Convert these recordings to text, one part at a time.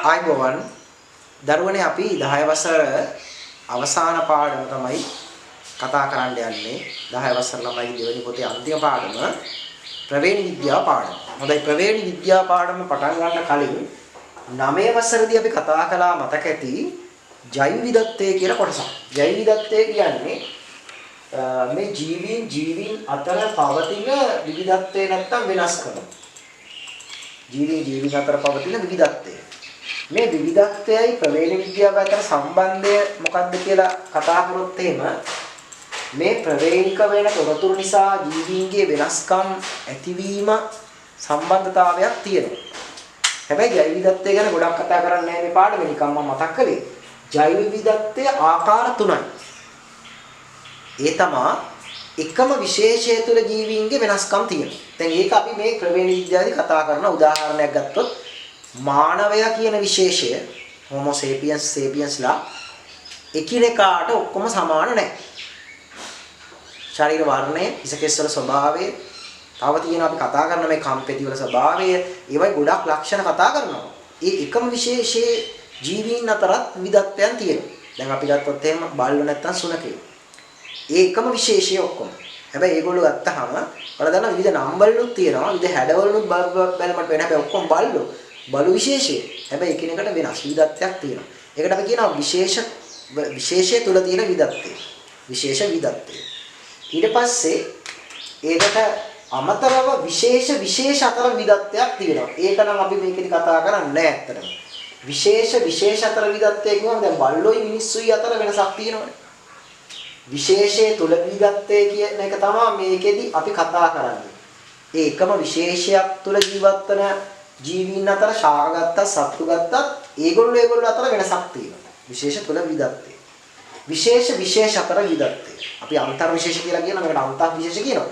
ආයිබෝවන් දරුවනේ අපි 10 වසර අවසාන පාඩම තමයි කතා කරන්න යන්නේ 10 වසර ළමයි දෙවෙනි පොතේ අන්තිම පාඩම ප්‍රවේණ විද්‍යා පාඩම. හොඳයි ප්‍රවේණ විද්‍යා පාඩම පටන් ගන්න කලින් 9 වසරේදී අපි කතා කළා මතක ඇති ජෛව විවිධත්වය කියලා කොටසක්. ජෛව විවිධත්වය කියන්නේ මේ ජීවීන් අතර පවතින විවිධත්වය නැත්තම් වෙනස්කම. ජීවීන් අතර පවතින විවිධත්වය. මේ විවිධත්වයයි ප්‍රවේණ විද්‍යාව අතර සම්බන්ධය මොකක්ද කියලා කතා කරොත් එහෙම මේ ප්‍රවේණික වෙන තොරතුරු නිසා ජීවීන්ගේ වෙනස්කම් ඇතිවීම සම්බන්ධතාවයක් තියෙනවා. හැබැයි ජෛව විවිධත්වය ගැන ගොඩක් කතා කරන්නේ නැහැ මේ පාඩමේ නිකම්ම මතක් කළේ. ජෛව විවිධත්වය ආකාර තුනයි. ඒ තමා එකම විශේෂය තුළ ජීවීන්ගේ වෙනස්කම් තියෙනවා. දැන් ඒක අපි මේ ප්‍රවේණ විද්‍යාවේදී කතා කරන උදාහරණයක් ගත්තොත් මානවයා කියන විශේෂය homo sapiensලා එකිනෙකාට ඔක්කොම සමාන නැහැ. ශරීර වර්ණය, ඉසකෙස් වල ස්වභාවය, තව තියෙන අපි කතා කරන මේ කම්පැති වල ස්වභාවය, ඒවයි ගොඩක් ලක්ෂණ කතා කරනවා. ඒ එකම විශේෂයේ ජීවීන් අතරත් විවිධත්වයන් තියෙනවා. දැන් අපි ගත්තොත් එහෙම බල්ලෝ නැත්තම් සුනකයෝ. ඒ එකම විශේෂය ඔක්කොම. හැබැයි ඒගොල්ලෝ ගත්තාම වල දන්න විවිධ නම් වලුත් තියෙනවා, විවිධ හැඩවලුත් බැලමට වෙන හැබැයි ඔක්කොම බල්ලෝ. බලු විශේෂය. හැබැයි එකිනෙකට වෙනස් විවිධත්වයක් තියෙනවා. ඒකට අපි කියනවා විශේෂය තුල තියෙන විවිධත්වය. විශේෂ විවිධත්වය. ඊට පස්සේ ඒකට අමතරව විශේෂ අතර විවිධත්වයක් තියෙනවා. ඒක නම් අපි මේකෙදි කතා කරන්නේ නැහැ ඇත්තටම. විශේෂ අතර විවිධත්වය කියවම දැන් බල්ලෝයි මිනිස්සුයි අතර වෙනසක් තියෙනවනේ. විශේෂයේ තුල විවිධත්වය කියන එක තමයි මේකෙදි අපි කතා කරන්නේ. ඒ එකම විශේෂයක් තුල ජීවත් වෙන ජීවීන් අතර ශාක ගත්තත් සත්තු ගත්තත් ඒගොල්ලෝ අතර වෙනසක් තියෙනවා. විශේෂ තුල විවිධත්වය. විශේෂ අතර විවිධත්වය. අපි අන්තර් විශේෂ කියලා කියනවා. මේකට අන්තර් විශේෂ කියනවා.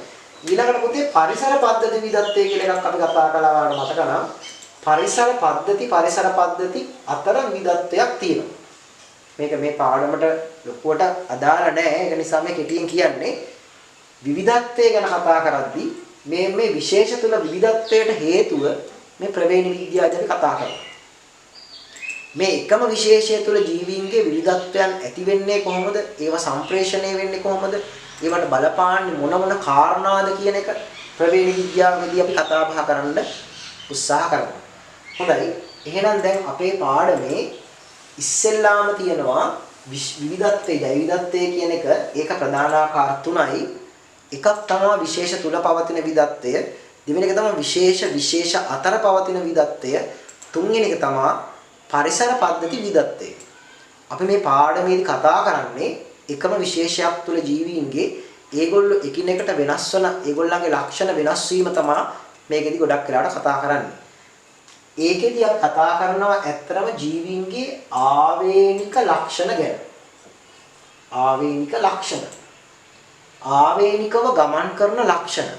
ඊළඟට පොතේ පරිසර පද්ධති විවිධත්වය කියලා එකක් අපි කතා කළා වඩ මතක නම් පරිසර පද්ධති අතර විවිධත්වයක් තියෙනවා. මේක මේ පාඩමට ලොකුවට අදාළ නැහැ. ඒක නිසා මේ කෙටියෙන් කියන්නේ විවිධත්වය ගැන කතා කරද්දී මේ විශේෂ තුල විවිධත්වයට හේතුව මේ ප්‍රවේණ විද්‍යාවේදී කතා කරනවා. මේ එකම විශේෂය තුළ ජීවීන්ගේ විවිධත්වයන් ඇති වෙන්නේ කොහොමද? ඒවා සම්ප්‍රේෂණය වෙන්නේ කොහොමද? ඒවට බලපාන්නේ මොන කාරණාද කියන එක ප්‍රවේණ විද්‍යාවේදී අපි කතා බහ කරන්න උත්සාහ කරනවා. හොඳයි. එහෙනම් දැන් අපේ පාඩමේ ඉස්සෙල්ලාම තියෙනවා විවිධත්වයේ ජෛව විවිධත්වය කියන එක ඒක ප්‍රධානාකාර තුනයි. එකක් තමයි විශේෂ තුල පවතින විවිධත්වය. දෙවෙනි එක තමයි විශේෂ අතර පවතින විවිධත්වය. තුන්වෙනි එක තමයි පරිසර පද්ධති විවිධත්වය. අපි මේ පාඩමේදී කතා කරන්නේ එකම විශේෂයක් තුළ ජීවීන්ගේ ඒගොල්ලෝ එකිනෙකට වෙනස් වන ඒගොල්ලන්ගේ ලක්ෂණ වෙනස් වීම තමයි මේකෙදි ගොඩක් වෙලාවට කතා කරන්නේ. ඒකෙදි අපි කතා කරනවා ඇත්තරම ජීවීන්ගේ ආවේනික ලක්ෂණ ගැන. ආවේනික ලක්ෂණ. ආවේනිකව ගමන් කරන ලක්ෂණ.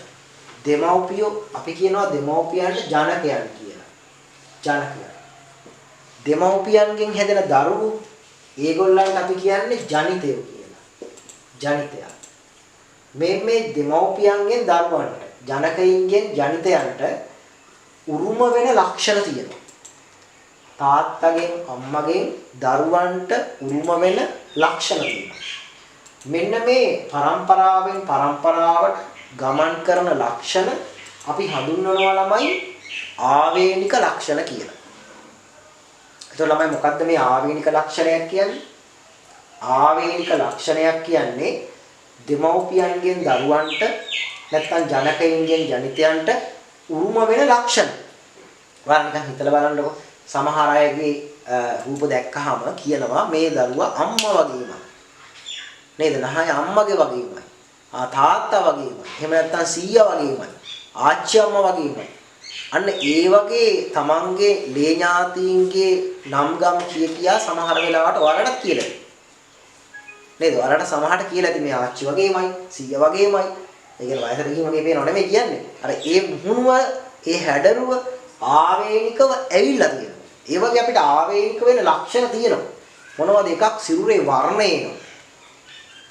දෙමව්පියෝ අපි කියනවා දෙමව්පියන්ට ජනකයන් කියලා. ජනකයන්. දෙමව්පියන්ගෙන් හැදෙන දරුවෝ ඒගොල්ලන්ට අපි කියන්නේ ජනිතයෝ කියලා. ජනිතයන්. මේ දෙමව්පියන්ගෙන් දරුවන්ට ජනකයින්ගෙන් ජනිතයන්ට උරුම වෙන ලක්ෂණ තියෙනවා. තාත්තගෙන් අම්මගෙන් දරුවන්ට උරුම වෙන ලක්ෂණ තියෙනවා. මෙන්න මේ පරම්පරාවෙන් පරම්පරාවට ගමන් කරන ලක්ෂණ අපි හඳුන්වනවා ළමයි ආවේනික ලක්ෂණ කියලා. එතකොට ළමයි මොකද්ද මේ ආවේනික ලක්ෂණයක් කියන්නේ? ආවේනික ලක්ෂණයක් කියන්නේ දෙමව්පියන්ගෙන් දරුවන්ට නැත්නම් ජනකයින්ගෙන් ජනිතයන්ට උරුම වෙන ලක්ෂණ. ඔයාලා නිකන් හිතලා බලන්නකො. සමහර අයගේ රූප දැක්කහම කියනවා මේ දරුවා අම්මා වගේමයි. නේද? නැහැ අම්මගේ වගේමයි. තාත්තා වගේමයි. එහෙම නැත්නම් සීයා වගේමයි. ආච්චි අම්මා වගේමයි. අන්න ඒ වගේ තමන්ගේ ලේ ඥාතීන්ගේ නම් ගම් කියා සමහර වෙලාවට ඔයාලට කියලා. නේද? ඔයාලට සමහරට කියලා ඇති මේ ආච්චි වගේමයි, සීයා වගේමයි. ඒ කියන්නේ වයසට ගිහින් වගේ පේනව නෙමෙයි කියන්නේ. අර ඒ මුහුණුව, ඒ හැඩරුව ආවේනිකව ඇවිල්ලා තියෙනවා. ඒ වගේ අපිට ආවේනික වෙන ලක්ෂණ තියෙනවා. මොනවද එකක් සිරුරේ වර්ණය එනවා.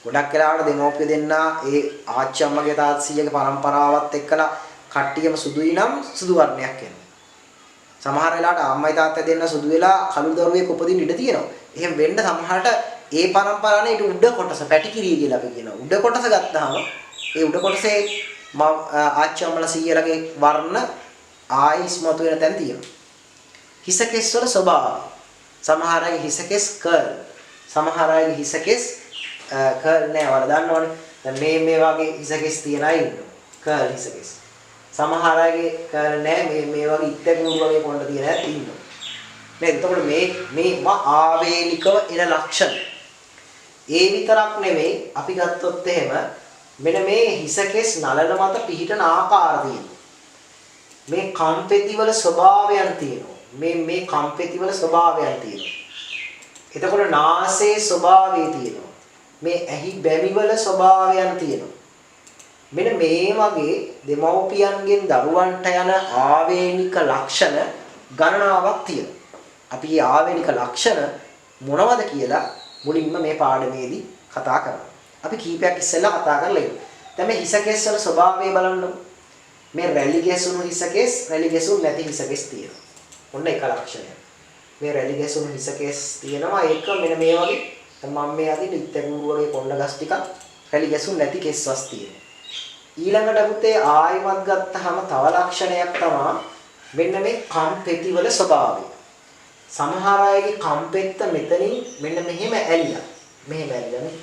ගොඩක් වෙලාවට දෙමෝපිය දෙන්නා ඒ ආච්චි අම්මගේ තාත්තා සීයාගේ පරම්පරාවත් එක්කලා කට්ටියම සුදුයි නම් සුදු වර්ණයක් එනවා. සමහර වෙලාවට අම්මයි තාත්තයි දෙන්න සුදු වෙලා කළු දරුවෙක් උපදින්න ඉඩ තියෙනවා. එහෙම වෙන්න සමහරට ඒ පරම්පරාවේ ඊට උඩ කොටස පැටිකිරිය කියලා අපි කියනවා. උඩ කොටස ගත්තාම ඒ උඩ කොටසේ ආච්චි අම්මලා සීයලගේ වර්ණ ආයි ඉස්මතු වෙන තැන් තියෙනවා. හිසකෙස් වල ස්වභාවය. සමහර අයගේ හිසකෙස් කර්ල්. සමහර අයගේ හිසකෙස් කර්ල් නෑ. ඔයාලා දන්නවනේ. දැන් මේ වගේ හිසකෙස් තියන අය ඉන්නවා. කර්ල් හිසකෙස්. සමහර අයගේ කර්ල් නෑ. මේ වගේ ඉත්තකුරු වගේ කොණ්ඩ තියන අය ඉන්නවා. නේද? එතකොට මේ ආවේනිකව එන ලක්ෂණ. ඒ විතරක් නෙමෙයි අපි ගත්තොත් එහෙම මෙන්න මේ හිසකෙස් නලල මත පිහිටන ආකාර තියෙනවා. මේ කම්පෙති වල ස්වභාවයන් තියෙනවා. මේ කම්පෙති වල ස්වභාවයන් තියෙනවා. එතකොට නාසයේ ස්වභාවය තියෙනවා. මේ ඇහි බැමි වල ස්වභාවයන් තියෙනවා. මෙන්න මේ වගේ දෙමව්පියන්ගෙන් දරුවන්ට යන ආවේනික ලක්ෂණ ගණනාවක් තියෙනවා. අපි මේ ආවේනික ලක්ෂණ මොනවද කියලා මුලින්ම මේ පාඩමේදී කතා කරමු. අපි කීපයක් ඉස්සෙල්ලා කතා කරලා ඉමු. දැන් මේ හිසකෙස් වල ස්වභාවය බලන්න. මේ රැලි ගැසුණු හිසකෙස්, රැලි ගැසුණු නැති හිසකෙස් තියෙනවා. ඔන්න එක ලක්ෂණයක්. මේ රැලි ගැසුණු හිසකෙස් තියෙනවා. ඒක මෙන්න මේ වගේ මම මේ අදින් ඉත්තකුරු වගේ කොණ්ඩ ගස් ටිකක් රැලි ගැසුණු නැති කෙස්වස් තියෙනවා. ඊළඟට පුතේ ආයිමත් ගත්තාම තව ලක්ෂණයක් තමයි මෙන්න මේ කම්පෙති වල ස්වභාවය. සමහර අයගේ කම්පෙත්ත මෙතනින් මෙන්න මෙහෙම ඇලිලා. මෙහෙම ඇලිලානේ.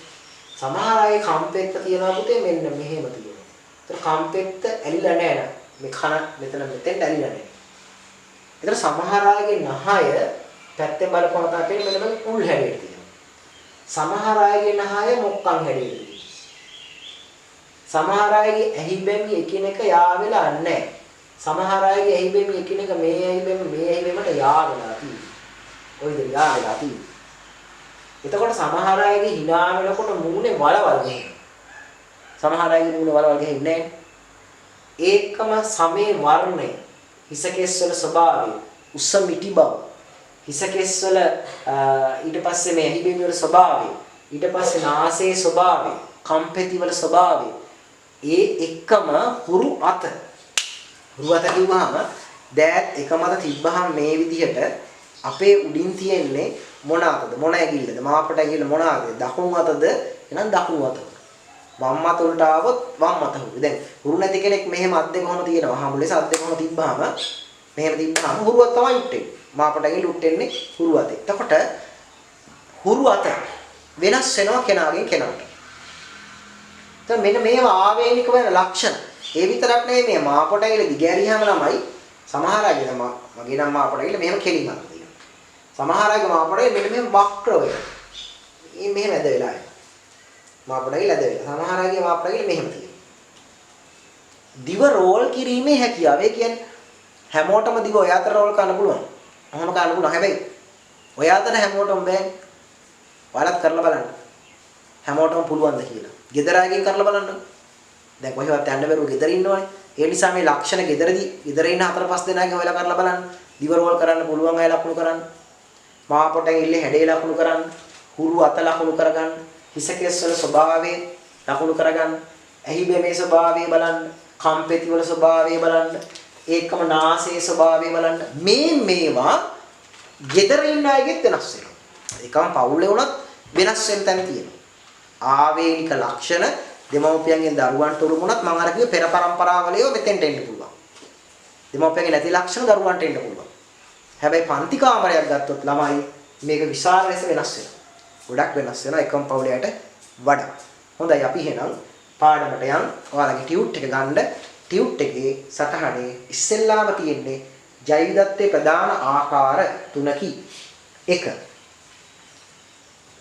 සමහර අයගේ කම්පෙත්ත තියනවා පුතේ මෙන්න මෙහෙම තියෙනවා. ඒතර කම්පෙත්ත ඇලිලා නැහැ නේද? මේ කන මෙතන මෙතෙන්ට ඇලිලා නැහැ. ඒතර සමහර අයගේ නහය පැත්තෙන් බලපුවම තමයි මෙන්න මේ උල් හැඩයට තියෙනවා. සමහර අයගේ නහය මොක්කන් හැඩයට තියෙනවා. සමහර අයගේ ඇහිබැමි එකිනෙක යා වෙලා නැහැ. සමහර අයගේ ඇහිබැමි එකිනෙක මේ ඇහිබැමට යා වෙලා තියෙනවා. ඔය දෙය යා වෙලා තියෙනවා. එතකොට සමහර අයගේ hina වෙනකොට මූණේ වලවල් ගහනවා. සමහර අයගේ මූණේ වලවල් ගහන්නේ නැහැ. ඒකම සමේ වර්ණය, හිසකෙස් වල ස්වභාවය, උස්ස මිටි බව, හිසකෙස් වල ඊට පස්සේ මේ ඇහිබැමි වල ස්වභාවය, ඊට පස්සේ නාසයේ ස්වභාවය, කම්පෙති වල ස්වභාවය, ඒ එක්කම හුරු අත. හුරු අත කිව්වහම දෑත් එක මත තිබ්බහම මේ විදිහට අපේ උඩින් තියෙන්නේ මොන අතද? මොන ඇඟිල්ලද? මාපට ඇඟිල්ල මොන අතද? දකුණු අතද? එහෙනම් දකුණු අත. වම් අත උඩට ආවොත් වම් අත හුරු. දැන් හුරු නැති කෙනෙක් මෙහෙම අත් දෙක කොහොම තියෙනවා? හමුලෙස අත් දෙක කොහොම තිබ්බහම මෙහෙම තිබ්බහම හුරු අත තමයි උට්ටෙන්නේ. මාපට ඇඟිල්ල උට්ටෙන්නේ හුරු අතේ. එතකොට හුරු අත වෙනස් වෙනවා කෙනාගෙන් කෙනාට. දැන් මෙන්න මේවා ආවේනික වෙන ලක්ෂණ. ඒ විතරක් නෙවෙයි මේ මාපට ඇඟිල්ල දිගෑරියාම ළමයි සමහර අය මගේ නම් මාපට ඇඟිල්ල මෙහෙම කෙලිමක් තියෙනවා. සමහර අයගේ මාපට ඇඟිල්ල මෙන්න මෙහෙම වක්‍ර වෙනවා. මේ මෙහෙම ඇද වෙලා යනවා. මාපට ඇඟිල්ල ඇද වෙලා. සමහර අයගේ මාපට ඇඟිල්ල මෙහෙම තියෙනවා. දිව රෝල් කිරීමේ හැකියාව. ඒ කියන්නේ හැමෝටම දිව ඔය අතර රෝල් කරන්න පුළුවන්. ඔහොම කරන්න පුළුවන්. හැබැයි ඔය අතර හැමෝටම බෑනේ. ඔයාලත් කරලා බලන්න. හැමෝටම පුළුවන්ද කියලා. ගෙදර අයගෙන් කරලා බලන්න. දැන් කොහෙවත් යන්න බැරුව ගෙදර ඉන්නවනේ. ඒ නිසා මේ ලක්ෂණ ගෙදර ඉන්න 4-5 දෙනාගෙන් හොයලා කරලා බලන්න. දිව රෝල් කරන්න පුළුවන් අය ලකුණු කරන්න. මාපට ඇඟිල්ලේ හැඩේ ලකුණු කරන්න. හුරු අත ලකුණු කරගන්න. හිසකෙස් වල ස්වභාවය ලකුණු කරගන්න. ඇහි බැමේ ස්වභාවය බලන්න. කම්පෙති වල ස්වභාවය බලන්න. ඒකම නාසයේ ස්වභාවය බලන්න. මේවා ගෙදර ඉන්න අයගෙත් වෙනස් වෙනවා. ඒකම පවුලේ වුණත් වෙනස් වෙන තැන තියෙනවා. ආවේනික ලක්ෂණ දෙමව්පියන්ගෙන් දරුවන්ට උරුමුණත් මම අර කිව්වේ පෙර පරම්පරාවලියෝ මෙතෙන්ට එන්න පුළුවන්. දෙමව්පියන්ගේ නැති ලක්ෂණ දරුවන්ට එන්න පුළුවන්. හැබැයි පන්ති කාමරයක් ගත්තොත් ළමයි මේක විශාල ලෙස වෙනස් වෙනවා. ගොඩක් වෙනස් වෙනවා එකම පවුලයට වඩා. හොඳයි අපි එහෙනම් පාඩමට යන්. ඔයාලගේ ටියුට් එක ගන්න. ටියුට් එකේ සටහනේ ඉස්සෙල්ලාම තියෙන්නේ ජෛවිකත්වයේ ප්‍රධාන ආකාර තුනකි. 1.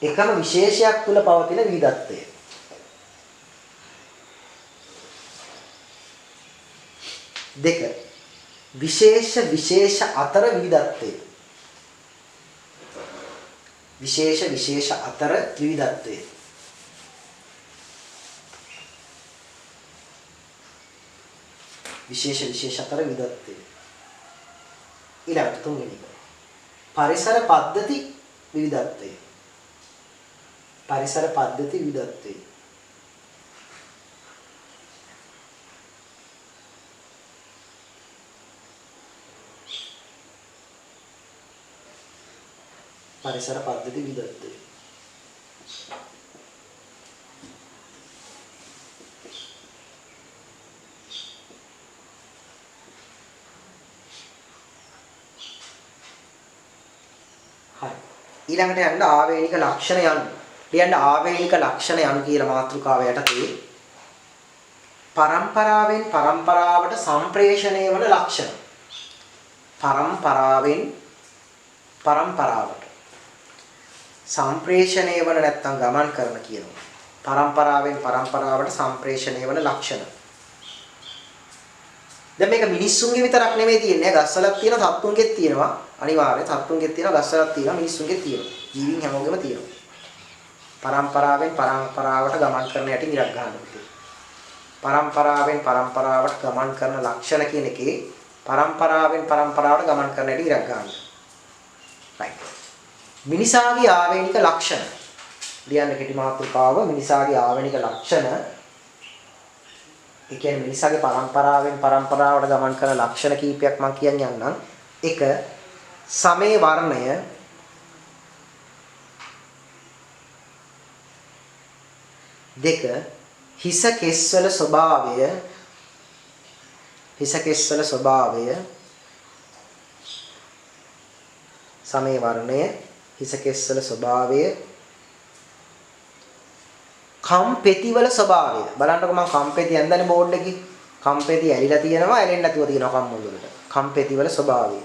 එකම විශේෂයක් තුල පවතින විවිධත්වය. 2. විශේෂ අතර විවිධත්වය. විශේෂ අතර විවිධත්වය. විශේෂ අතර විවිධත්වය. ඊළඟට 3 වෙනි එක. පරිසර පද්ධති විවිධත්වය. පරිසර පද්ධති විවිධත්වය. පරිසර පද්ධති විදග්ධය. හරි. ඊළඟට යන්න ආවේනික ලක්ෂණ යන්න. ලියන්න ආවේනික ලක්ෂණ යන්න කියලා මාතෘකාව යටතේ පරම්පරාවෙන් පරම්පරාවට සම්ප්‍රේෂණය වන ලක්ෂණ. පරම්පරාවෙන් පරම්පරාවට සම්ප්‍රේෂණය වන නැත්තම් ගමන් කරන කියනවා. පරම්පරාවෙන් පරම්පරාවට සම්ප්‍රේෂණය වන ලක්ෂණ. දැන් මේක මිනිස්සුන්ගේ විතරක් නෙමෙයි තියෙන්නේ. ගස්වලක් තියෙනවා, සත්තුන්ගෙත් තියෙනවා. අනිවාර්යයෙන් සත්තුන්ගෙත් තියෙනවා, ගස්වලක් තියෙනවා, මිනිස්සුන්ගෙත් තියෙනවා. ජීවීන් හැමෝගෙම තියෙනවා. පරම්පරාවෙන් පරම්පරාවට ගමන් කරන යටි ඉරක් ගන්නවා. පරම්පරාවෙන් පරම්පරාවට ගමන් කරන ලක්ෂණ කියන එකේ පරම්පරාවෙන් පරම්පරාවට ගමන් කරන යටි ඉරක් ගන්නවා. right. මිනිසාගේ ආවේනික ලක්ෂණ. ලියන්න කෙටි මාතෘකාව මිනිසාගේ ආවේනික ලක්ෂණ. ඒ කියන්නේ මිනිසාගේ පරම්පරාවෙන් පරම්පරාවට ගමන් කරන ලක්ෂණ කීපයක් මම කියන්න යන්නම්. 1. සමේ වර්ණය. 2. හිස කෙස්වල ස්වභාවය. හිස කෙස්වල ස්වභාවය. සමේ වර්ණය, හිස කෙස්වල ස්වභාවය, කම්පෙතිවල ස්වභාවය. බලන්නකො මම කම්පෙති ඇඳන්නේ බෝඩ් එකේ. කම්පෙති ඇලිලා තියෙනවා, ඇලෙන්නේ නැතුව තියෙනවා කම්මුල් වලට. කම්පෙතිවල ස්වභාවය.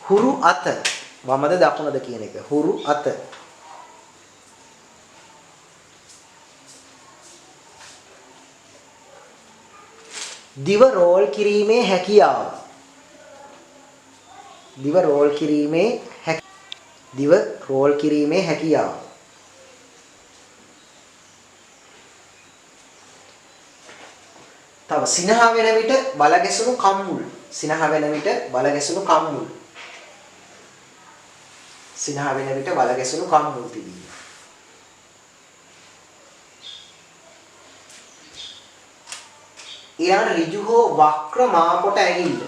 හුරු අත වමද දකුණද කියන එක. හුරු අත. දිව රෝල් කිරීමේ හැකියාව. දිව රෝල් කිරීමේ දිව රෝල් කිරීමේ හැකියාව. තව සිනහ වෙන විට බල ගැසුණු කම්මුල්. සිනහ වෙන විට බල ගැසුණු කම්මුල්. සිනහ වෙන විට බල ගැසුණු කම්මුල් තිබීම. ඊළඟ ඍජු හෝ වක්‍ර මාපොට ඇඟිල්ල.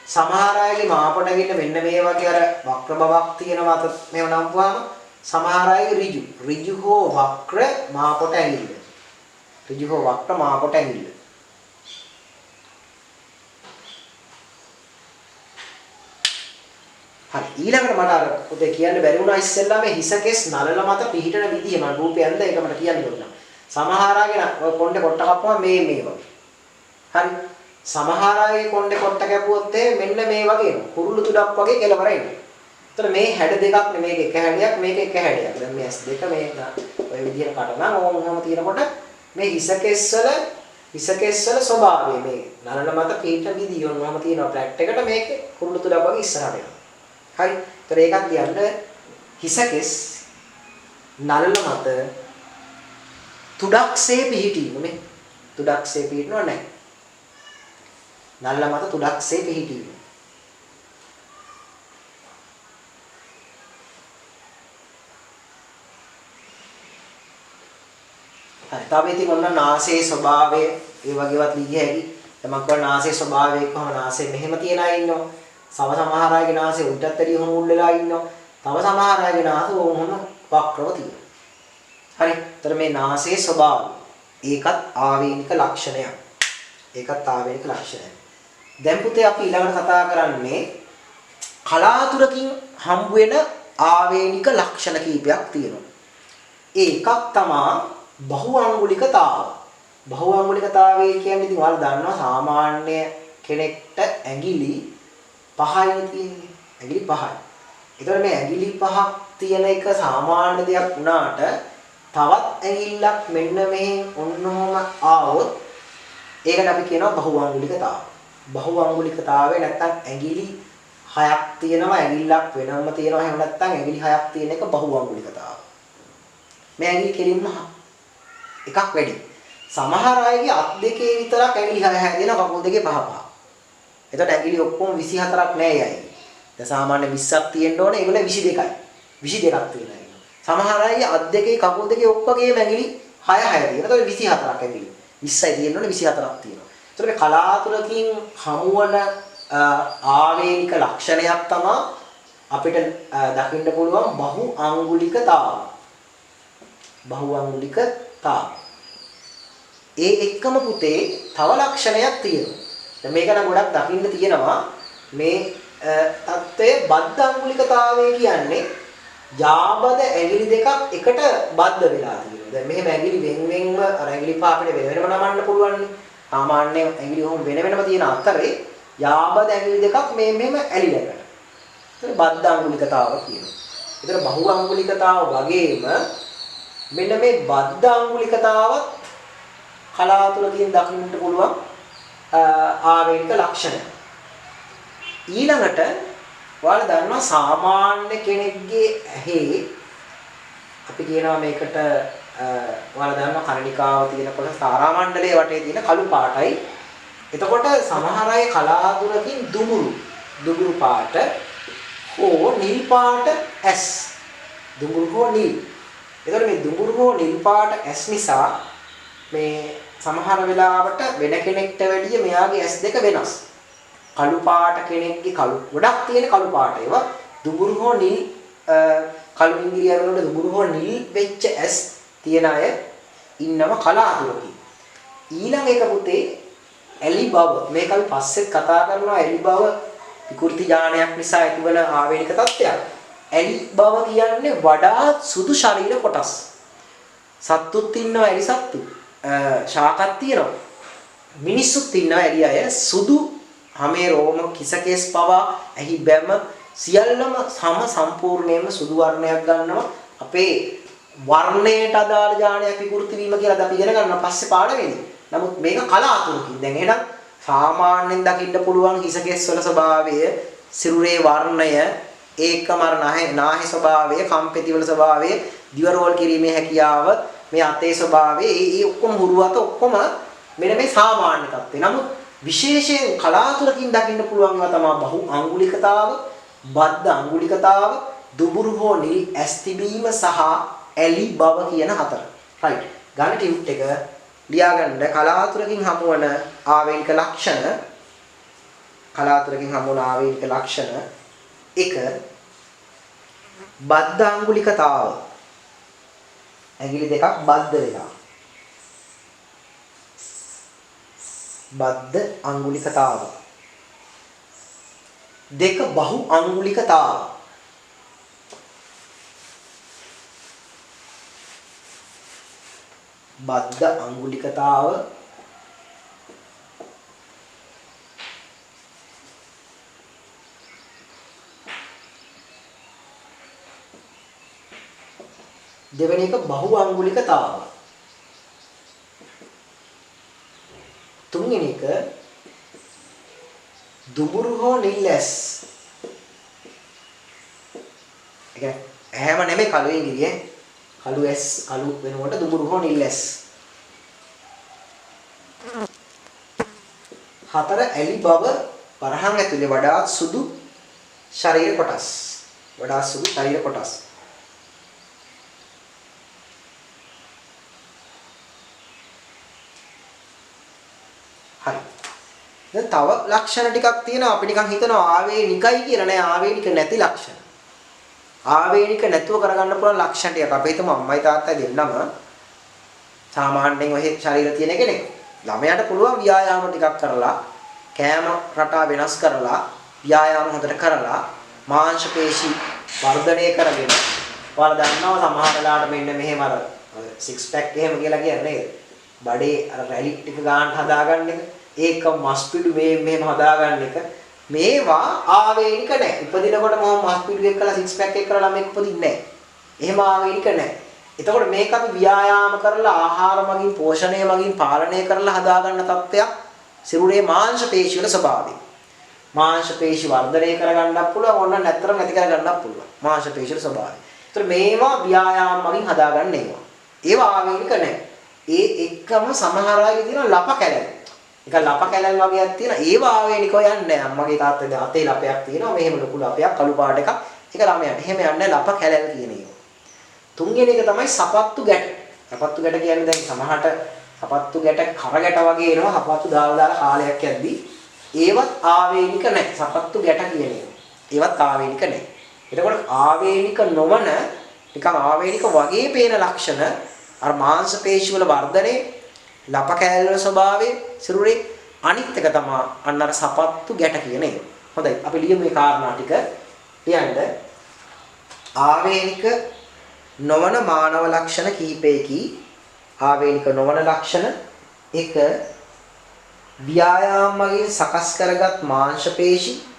සමහර අයගේ මාපොට ඇඟිල්ල මෙන්න මේ වගේ අර වක්‍ර බවක් තියෙනවා අත මේව නම්පුවාම සමහර අයගේ ඍජු හෝ වක්‍ර මාපොට ඇඟිල්ල. ඍජු හෝ වක්‍ර මාපොට ඇඟිල්ල. හරි ඊළඟට මට අර උදේ කියන්න බැරි වුණා ඉස්සෙල්ලා මේ හිසකෙස් නලල මත පිහිටන විදිය මම රූපය ඇඳලා ඒක මට කියන්න ඕන. සමහර අයගේ ඔය කොණ්ඩේ කොට කප්පුවා මේ වගේ. හරි සමහර අයගේ කොණ්ඩේ කොට කැපුවොත් මෙන්න මේ වගේ කුරුළු තුඩක් වගේ කෙලවර එනවා. එතන මේ හැඩ දෙකක් නේ මේක එක හැඩයක් මේක එක හැඩයක්. දැන් මේ S2 මේක ඔය විදියට කටනම් ඕනම තියෙනකොට මේ හිසකෙස්වල ස්වභාවය මේ නලල මත පිහිටන විදිය ඕනම තියෙනවා ෆ්ලැට් එකට මේකේ කුරුළු තුඩක් වගේ ඉස්සරහට එනවා. හරි. ඒතර ඒකත් කියන්න හිසකෙස් නලල මත තුඩක්සේ පිහිටීම මේ තුඩක්සේ පිහිටනව නැහැ. නලල මත තුඩක්සේ පිහිටීම. හරි. තව ඉතින් ඔන්න නාසයේ ස්වභාවය ඒ වගේවත් ලිය හැකි. තමක් වල නාසයේ ස්වභාවය කොහොම නාසයේ මෙහෙම තියන අය ඉන්නවා. සමහර අයගේ නාසය උඩට ඇදී හොම උල්ලලා ඉන්නවා. තව සමහර අයගේ නාසය ඕම වක්‍රව තියෙනවා. හරි. ඒතර මේ නාසයේ ස්වභාවය ඒකත් ආවේනික ලක්ෂණයක්. ඒකත් ආවේනික ලක්ෂණයක්. දැන් පුතේ අපි ඊළඟට කතා කරන්නේ කලාතුරකින් හම්බ වෙන ආවේනික ලක්ෂණ කීපයක් තියෙනවා. ඒකක් තමයි බහුඅංගුලිකතාව. බහුඅංගුලිකතාවය කියන්නේ ඉතින් ඔයාලා දන්නවා සාමාන්‍ය කෙනෙක්ට ඇඟිලි 5යි තියෙන්නේ. ඇඟිලි 5යි. ඒතකොට මේ ඇඟිලි 5ක් තියෙන එක සාමාන්‍ය දෙයක් වුණාට තවත් ඇඟිල්ලක් මෙන්න මෙහෙන් ඔන්නෝම ආවොත් ඒකට අපි කියනවා බහුඅංගුලිකතාව. බහුඅංගුලිකතාවේ නැත්තම් ඇඟිලි 6ක් තියෙනවා ඇඟිල්ලක් වෙනම තියෙනවා එහෙම නැත්තම් ඇඟිලි 6ක් තියෙන එක බහුඅංගුලිකතාව. මේ ඇඟිලි කෙලින්ම එකක් වැඩි. සමහර අයගේ අත් දෙකේ විතරක් ඇඟිලි 6 හැදෙනවා කකුල් දෙකේ 5 5. එතකොට ඇඟිලි ඔක්කොම 24ක් නෑ යයි. දැන් සාමාන්‍ය 20ක් තියෙන්න ඕනේ ඒගොල්ලෝ 22යි. 22ක් තියෙනවා. සමහර අයගේ අත් දෙකේ කකුල් දෙකේ ඔක්කොගේම ඇඟිලි 6 6 තියෙනවා. එතකොට 24ක් ඇඟිලි. 20යි තියෙන්න ඕනේ 24ක් තියෙනවා. එතකොට කලාතුරකින් හමුවන ආවේනික ලක්ෂණයක් තමයි අපිට දකින්න පුළුවන් බහු අංගුලිකතාව. බහු අංගුලිකතාව. ඒ එක්කම පුතේ තව ලක්ෂණයක් තියෙනවා. දැන් මේක නම් ගොඩක් දකින්න තියෙනවා. මේ தත්ත්වය බද්ධ අංගුලිකතාවය කියන්නේ යාබද ඇඟිලි දෙකක් එකට බද්ධ වෙලා තියෙනවා. දැන් මෙහෙම ඇඟිලි වෙන්වෙන්ව අර ඇඟිලි පහ අපිට වෙන වෙනම නමන්න පුළුවන් නේ. සාමාන්‍ය ඇඟිලි ඔහොම වෙන වෙනම තියෙන අතරේ යාබද ඇඟිලි දෙකක් මෙහෙම ඇලිලා එකට. ඒක බද්ධ අංගුලිකතාව කියනවා. ඒතර බහු අංගුලිකතාව වගේම මෙන්න මේ බද්ධ අංගුලිකතාවත් කලාතුරකින් දකින්නට පුළුවන් ආවේනික ලක්ෂණ. ඊළඟට ඔයාලා දන්නවා සාමාන්‍ය කෙනෙක්ගේ ඇහි අපි කියනවා මේකට ඔයාලා දන්නවා කර්ණිකාව තියෙනකොට තාරා මණ්ඩලයේ වටේ තියෙන කළු පාටයි. එතකොට සමහර අය කලාතුරකින් දුඹුරු පාට හෝ නිල් පාට ඇස් දුඹුරු හෝ නිල්. එතකොට මේ දුඹුරු හෝ නිල් පාට ඇස් නිසා මේ සමහර වෙලාවට වෙන කෙනෙක්ට වැඩිය මෙයාගේ ඇස් දෙක වෙනස්. කළු පාට කෙනෙක්ගේ කළු ගොඩක් තියෙන කළු පාට ඒවා දුඹුරු හෝ නිල් කළු ඉංග්‍රීසි වල දුඹුරු හෝ නිල් වෙච්ච ඇස් තියෙන අය ඉන්නම කලාතුරකින්. ඊළඟ එක පුතේ ඇලි බව. මේක අපි පස්සෙත් කතා කරනවා. ඇලි බව විකෘති ඥානයක් නිසා ඇතිවන ආවේනික තත්ත්වයක්. ඇලි බව කියන්නේ වඩාත් සුදු ශරීර කොටස්. සත්තුත් ඉන්නවා ඇලි සත්තු. ශාකක් තියෙනවා. මිනිස්සුත් ඉන්නවා ඇලි අය සුදු හැමේ රෝම කිසකේස් පවා ඇහි බැම සියල්ලම සම්පූර්ණයෙන්ම සුදු වර්ණයක් ගන්නවා. අපේ වර්ණයට අදාළ ඥානයක් විකෘති වීම කියලා අපි ඉගෙන ගන්නවා පස්සේ පාඩමේදී. නමුත් මේක කලාතුරකින්. දැන් එහෙනම් සාමාන්‍යයෙන් දකින්න පුළුවන් හිසකේස් වල ස්වභාවය, සිරුරේ වර්ණය, ඒකම නාහි ස්වභාවය, කම්පෙති වල ස්වභාවය, දිව රෝල් කිරීමේ හැකියාව, මේ අතේ ස්වභාවය, ඒ ඔක්කොම හුරුවත ඔක්කොම මෙන්න මේ සාමාන්‍ය තත්ත්වේ. නමුත් විශේෂයෙන් කලාතුරකින් දකින්න පුළුවන් ඒවා තමයි බහු අංගුලිකතාව, බද්ධ අංගුලිකතාව, දුඹුරු හෝ නිල් ඇස් තිබීම සහ ඇලි බව කියන හතර. right. ගන්න ටියුට් එක ලියාගන්න කලාතුරකින් හමුවන ආවේනික ලක්ෂණ. කලාතුරකින් හමුවන ආවේනික ලක්ෂණ 1 බද්ධ අංගුලිකතාව. ඇඟිලි දෙකක් බද්ධ වෙලා. බද්ධ අංගුලිකතාව. 2 බහු අංගුලිකතාව. බද්ධ අංගුලිකතාව. 2 එක බහු අංගුලිකතාව. 3 එක දුඹුරු හෝ නිල් ඇස්. ඒ හැම නෙමෙයි කළු ඉංග්‍රීසියෙන් කළු ඇස් කළු වෙනකොට දුඹුරු හෝ නිල් ඇස්. 4 ඇලි බව වරහන් ඇතුලේ වඩාත් සුදු ශරීර කොටස්. වඩාත් සුදු ශරීර කොටස්. හරි. දැන් තව ලක්ෂණ ටිකක් තියෙනවා. අපි නිකන් හිතනවා ආවේනිකයි කියලා නෑ. ආවේනික නැති ලක්ෂණ. ආවේනික නැතුව කරගන්න පුළුවන් ලක්ෂණ ටිකක්. අපි හිතමු අම්මයි තාත්තයි දෙන්නම සාමාන්‍යයෙන් ඔය ශරීර තියෙන කෙනෙක්. ළමයාට පුළුවන් ව්‍යායාම ටිකක් කරලා, කෑම රටා වෙනස් කරලා, ව්‍යායාම හොඳට කරලා, මාංශ පේශි වර්ධනය කරගෙන, ඔයාලා දන්නවා සමහර වෙලාවට මෙන්න මෙහෙම අර 6 pack එහෙම කියලා කියන්නේ නේද? බඩේ අර රැලි ටික ගන්න හදාගන්න එක. ඒක මස් පිඩු මෙහෙම හදාගන්න එක. මේවා ආවේනික නැහැ. උපදිනකොට මොහොම මස් පිඩු එක්කලා 6 pack එක කරලා ළමෙක් උපදින්නේ නැහැ. එහෙම ආවේනික නැහැ. එතකොට මේක අපි ව්‍යායාම කරලා ආහාර මගින් පෝෂණය මගින් පාලනය කරලා හදාගන්න තත්ත්වයක් සිරුරේ මාංශ පේශි වල ස්වභාවය. මාංශ පේශි වර්ධනය කරගන්නත් පුළුවන් ඕන නැත්තරම නැති කරගන්නත් පුළුවන්. මාංශ පේශි වල ස්වභාවය. ඒතර මේවා ව්‍යායාම මගින් හදාගන්න ඒවා. ඒවා ආවේනික නැහැ. ඒ එක්කම සමහර අයගේ තියෙන ලප කැලල්. ඒක ලප කැලල් වගේක් තියෙන ඒවා ආවේනිකව යන්නේ නැහැ. අම්මගේ තාත්තගේ අතේ ලපයක් තියෙනවා. මෙහෙම ලොකු ලපයක් කළු පාට එකක්. ඒක ළමයාට. එහෙම යන්නේ ලප කැලල් කියන ඒවා. තුන්වෙනි එක තමයි සපත්තු ගැට. සපත්තු ගැට කියන්නේ දැන් සමහරට සපත්තු ගැට කර ගැට වගේ එනවා. සපත්තු දාලා කාලයක් යද්දී ඒවත් ආවේනික නැහැ. සපත්තු ගැට කියන ඒවා. ඒවත් ආවේනික නැහැ. එතකොට ආවේනික නොවන නිකන් ආවේනික වගේ පේන ලක්ෂණ අර මාංශ පේශි වල වර්ධනේ ලප කෑල්ල වල ස්වභාවය සිරුරේ අනිත් එක තමයි අන්න අර සපත්තු ගැට කියන එක. හොඳයි අපි ලියමු මේ කාරණා ටික. ලියන්න ආවේනික නොවන මානව ලක්ෂණ කිහිපයකි. ආවේනික නොවන ලක්ෂණ එක ව්‍යායාම මගින් සකස් කරගත් මාංශ පේශි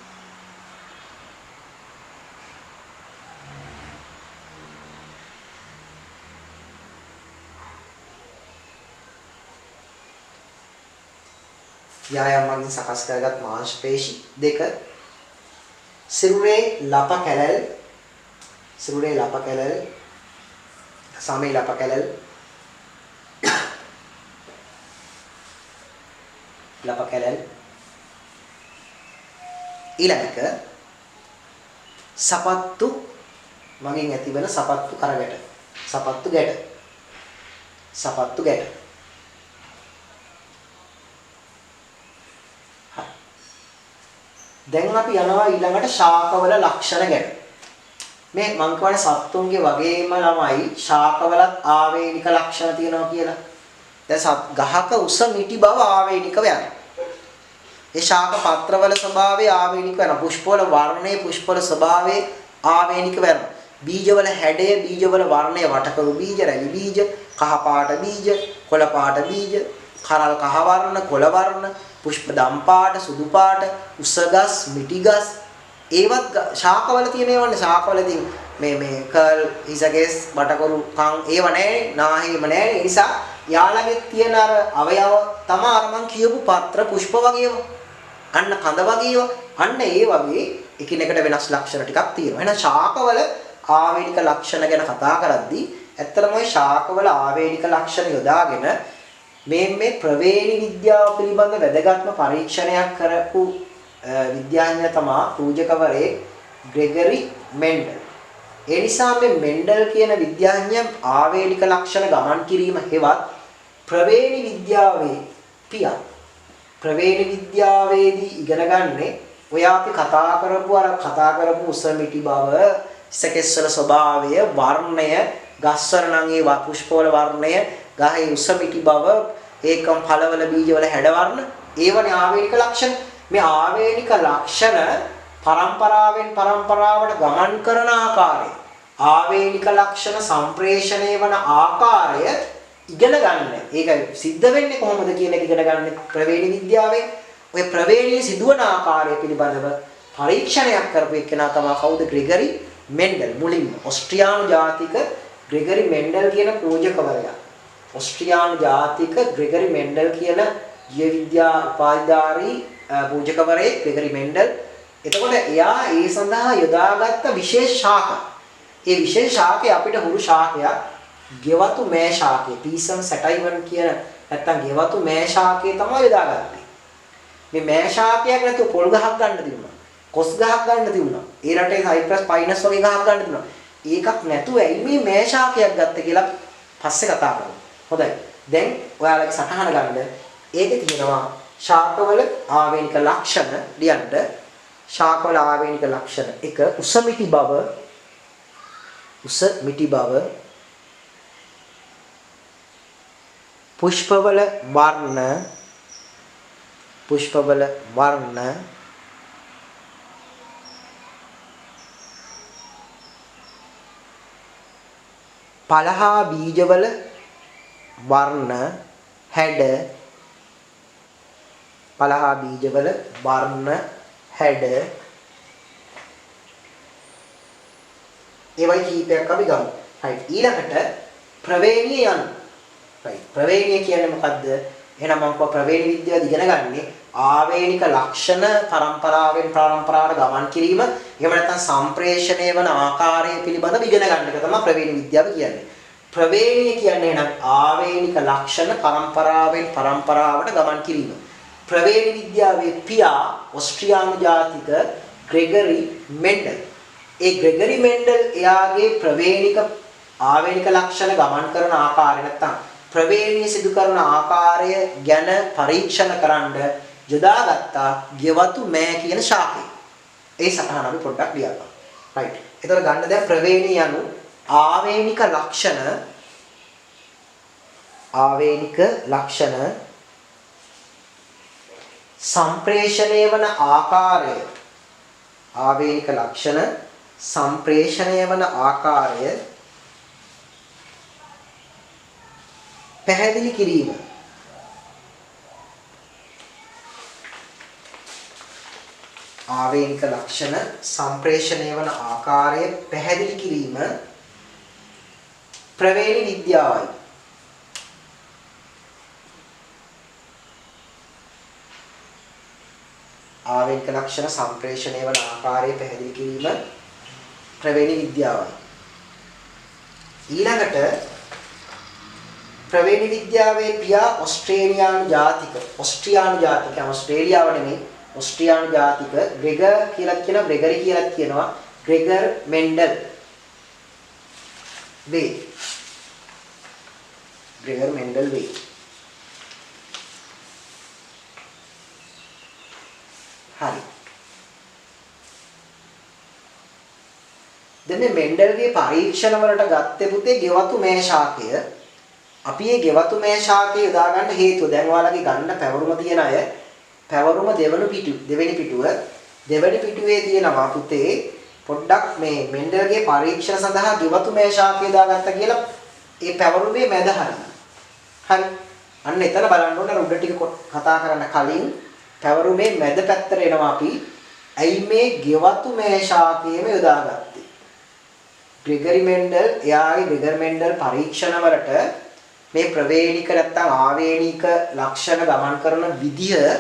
ව්‍යායාම මගින් සකස් කරගත් මාංශ පේශි දෙක සිරුරේ ලප කැලල් සමේ ලප කැලල් ඊළඟට සපත්තු මගින් ඇතිවන සපත්තු කරගැට සපත්තු ගැට දැන් අපි යනවා ඊළඟට ශාකවල ලක්ෂණ ගැන. මේ මං කියවනේ සත්තුන්ගේ වගේම ළමයි ශාකවලත් ආවේනික ලක්ෂණ තියෙනවා කියලා. දැන් ගහක උස මිටි බව ආවේනිකව යනවා. ඒ ශාක පත්‍රවල ස්වභාවය ආවේනික වෙනවා. පුෂ්පවල වර්ණයේ පුෂ්පවල ස්වභාවය ආවේනික වෙනවා. බීජවල හැඩය බීජවල වර්ණය වටකරු බීජ රැලි බීජ කහ පාට බීජ කොළ පාට බීජ කරල් කහ වර්ණ කොළ වර්ණ පුෂ්ප දම් පාට සුදු පාට උසගස් මිටිගස් ඒවත් ශාකවල තියෙන ඒවානේ ශාකවල තියෙන මේ කල් හිසකෙස් බටකරු කන් ඒව නැහැ නාහේම නැහැ ඒ නිසා යාළගේ තියෙන අර අවයව තමයි අර මං කියපු පත්‍ර පුෂ්ප වගේව අන්න කඳ වගේව අන්න ඒ වගේ එකිනෙකට වෙනස් ලක්ෂණ ටිකක් තියෙනවා එහෙනම් ශාකවල ආවේනික ලක්ෂණ ගැන කතා කරද්දී ඇත්තටම ওই ශාකවල ආවේනික ලක්ෂණ යොදාගෙන මේ ප්‍රවේණි විද්‍යාව පිළිබඳ වැදගත්ම පරීක්ෂණයක් කරපු විද්‍යාඥයා තමයි පූජකවරේ ග්‍රෙගරි මෙන්ඩල්. ඒ නිසා මේ මෙන්ඩල් කියන විද්‍යාඥයා ආවේනික ලක්ෂණ ගමන් කිරීම හෙවත් ප්‍රවේණි විද්‍යාවේ පියා. ප්‍රවේණි විද්‍යාවේදී ඉගෙන ගන්නේ ඔය අපි කතා කරපු උස මිටි බව, සකෙස්සල ස්වභාවය, වර්ණය, ගස්වල නම් ඒ පුෂ්පවල වර්ණය ගහේ උස මිටි බව ඒකම් ඵලවල බීජවල හැඩ වර්ණ ඒවනේ ආවේනික ලක්ෂණ මේ ආවේනික ලක්ෂණ පරම්පරාවෙන් පරම්පරාවට ගමන් කරන ආකාරය ආවේනික ලක්ෂණ සම්ප්‍රේෂණය වන ආකාරය ඉගෙන ගන්න. ඒක සිද්ධ වෙන්නේ කොහොමද කියන එක ඉගෙන ගන්න ප්‍රවේණි විද්‍යාවෙන් ඔය ප්‍රවේණිය සිදුවන ආකාරය පිළිබඳව පරීක්ෂණයක් කරපු එක්කෙනා තමයි කවුද ග්‍රෙගරි මෙන්ඩල්. මුලින්ම ඕස්ට්‍රියානු ජාතික ග්‍රෙගරි මෙන්ඩල් කියන පූජකවරයා ඕස්ට්‍රියානු ජාතික ග්‍රෙගරි මෙන්ඩල් කියන ජීව විද්‍යා උපාධිධාරී පූජකවරයෙක් ග්‍රෙගරි මෙන්ඩල්. එතකොට එයා ඒ සඳහා යොදාගත්ත විශේෂ ශාක. ඒ විශේෂ ශාකය අපිට හුරු ශාකයක්. ගෙවතු මෑ ශාකය. පීසම් සැටයිවන් කියන නැත්තම් ගෙවතු මෑ ශාකය තමයි යොදාගත්තේ. මේ මෑ ශාකයක් නැතුව පොල් ගහක් ගන්න තිබුණා. කොස් ගහක් ගන්න තිබුණා. ඒ රටේ සයිප්‍රස් පයිනස් වගේ ගහක් ගන්න තිබුණා. ඒකක් නැතුව ඇයි මේ මෑ ශාකයක් ගත්තේ කියලා පස්සේ කතා කරමු. හොඳයි. දැන් ඔයාලගේ සටහන ගන්න. ඒකේ තියෙනවා ශාකවල ආවේනික ලක්ෂණ ලියන්න. ශාකවල ආවේනික ලක්ෂණ 1 උස මිටි බව පුෂ්පවල වර්ණ පලහා බීජවල වර්ණ හැඩ ඒවයි කීපයක් අපි ගමු. right ඊළඟට ප්‍රවේණිය යන. right ප්‍රවේණිය කියන්නේ මොකද්ද? එහෙනම් මම කො ප්‍රවේණි විද්‍යාව ඉගෙන ගන්නේ ආවේනික ලක්ෂණ පරම්පරාවෙන් පරම්පරාවට ගමන් කිරීම එහෙම නැත්නම් සම්ප්‍රේෂණය වන ආකාරය පිළිබඳව ඉගෙන ගන්න එක තමයි ප්‍රවේණි විද්‍යාව කියන්නේ. ප්‍රවේණිය කියන්නේ එහෙනම් ආවේනික ලක්ෂණ පරම්පරාවෙන් පරම්පරාවට ගමන් කිරීම. ප්‍රවේණි විද්‍යාවේ පියා ඕස්ට්‍රියානු ජාතික ග්‍රෙගරි මෙන්ඩල්. ඒ ග්‍රෙගරි මෙන්ඩල් එයාගේ ප්‍රවේණික ආවේනික ලක්ෂණ ගමන් කරන ආකාරය නැත්නම් ප්‍රවේණිය සිදු කරන ආකාරය ගැන පරීක්ෂණ කරන්න යොදාගත්තා ගෙවතු මෑ කියන ශාකය. ඒ සටහන අපි පොඩ්ඩක් ලියන්න. right. එතකොට ගන්න දැන් ප්‍රවේණී යනු ආවේනික ලක්ෂණ සම්ප්‍රේෂණය වන ආකාරය ආවේනික ලක්ෂණ සම්ප්‍රේෂණය වන ආකාරය පැහැදිලි කිරීම ආවේනික ලක්ෂණ සම්ප්‍රේෂණය වන ආකාරය පැහැදිලි කිරීම ප්‍රවේණී විද්‍යාවයි. ආවේනික ලක්ෂණ සම්ප්‍රේෂණය වන ආකාරය පැහැදිලි කිරීම ප්‍රවේණී විද්‍යාවයි. ඊළඟට ප්‍රවේණී විද්‍යාවේ පියා ඕස්ට්‍රේලියානු ජාතික ඕස්ට්‍රේලියාව නෙමෙයි ඕස්ට්‍රියානු ජාතික ග්‍රෙගර් කියලා කියන ග්‍රෙගරි කියලා කියනවා ග්‍රෙගර් මෙන්ඩල් වේ ග්‍රෙගර් මෙන්ඩල් වේ හරි දැන් මේ මෙන්ඩල්ගේ පරීක්ෂණ වලට ගත්තේ පුතේ ගෙවතු මේ ශාකය අපි මේ ගෙවතු මේ ශාකය යොදා ගන්න හේතුව දැන් ඔයාලගේ ගන්න පැවරුම තියෙන අය පැවරුම දෙවෙනි පිටුවේ තියෙනවා පුතේ පොඩ්ඩක් මේ මෙන්ඩල්ගේ පරීක්ෂණ සඳහා ගෙවතු මේ ශාකය දාගත්ත කියලා ඒ පැවරුමේ මැද හරි අන්න එතන බලන්න ඕන උඩ ටික කතා කරන්න කලින් පැවරුමේ මැද පැත්තට එනවා අපි ඇයි මේ ගෙවතු මේ ශාකයම යොදාගත්තේ ග්‍රෙගරි මෙන්ඩල් එයාගේ ග්‍රෙගර් මෙන්ඩල් පරීක්ෂණ වලට මේ ප්‍රවේණික නැත්තම් ආවේනික ලක්ෂණ ගමන් කරන විදිය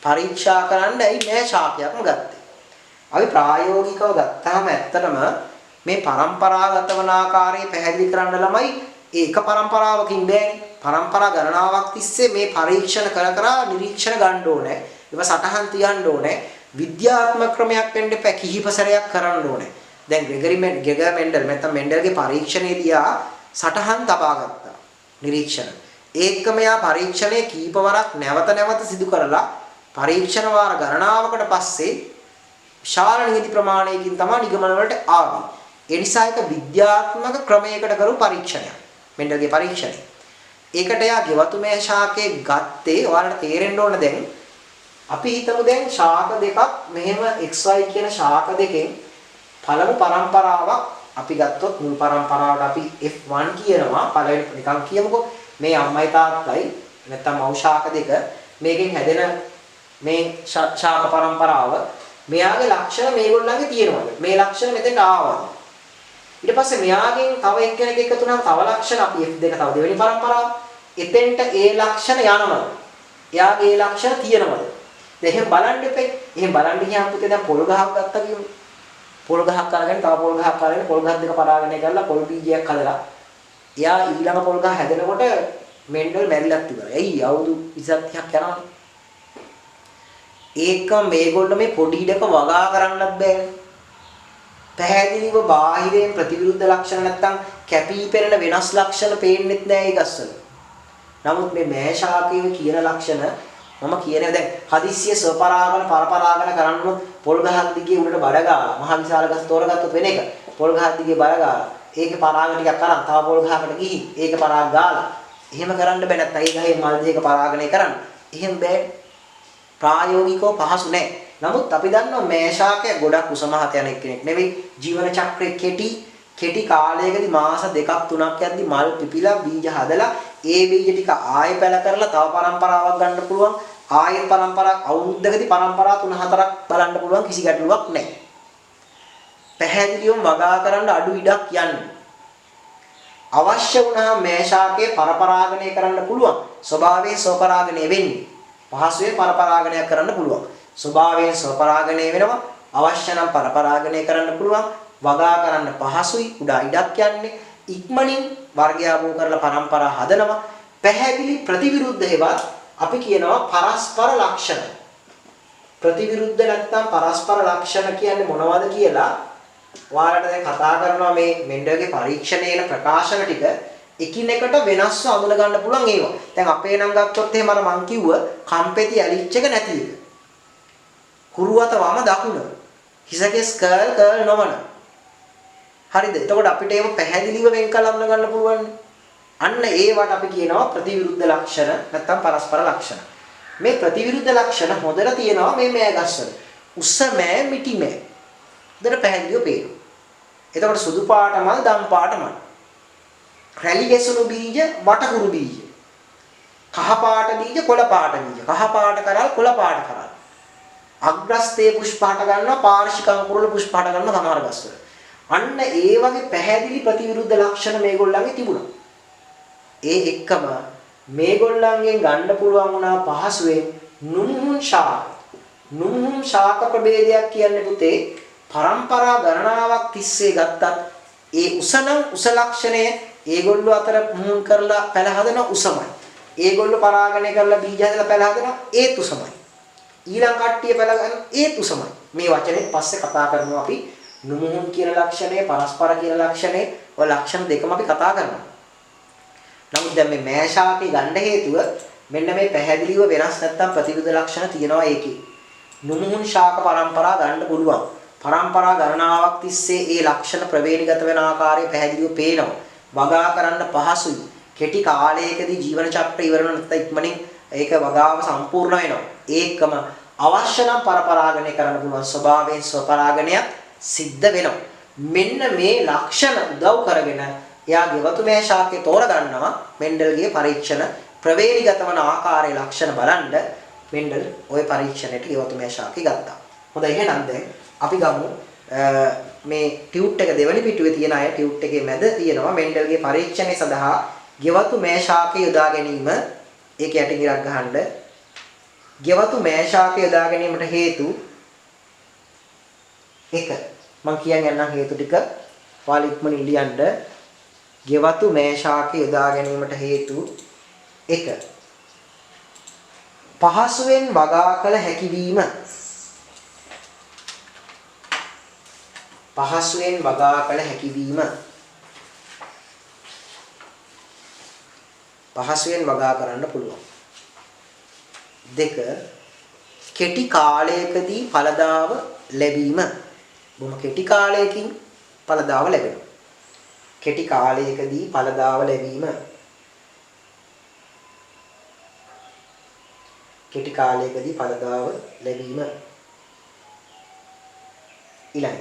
පරීක්ෂා කරන්න ඇයි මේ ශාකයක්ම ගත්තේ. අපි ප්‍රායෝගිකව ගත්තාම ඇත්තටම මේ પરම්පරාගත වන ආකාරය පැහැදිලි කරන්න ළමයි ඒක પરම්පරාවකින් බෑනේ. પરම්පරා ගණනාවක් තිස්සේ මේ පරීක්ෂණ කර නිරීක්ෂණ ගන්න ඕනේ. ඒව සටහන් තියන්න ඕනේ. විද්‍යාත්මක ක්‍රමයක් වෙන්න එපා කිහිප සැරයක් කරන්න ඕනේ. දැන් ග්‍රෙගර් මෙන්ඩල් නැත්තම් මෙන්ඩල්ගේ පරීක්ෂණයේදී සටහන් තබා ගත්තා. නිරීක්ෂණ. ඒකම යා පරීක්ෂණයේ කීපවරක් නැවත සිදු කරලා පරීක්ෂණ වාර ගණනාවකට පස්සේ විශාල නියති ප්‍රමාණයකින් තමයි නිගමන වලට ආවේ. ඒ නිසා ඒක විද්‍යාත්මක ක්‍රමයකට කරු පරීක්ෂණයක්. මෙන්ඩල්ගේ පරීක්ෂණය. ඒකට යා ගෙවතු මේ ශාකයේ ගත්තේ ඔයාලට තේරෙන්න ඕන දැන් අපි හිතමු දැන් ශාක දෙකක් මෙහෙම XY කියන ශාක දෙකෙන් පළමු පරම්පරාවක් අපි ගත්තොත් මුල් පරම්පරාවට අපි F1 කියනවා පළවෙනි නිකන් කියමුකෝ මේ අම්මයි තාත්තයි නැත්තම් මව් ශාක දෙක මේකෙන් හැදෙන මේ ශාක පරම්පරාව මෙයාගේ ලක්ෂණ මේගොල්ලන්ගේ තියෙනවා මේ ලක්ෂණ මෙතෙන්ට ආවා ඊට පස්සේ මෙයාගෙන් තව එක්කෙනෙක් එකතු වුණාම තව ලක්ෂණ අපි F2 තව දෙවෙනි පරම්පරාව එතෙන්ට ඒ ලක්ෂණ යනවද එයාගේ ඒ ලක්ෂණ තියෙනවද දැන් එහෙම බලන්න එපේ එහෙම බලන්න ගියාම පුතේ දැන් පොල් ගහක් ගත්තා කියමු පොල් ගහක් අරගෙන තව පොල් ගහක් අරගෙන පොල් ගහ දෙක පරාගණය කරලා පොල් බීජයක් හදලා එයා ඊළඟ පොල් ගහ හැදෙනකොට මෙන්ඩල් මැරිලක් තිබුණා. එයි අවුරුදු 20ක් යනවානේ. ඒක මේගොල්ලෝ මේ පොඩි ඉඩක වගා කරන්නත් බෑනේ. පැහැදිලිව බාහිරයෙන් ප්‍රතිවිරුද්ධ ලක්ෂණ නැත්තම් කැපී පෙනෙන වෙනස් ලක්ෂණ පේන්නෙත් නෑ ඒ ගස්වල. නමුත් මේ මෑශාකයේ කියන ලක්ෂණ මම කියන්නේ දැන් හදිස්සිය ස්වපරාගන පරපරාගන කරන්නොත් පොල් ගහක් දිගේ උඩට බඩ ගාලා මහ විශාල ගස් තෝරගත්තොත් වෙන එක පොල් ගහක් දිගේ බඩ ගාලා ඒකේ පරාගන ටිකක් අරන් තව පොල් ගහකට ගිහින් ඒක පරාග ගාලා එහෙම කරන්න බෑ නැත්නම් ඒ ගහේ මල් දෙක පරාගණය කරන්න එහෙම බෑ ප්‍රායෝගිකව පහසු නෑ නමුත් අපි දන්නවා මේෂාකය ගොඩක් උසමහත යන කෙනෙක් නෙවෙයි ජීවන චක්‍රයේ කෙටි කාලයකදී මාස 2ක් 3ක් යද්දි මල් පිපිලා බීජ හදලා ඒ බීජ ටික ආයෙ පැල කරලා තව පරම්පරාවක් ගන්න පුළුවන් ආයෙත් පරම්පරාවක් අවුරුද්දකදී පරම්පරා 3-4ක් බලන්න පුළුවන් කිසි ගැටලුවක් නැහැ පැහැදිලිවම වගා කරන්න අඩු ඉඩක් යන්නේ අවශ්‍ය වුණාම මේෂාකයේ පරපරාගණය කරන්න පුළුවන් ස්වභාවයෙන් ස්වපරාගණය වෙන්නේ පහසුවේ පරපරාගණයක් කරන්න පුළුවන් ස්වභාවයෙන් ස්වපරාගණය වෙනවා අවශ්‍ය නම් පරපරාගණය කරන්න පුළුවන් වගා කරන්න පහසුයි උඩා ඉඩක් යන්නේ ඉක්මනින් වර්ගය ආවෝ කරලා පරම්පරා හදනවා පැහැදිලි ප්‍රතිවිරුද්ධ ඒවා අපි කියනවා පරස්පර ලක්ෂණ ප්‍රතිවිරුද්ධ නැත්නම් පරස්පර ලක්ෂණ කියන්නේ මොනවද කියලා ඔයාලට දැන් කතා කරනවා මේ මෙන්ඩල්ගේ පරීක්ෂණයේ ප්‍රකාශන ටික එකිනෙකට වෙනස්ව අඳුන ගන්න පුළුවන් ඒවා. දැන් අපේ නම් ගත්තොත් එහෙම අර මං කිව්ව කම්පෙති ඇලිච් එක නැති එක. කුරුවත වම දකුණ. හිසකෙස් කර්ල් නොවන. හරිද? එතකොට අපිට ඒව පැහැදිලිව වෙන් කළ අඳුන ගන්න පුළුවන්. අන්න ඒවට අපි කියනවා ප්‍රතිවිරුද්ධ ලක්ෂණ නැත්නම් පරස්පර ලක්ෂණ. මේ ප්‍රතිවිරුද්ධ ලක්ෂණ හොඳට තියෙනවා මේ මෑ ගස්වල. උස මෑ මිටි මෑ. හොඳට පැහැදිලිව පේනවා. එතකොට සුදු පාට මල් දම් පාට මල්. රැලි ගැසුණු බීජ වටකුරු බීජ. කහ පාට බීජ කොළ පාට බීජ. කහ පාට කරල් කොළ පාට කරල්. අග්‍රස්තේ පුෂ්පාට ගන්නවා පාර්ශික අංකුරවල පුෂ්පාට ගන්නවා සමහර ගස්වල. අන්න ඒ වගේ පැහැදිලි ප්‍රතිවිරුද්ධ ලක්ෂණ මේගොල්ලන්ගේ තිබුණා. ඒ එක්කම මේගොල්ලන්ගෙන් ගන්න පුළුවන් වුණා පහසුවෙන් නුමුහුන් ශාක. නුමුහුන් ශාක ප්‍රභේදයක් කියන්නේ පුතේ පරම්පරා ගණනාවක් තිස්සේ ගත්තත් ඒ උසනම් උස ලක්ෂණය ඒගොල්ලෝ අතර මුහුන් කරලා පැල හදන උසමයි. ඒගොල්ලෝ පරාගණය කරලා බීජ හදලා පැල හදන ඒත් උසමයි. ඊළඟ කට්ටිය පැල ගන්න ඒත් උසමයි. මේ වචනේ පස්සේ කතා කරනවා අපි නුමුහුන් කියන ලක්ෂණය පරස්පර කියන ලක්ෂණය ඔය ලක්ෂණ දෙකම අපි කතා කරනවා. නමුත් දැන් මේ මෑ ශාකේ ගන්න හේතුව මෙන්න මේ පැහැදිලිව වෙනස් නැත්තම් ප්‍රතිවිරුද්ධ ලක්ෂණ තියෙනවා ඒකේ. නුමුහුන් ශාක පරම්පරා ගන්න පුළුවන්. පරම්පරා ගණනාවක් තිස්සේ ඒ ලක්ෂණ ප්‍රවේණිගත වෙන ආකාරය පැහැදිලිව පේනවා. වගා කරන්න පහසුයි. කෙටි කාලයකදී ජීවන චක්‍රය ඉවර වෙන නැත්නම් ඉක්මනින් ඒක වගාව සම්පූර්ණ වෙනවා. ඒකම අවශ්‍ය නම් පරපරාගණය කරන්න පුළුවන් ස්වභාවයෙන් ස්වපරාගණයක් සිද්ධ වෙනවා. මෙන්න මේ ලක්ෂණ උදව් කරගෙන එයා ගෙවතු මේ ශාකේ තෝරගන්නවා. මෙන්ඩල්ගේ පරීක්ෂණ ප්‍රවේණිගත වන ආකාරයේ ලක්ෂණ බලන්න මෙන්ඩල් ওই පරීක්ෂණයට ගෙවතු මේ ශාකේ ගත්තා. හොඳයි එහෙනම් දැන් අපි ගමු මේ ටියුට් එක දෙවනි පිටුවේ තියෙන අය ටියුට් එකේ මැද තියෙනවා මෙන්ඩල්ගේ පරීක්ෂණය සඳහා ගෙවතු මේ ශාකේ යොදා ගැනීම. ඒක යටින් ඉරක් ගහන්න. ගෙවතු මේ ශාකේ යොදා ගැනීමට හේතු 1. මම කියන් යන්නම් හේතු ටික. ඔයාලා ඉක්මනින් ලියන්න. ගෙවතු මේ ශාකේ යොදා ගැනීමට හේතු 1. පහසුවෙන් වගා කළ හැකි වීම. පහසුවෙන් වගා කළ හැකි වීම. පහසුවෙන් වගා කරන්න පුළුවන්. 2. කෙටි කාලයකදී ඵලදාව ලැබීම. බොහොම කෙටි කාලයකින් ඵලදාව ලැබෙනවා. කෙටි කාලයකදී ඵලදාව ලැබීම. කෙටි කාලයකදී ඵලදාව ලැබීම. ඊළඟ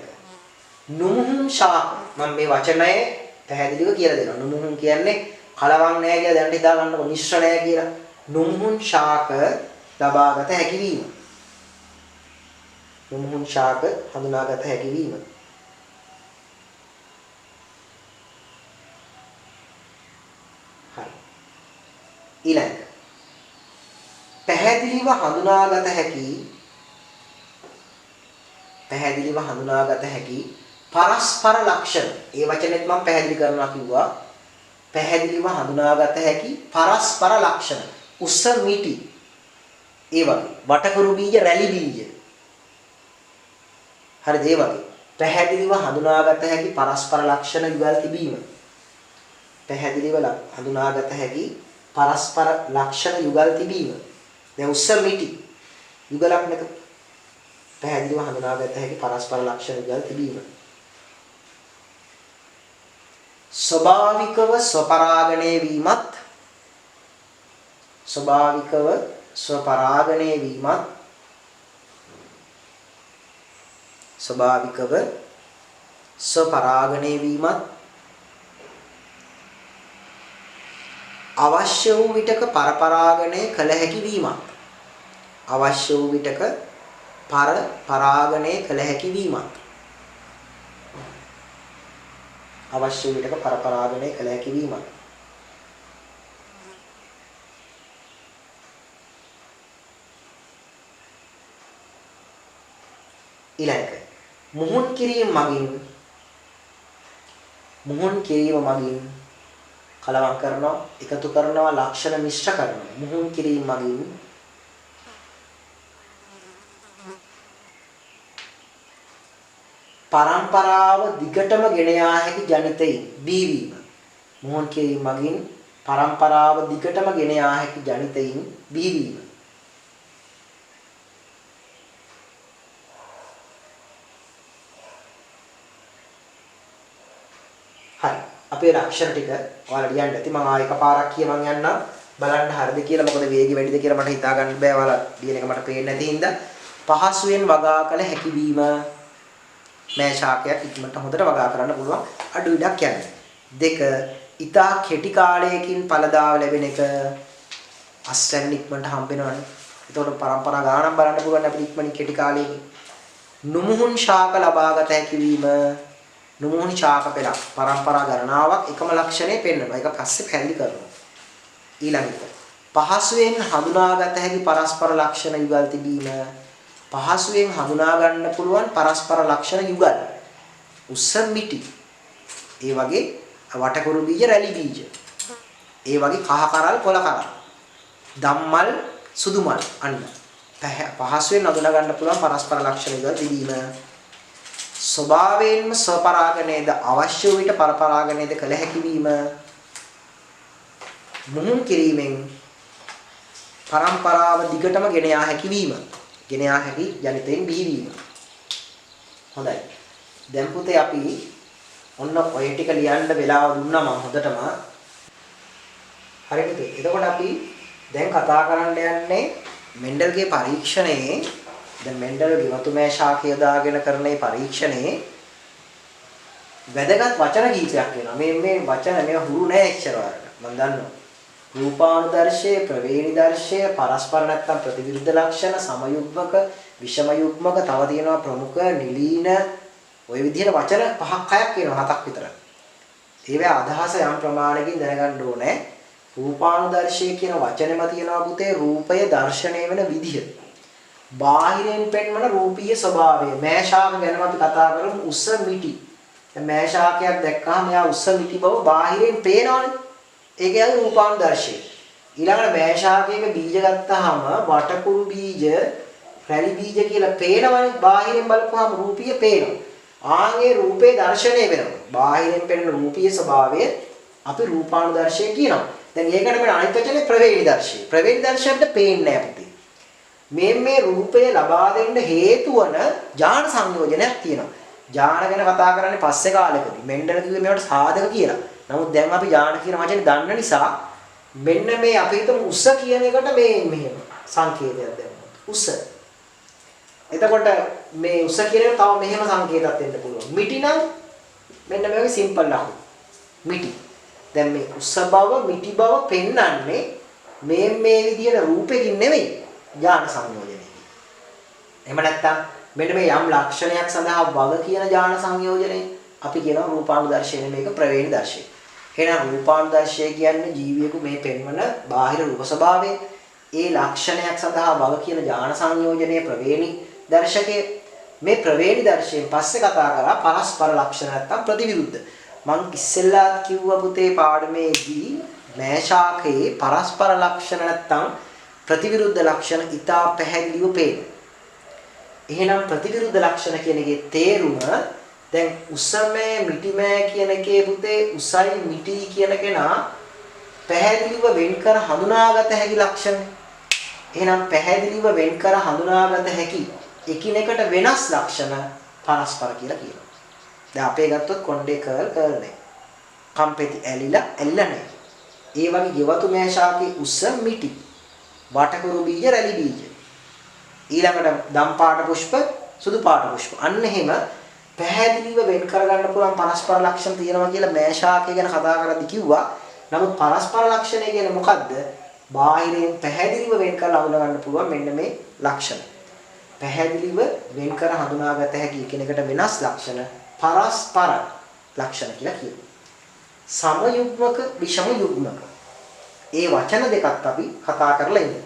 නුමුහුන් ශාක. මම මේ වචනය පැහැදිලිව කියලා දෙනවා. නුමුහුන් කියන්නේ කලවම් නැහැ කියලා දැනට හිතා ගන්නකො මිශ්‍ර නැහැ කියලා. නුමුහුන් ශාක ලබාගත හැකි වීම. නුමුහුන් ශාක හඳුනාගත හැකි වීම. හරි. ඊළඟ පැහැදිලිව හඳුනාගත හැකි පරස්පර ලක්ෂණ. ඒ වචනේත් මම පැහැදිලි කරනවා කිව්වා. පැහැදිලිව හඳුනාගත හැකි පරස්පර ලක්ෂණ. උස මිටි. ඒ වගේ වටකුරු බීජ රැලි බීජ. හරිද? ඒ වගේ පැහැදිලිව හඳුනාගත හැකි පරස්පර ලක්ෂණ යුගල් තිබීම. පැහැදිලිව හඳුනාගත හැකි පරස්පර ලක්ෂණ යුගල් තිබීම. දැන් උස මිටි යුගලක් නේද? පැහැදිලිව හඳුනාගත හැකි පරස්පර ලක්ෂණ යුගල් තිබීම. ස්වභාවිකව ස්වපරාගණය වීමත් ස්වභාවිකව ස්වපරාගණය වීමත් ස්වභාවිකව ස්වපරාගණය වීමත් අවශ්‍ය වූ විටක පරපරාගණය කළ හැකි වීමත් අවශ්‍ය වූ විටක පරපරාගණය කළ හැකි වීමත් අවශ්‍ය විටක පරපරාගණය කළ හැකි වීමත් ඊළඟ මුහුන් කිරීම මගින් කලවම් කරනවා එකතු කරනවා ලක්ෂණ මිශ්‍ර කරනවා. මුහුන් කිරීම මගින් පරම්පරාව දිගටම ගෙන යා හැකි ජනිතයින් බීවීම. මුහුන් කිරීම මගින් පරම්පරාව දිගටම ගෙන යා හැකි ජනිතයින් බීවීම. හරි. අපේ ලක්ෂණ ටික ඔයාලා ලියන්න ඇති. මම ආයෙ එකපාරක් කියමන් යන්නම්. බලන්න හරිද කියලා. මොකද වේගය වැඩිද කියලා මට හිතා ගන්න බෑ. ඔයාලා ලියන එක මට පේන්නේ නැති හින්දා. පහසුවෙන් වගා කළ හැකි වීම. මේ ශාකයක් ඉක්මනට හොඳට වගා කරන්න පුළුවන්. අඩු ඉඩක් යන්නේ. 2. ඊතා කෙටි කාලයකින් ඵලදාව ලැබෙන එක. අස්තැන් ඉක්මනට හම්බ වෙනවනේ. ඒතකොට පරම්පරා ගානක් බලන්න පුළුවන් අපිට ඉක්මනින් කෙටි කාලයකින්. නුමුහුන් ශාක ලබාගත හැකි වීම. නුමුහුන් ශාක පෙළක් පරම්පරා ගණනාවක් එකම ලක්ෂණය පෙන්වනවා. ඒක පස්සේ පැහැදිලි කරනවා. ඊළඟට පහසුවෙන් හඳුනාගත හැකි පරස්පර ලක්ෂණ යුගල් තිබීම. පහසුවෙන් හඳුනා ගන්න පුළුවන් පරස්පර ලක්ෂණ යුගල්. උස්ස මිටි. ඒ වගේ වටකුරු බීජ රැලි බීජ. ඒ වගේ කහ කරල් කොළ කරල්. ධම්මල් සුදු මල් අන්න. පහසුවෙන් හඳුනා ගන්න පුළුවන් පරස්පර ලක්ෂණ යුගල් තිබීම. ස්වභාවයෙන්ම ස්වපරාගණයද අවශ්‍ය වූ විට පරපරාගණයද කළ හැකි වීම. මුහුන් කිරීමෙන් පරම්පරාව දිගටම ගෙන යා හැකි වීම. ගෙන යා හැකි ජනිතයෙන් බිහිවීම. හොඳයි. දැන් පුතේ අපි ඔන්න ඔය ටික ලියන්න වෙලාව දුන්නා මම හොඳටම. හරිද? එතකොට අපි දැන් කතා කරන්න යන්නේ මෙන්ඩල්ගේ පරීක්ෂණයේ දැන් මෙන්ඩල් ගෙවතුමෑ ශාකය දාගෙන කරන මේ පරීක්ෂණයේ වැදගත් වචන කීපයක් වෙනවා. මේ වචන මේ හුරු නෑ එච්චර වරකට. මම දන්නවා. රූපානුදර්ශය, ප්‍රවේණිදර්ශය, පරස්පර නැත්තම් ප්‍රතිවිරුද්ධ ලක්ෂණ, සමයුග්මක, විෂමයුග්මක, තව තියෙනවා ප්‍රමුඛ, නිලීන ওই විදිහට වචන 5ක් 6ක් වෙනවා 7ක් විතර. ඒවැ අදහස යම් ප්‍රමාණයකින් දැනගන්න ඕනේ. රූපානුදර්ශය කියන වචනේම තියෙනවා පුතේ රූපය දර්ශනය වෙන විදිහ. බාහිරෙන් පෙන්වන රූපීය ස්වභාවය. මේෂාක ගැනම අපි කතා කරමු උස්ස මිටි. දැන් මේෂාකයක් දැක්කම එයා උස්ස මිටි බව බාහිරෙන් පේනවනේ. ඒක යන්නේ රූපානුදර්ශය. ඊළඟට මේෂාකයක බීජ ගත්තාම වටකුරු බීජ, රැලි බීජ කියලා පේනවනේ. බාහිරෙන් බලපුවාම රූපීය පේනවා. ආන්ගේ රූපේ දර්ශනය වෙනවා. බාහිරෙන් පෙනෙන රූපීය ස්වභාවය අපි රූපානුදර්ශය කියනවා. දැන් ඒකට මේ අනිත් වචනේ ප්‍රවේණිදර්ශය. ප්‍රවේණිදර්ශයට පේන්නේ නැහැ පුතේ. මේ රූපය ලබා දෙන්න හේතු වන ඥාන සංයෝජනයක් තියෙනවා. ඥාන ගැන කතා කරන්නේ පස්සේ කාලෙකදී. මෙන්ඩල් කිව්වේ මේවට සාධක කියලා. නමුත් දැන් අපි ඥාන කියන වචනේ දන්න නිසා මෙන්න මේ අපි හිතමු උස කියන එකට මේ මෙහෙම සංකේතයක් දැම්මොත්. උස. එතකොට මේ උස කියන එක තව මෙහෙම සංකේතයක් දෙන්න පුළුවන්. මිටි නම් මෙන්න මේ වගේ සිම්පල් ලකුණු. මිටි. දැන් මේ උස බව මිටි බව පෙන්වන්නේ මේ විදිහට රූපෙකින් නෙමෙයි ඥාන සංයෝජනයකින්. එහෙම නැත්නම් මෙන්න මේ යම් ලක්ෂණයක් සඳහා වග කියන ඥාන සංයෝජනය අපි කියනවා රූපානුදර්ශය මේක ප්‍රවේණිදර්ශය. එහෙනම් රූපානුදර්ශය කියන්නේ ජීවියෙකු මේ පෙන්වන බාහිර රූප ස්වභාවය. ඒ ලක්ෂණයක් සඳහා වග කියන ඥාන සංයෝජනයේ ප්‍රවේණිදර්ශකයේ මේ ප්‍රවේණිදර්ශයෙන් පස්සේ කතා කරා පරස්පර ලක්ෂණ නැත්නම් ප්‍රතිවිරුද්ධ. මං ඉස්සෙල්ලා කිව්වා පුතේ පාඩමේදී මේෂාකයේ පරස්පර ලක්ෂණ නැත්නම් ප්‍රතිවිරුද්ධ ලක්ෂණ ඉතා පැහැදිලිව පේනවා. එහෙනම් ප්‍රතිවිරුද්ධ ලක්ෂණ කියන එකේ තේරුම දැන් උසමෑ මිටිමෑ කියන එකේ පුතේ උසයි මිටි කියන කෙනා පැහැදිලිව වෙන් කර හඳුනාගත හැකි ලක්ෂණ. එහෙනම් පැහැදිලිව වෙන් කර හඳුනාගත හැකි එකිනෙකට වෙනස් ලක්ෂණ පරස්පර කියලා කියනවා. දැන් අපේ ගත්තොත් කොණ්ඩේ කර්ල් නැහැ. කම්පෙති ඇලිලා නැහැ. ඒ වගේ ගෙවතු මේෂාකේ උස මිටි. වටකුරු බීජ රැලි බීජ. ඊළඟට දම් පාට පුෂ්ප සුදු පාට පුෂ්ප. අන්න එහෙම පැහැදිලිව වෙන් කරගන්න පුළුවන් පරස්පර ලක්ෂණ තියෙනවා කියලා මේෂාකය ගැන කතා කරද්දී කිව්වා. නමුත් පරස්පර ලක්ෂණය කියන්නේ මොකද්ද? බාහිරින් පැහැදිලිව වෙන් කරලා හඳුනා ගන්න පුළුවන් මෙන්න මේ ලක්ෂණ. පැහැදිලිව වෙන් කර හඳුනාගත හැකි එකිනෙකට වෙනස් ලක්ෂණ පරස්පර ලක්ෂණ කියලා කියනවා. සමයුග්මක විෂම යුග්මක. ඒ වචන දෙකත් අපි කතා කරලා ඉන්නේ.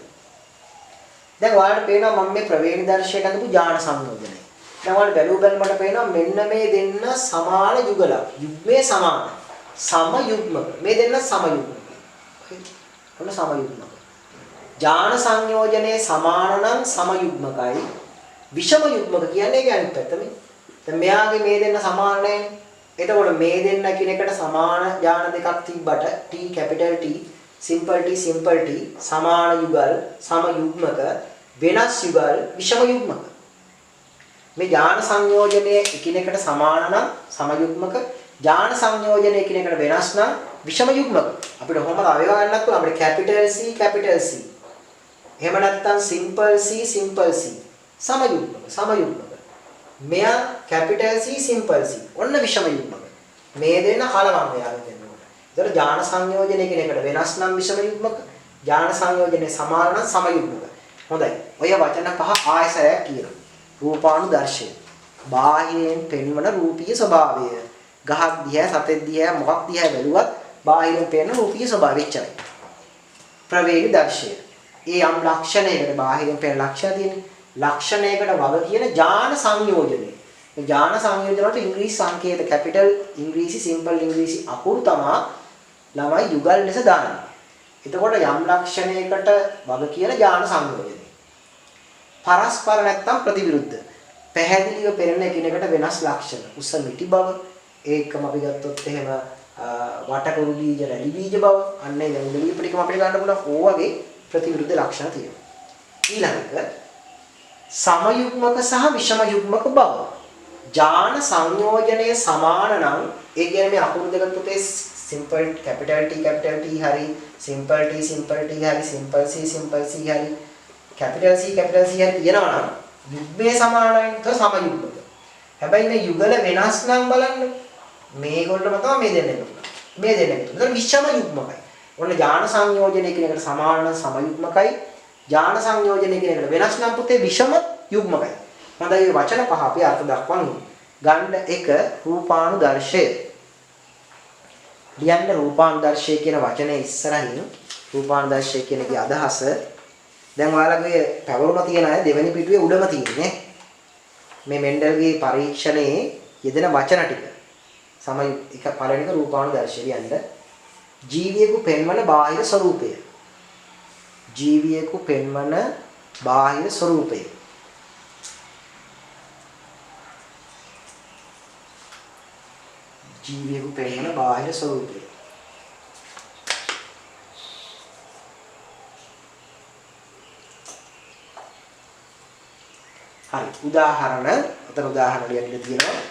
දැන් ඔයාලට පේනවා මම මේ ප්‍රවේණිදර්ශයට අඳපු ඥාන සංයෝජනය. දැන් ඔයාලට බැලුවමට පේනවා මෙන්න මේ දෙන්න සමාන යුගල. යුග්මේ සමාන. සමයුග්මක. මේ දෙන්න සමයුග්මක. ඔන්න සමයුග්මක. ඥාන සංයෝජනයේ සමාන නම් සමයුග්මකයි. විෂම යුග්මක කියන්නේ ඒක අනිත් පැත්ත මේ. දැන් මෙයාගේ මේ දෙන්න සමාන නැහැ. එතකොට මේ දෙන්න කිනකට සමාන ඥාන දෙකක් තිබ්බට T capital T simple T සමාන යුගල් සම යුග්මක වෙනස් යුගල් විෂම යුග්මක. මේ ඥාන සංයෝජනයේ එකිනෙකට සමාන නම් සම යුග්මක ජාන සංයෝජනය කියන එකට වෙනස් නම් විෂම යුග්මක. අපිට කොහොමද අවයව ගන්නත් පුළුවන්. අපිට කැපිටල් C කැපිටල් C. එහෙම නැත්නම් සිම්පල් C සිම්පල් C. සම යුග්මක. මෙයා කැපිටල් C සිම්පල් C. ඔන්න විෂම යුග්මක. මේ දෙන්න කලවම් වෙනවා දෙන්නකොට. ඒතර ජාන සංයෝජනය කියන එකට වෙනස් නම් විෂම යුග්මක. ජාන සංයෝජනේ සමාන නම් සම යුග්මක. හොඳයි. ඔය වචන පහ ආයසරයක් කියනවා. රූපානුදර්ශය. බාහිරයෙන් පෙන්වන රූපීය ස්වභාවය. ගහක් දිහා සතෙක් දිහා මොකක් දිහා බැලුවත් බාහිරින් පෙනෙන රූපීය ස්වභාවය එච්චරයි. ප්‍රවේණි දර්ශය. ඒ යම් ලක්ෂණයකට බාහිරින් පෙනෙන ලක්ෂණ තියෙන්නේ. ලක්ෂණයකට වග කියන ඥාන සංයෝජනය. මේ ඥාන සංයෝජන වලට ඉංග්‍රීසි සංකේත කැපිටල් ඉංග්‍රීසි සිම්පල් ඉංග්‍රීසි අකුරු තමයි ළමයි යුගල් ලෙස දාන්නේ. එතකොට යම් ලක්ෂණයකට වග කියන ඥාන සංයෝජනය. පරස්පර නැත්තම් ප්‍රතිවිරුද්ධ. පැහැදිලිව පෙනෙන එකිනෙකට වෙනස් ලක්ෂණ. උස මිටි බව ඒකම අපි ගත්තොත් එහෙම වටකුරු බීජ රැලි බීජ බව අන්න ඒ දැන් ටිකම අපිට ගන්න පුළුවන් ඕ වගේ ප්‍රතිවිරුද්ධ ලක්ෂණ තියෙනවා. ඊළඟට සමයුග්මක සහ විෂම යුග්මක බව. ඥාන සංයෝජනයේ සමාන නම් ඒ කියන්නේ මේ අකුරු දෙක තුතේ සිම්පල් කැපිටල් T හරි සිම්පල් T හරි සිම්පල් C හරි කැපිටල් C හරි කියනවා නම් යුග්මයේ සමානයි તો සමයුග්මක. හැබැයි මේ යුගල වෙනස් නම් බලන්න මේගොල්ලම තමයි මේ දෙන්නේ. මේ දෙන්නේ. ඒතර විෂම යුග්මකයි. ඔන්න ඥාන සංයෝජනයේ කියන එකට සමාන නම් සමයුග්මකයි. ඥාන සංයෝජනයේ කියන එකට වෙනස් නම් පුතේ විෂම යුග්මකයි. හොඳයි මේ වචන පහ අපි අර්ථ දක්වන්නේ. ගන්න එක රූපානුදර්ශය. ලියන්න රූපානුදර්ශය කියන වචනේ ඉස්සරහින් රූපානුදර්ශය කියන එකේ අදහස දැන් ඔයාලගේ පැවරුම තියෙන අය දෙවෙනි පිටුවේ උඩම තියෙන්නේ. මේ මෙන්ඩල්ගේ පරීක්ෂණයේ යෙදෙන වචන ටික. එක පළවෙනික රූපානුදර්ශය ලියන්න. ජීවියෙකු පෙන්වන බාහිර ස්වરૂපය. ජීවියෙකු පෙන්වන බාහිර ස්වરૂපය. ජීවියෙකු පෙන්වන බාහිර ස්වરૂපය. හරි උදාහරණ අතන උදාහරණ ලියන්න තියෙනවා.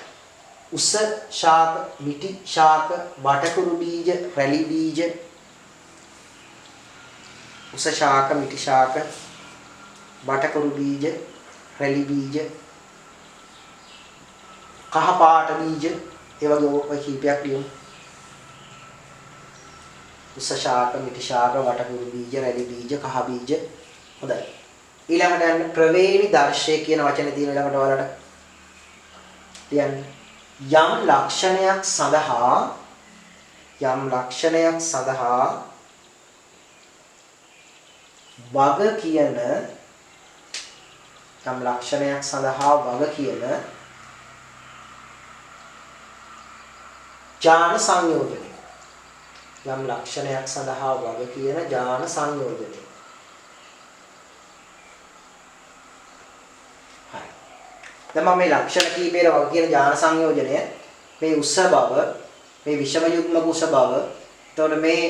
උස ශාක මිටි ශාක වටකුරු බීජ රැලි බීජ උස ශාක මිටි ශාක වටකුරු බීජ රැලි බීජ කහ පාට බීජ ඒ වගේ ඔය කීපයක් ලියමු. උස ශාක මිටි ශාක වටකුරු බීජ රැලි බීජ කහ බීජ. හොඳයි. ඊළඟට යන්න ප්‍රවේණි දර්ශය කියන වචනේ තියෙන ළඟට ඔයාලට ලියන්න. යම් ලක්ෂණයක් සඳහා වග කියන ඥාන සංයෝජනය. යම් ලක්ෂණයක් සඳහා වග කියන ඥාන සංයෝජනය. දැන් මම මේ ලක්ෂණ කීපේට වග කියන ඥාන සංයෝජනය මේ උස බව මේ විෂම යුග්මක උස බව එතකොට මේ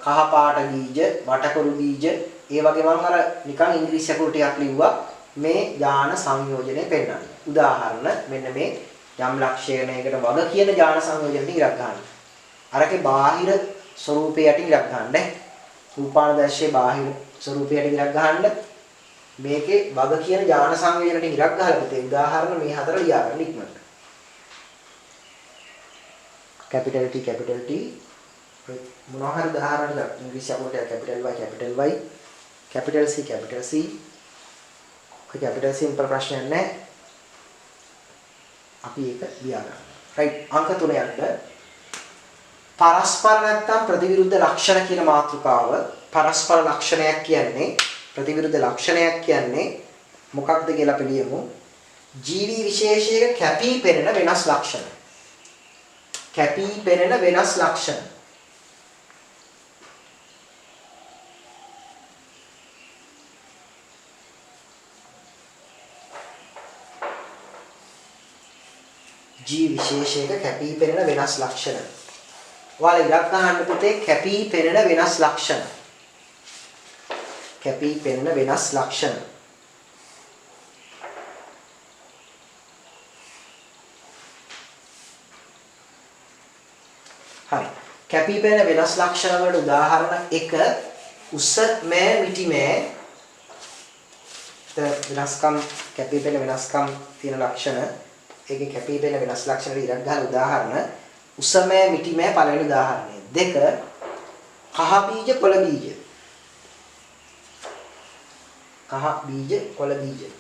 කහ පාට බීජ වටකුරු බීජ ඒ වගේ මම අර නිකන් ඉංග්‍රීසි අකුරු ටිකක් ලිව්වා මේ ඥාන සංයෝජනය පෙන්නන්න. උදාහරණ මෙන්න මේ යම් ලක්ෂණයකට වග කියන ඥාන සංයෝජනෙට ඉලක්ක ගන්න. අරකේ බාහිර ස්වરૂපයට ඉලක්ක ගන්න. රූපානුදර්ශයේ බාහිර ස්වરૂපයට ඉලක්ක ගන්න. මේකේ වග කියන ඥාන සංයෝජනට ඉලක්ක ගහලා පුතේ උදාහරණ මේ හතර ලියා ගන්න ඉක්මනට. capital T මොනවා හරි උදාහරණයක් ඉංග්‍රීසි අකුරට capital Y capital C ඔය capital C ඉම්පර ප්‍රශ්නයක් නැහැ. අපි ඒක ලියා ගන්න. right අංක 3 යන්න පරස්පර නැත්නම් ප්‍රතිවිරුද්ධ ලක්ෂණ කියන මාතෘකාව පරස්පර ලක්ෂණයක් කියන්නේ ප්‍රතිවිරුද්ධ ලක්ෂණයක් කියන්නේ මොකක්ද කියලා අපි ලියමු. ජීවි විශේෂයක කැපී පෙනෙන වෙනස් ලක්ෂණ. කැපී පෙනෙන වෙනස් ලක්ෂණ. ජීවි විශේෂයක කැපී පෙනෙන වෙනස් ලක්ෂණ. ඔයාලා ඉලක්ක ගන්න පුතේ කැපී පෙනෙන වෙනස් ලක්ෂණ. කැපී පෙනෙන වෙනස් ලක්ෂණ. හරි. කැපී පෙනෙන වෙනස් ලක්ෂණ වලට උදාහරණ 1 උස මෑ මිටි මෑ. වෙනස්කම් කැපී පෙනෙන වෙනස්කම් තියෙන ලක්ෂණ. ඒකේ කැපී පෙනෙන වෙනස් ලක්ෂණ වල ඉරක් ගහලා උදාහරණ උස මෑ මිටි මෑ පළවෙනි උදාහරණය. 2 කහ බීජ කොළ බීජ. කහ බීජ කොළ බීජ.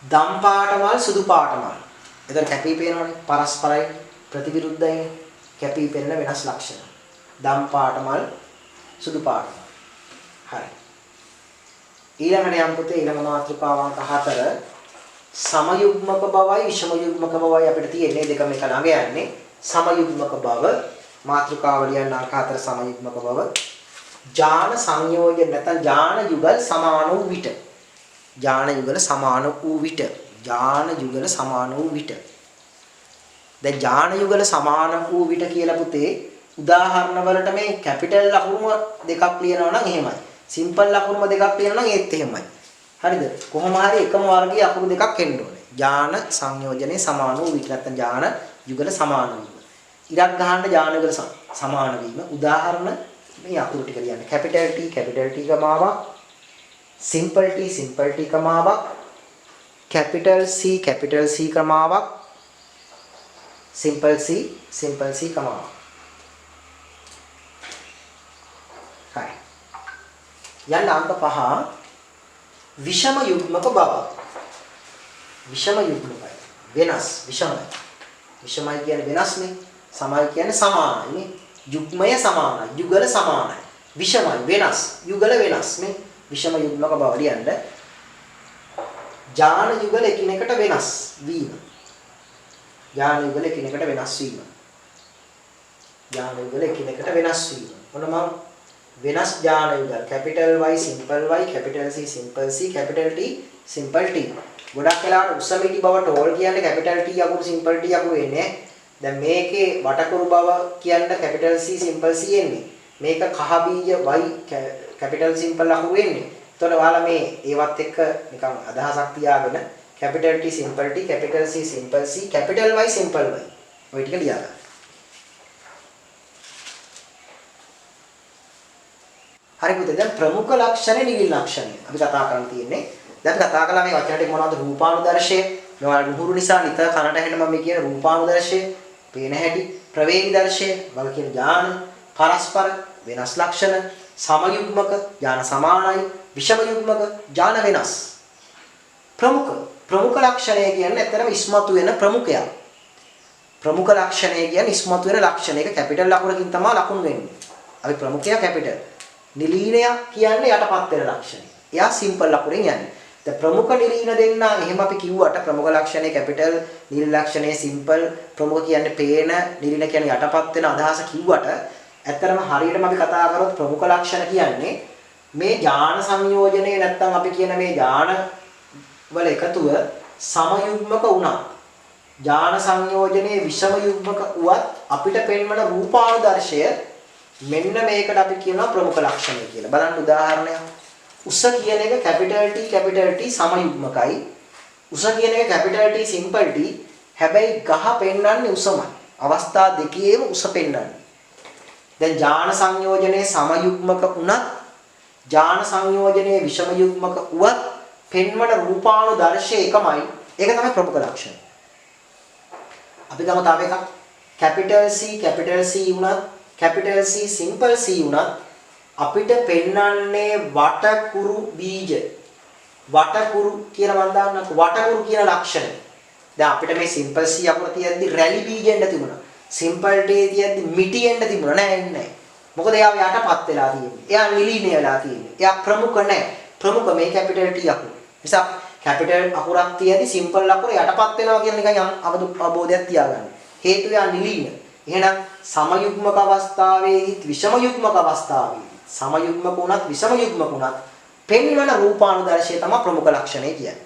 දම් පාට මල් සුදු පාට මල්. එතන කැපී පෙනෙනවනේ පරස්පරයි ප්‍රතිවිරුද්ධයි කැපී පෙනෙන වෙනස් ලක්ෂණ. දම් පාට මල් සුදු පාට මල්. හරි. ඊළඟට යම් පුතේ ඊළඟ මාතෘකාවන්ක 4 සමයුග්මක බවයි විෂමයුග්මක බවයි අපිට තියෙන්නේ දෙකම එක ළඟ යන්නේ. සමයුග්මක බව මාතෘකාවලියන් අංක 4 සමයුග්මක බව ජාන සංයෝජන නැත්නම් ජාන යුගල් සමාන වූ විට ජාන යුගල සමාන වූ විට ජාන යුගල සමාන වූ විට දැන් ජාන යුගල සමාන වූ විට කියලා පුතේ උදාහරණ වලට මේ කැපිටල් ලකුණු දෙකක් ලියනවා නම් එහෙමයි සිම්පල් ලකුණු දෙකක් ලියනවා නම් ඒත් එහෙමයි හරිද කොහොම හරි එකම වර්ගයේ අකුරු දෙකක් එන්න ඕනේ ජාන සංයෝජනේ සමාන වූ විට නැත්නම් ජාන යුගල සමාන වීම ඉරක් ගහන්න ජාන යුගල සමාන වීම උදාහරණ මේ අකුරු ටික ලියන්න capital T කමාවක් simple T කමාවක් capital C කමාවක් simple C කමාවක් හරි යන්න අංක 5 විෂම යුග්මක බව විෂම යුග්මකයි වෙනස් විෂමයි කියන්නේ වෙනස්නේ සමයි කියන්නේ සමානයි නේ යුග්මය සමානයි යුගල සමානයි විෂමයි වෙනස් යුගල වෙනස් නේ විෂම යුග්මක බව ලියන්න ජාන යුගල එකිනෙකට වෙනස් වීම ජාන යුගල එකිනෙකට වෙනස් වීම මොන මම වෙනස් ජාන යුගල capital Y simple Y capital C simple C capital T simple T ගොඩක් වෙලාවට උස මිටි බව ටෝල් කියන්නේ capital T අකුරු simple T අකුරු එන්නේ දැන් මේකේ වටකුරු බව කියන්නේ capital C simple C එන්නේ මේක කහ බීජ Y capital simple අකුරු එන්නේ. එතකොට ඔයාලා මේ ඒවත් එක්ක නිකන් අදහසක් තියාගෙන capital T simple T capital C simple C capital Y simple Y ඔය ටික ලියා ගන්න. හරි පුතේ දැන් ප්‍රමුඛ ලක්ෂණ නිවිල් ලක්ෂණය. අපි කතා කරන් තියෙන්නේ. දැන් අපි කතා කළා මේ වචන ටික මොනවද රූපානුදර්ශය. මේවා නුහුරු නිසා නිතර කනට ඇහෙන මම මේ කියන රූපානුදර්ශය, පේන හැටි, ප්‍රවේගදර්ශය, වල කියන ඥාන, පරස්පර වෙනස් ලක්ෂණ, සමයුග්මක, ඥාන සමානයි, විෂම යුග්මක, ඥාන වෙනස්. ප්‍රමුඛ ලක්ෂණය කියන්නේ ඇත්තටම ඉස්මතු වෙන ප්‍රමුඛයක්. ප්‍රමුඛ ලක්ෂණය කියන්නේ ඉස්මතු වෙන ලක්ෂණ. ඒක කැපිටල් ලකුණකින් තමයි ලකුණු වෙන්නේ. අපි ප්‍රමුඛය කැපිටල්. නිලීනය කියන්නේ යටපත් වෙන ලක්ෂණය. එයා සිම්පල් ලකුණෙන් යන්නේ. දැන් ප්‍රමුඛ නිලීන දෙන්න එහෙම අපි කිව්වට ප්‍රමුඛ ලක්ෂණය කැපිටල්, නිල ලක්ෂණය සිම්පල්, ප්‍රමුඛ කියන්නේ පේන, නිලීන කියන්නේ යටපත් වෙන අදහස කිව්වට ඇත්තටම හරියටම අපි කතා කරොත් ප්‍රමුඛ ලක්ෂණ කියන්නේ මේ ඥාන සංයෝජනයේ නැත්තම් අපි කියන මේ ඥාන වල එකතුව සමයුග්මක වුණා. ඥාන සංයෝජනයේ විෂම යුග්මක වුවත් අපිට පෙන්වන රූපානුදර්ශය මෙන්න මේකට අපි කියනවා ප්‍රමුඛ ලක්ෂණය කියලා. බලන්න උදාහරණයක්. උස කියන එක capital T සමයුග්මකයි. උස කියන එක capital T simple T. හැබැයි ගහ පෙන්වන්නේ උසමයි. අවස්ථා දෙකේම උස පෙන්වන්නේ. දැන් ඥාන සංයෝජනයේ සමයුග්මක වුණත් ඥාන සංයෝජනයේ විෂම යුග්මක වුවත් පෙන්වන රූපානුදර්ශය එකමයි. ඒක තමයි ප්‍රමුඛ ලක්ෂණය. අපි ගමු තව එකක්. capital C වුණත් capital C simple C වුණත් අපිට පෙන්වන්නේ වටකුරු බීජ. වටකුරු කියලා මම දාන්නකෝ වටකුරු කියන ලක්ෂණය. දැන් අපිට මේ simple C අකුර තියද්දි රැලි බීජෙන්ද තිබුණා. simple T තියද්දි මිටිෙන්ද තිබුණා නෑ එන්නේ. මොකද එයා යටපත් වෙලා තියෙන්නේ. එයා නිලීන වෙලා තියෙන්නේ. එයා ප්‍රමුඛ නෑ. ප්‍රමුඛ මේ capital T අකුර. නිසා capital අකුරක් තියද්දි simple අකුර යටපත් වෙනවා කියන නිකන් අවබෝධයක් තියාගන්න. හේතුව යා නිලීන. එහෙනම් සමයුග්මක අවස්ථාවේදී විෂම යුග්මක අවස්ථාවේදී සමයුග්මක වුණත් විෂම යුග්මක වුණත් පෙන්වන රූපානුදර්ශය තමයි ප්‍රමුඛ ලක්ෂණය කියන්නේ.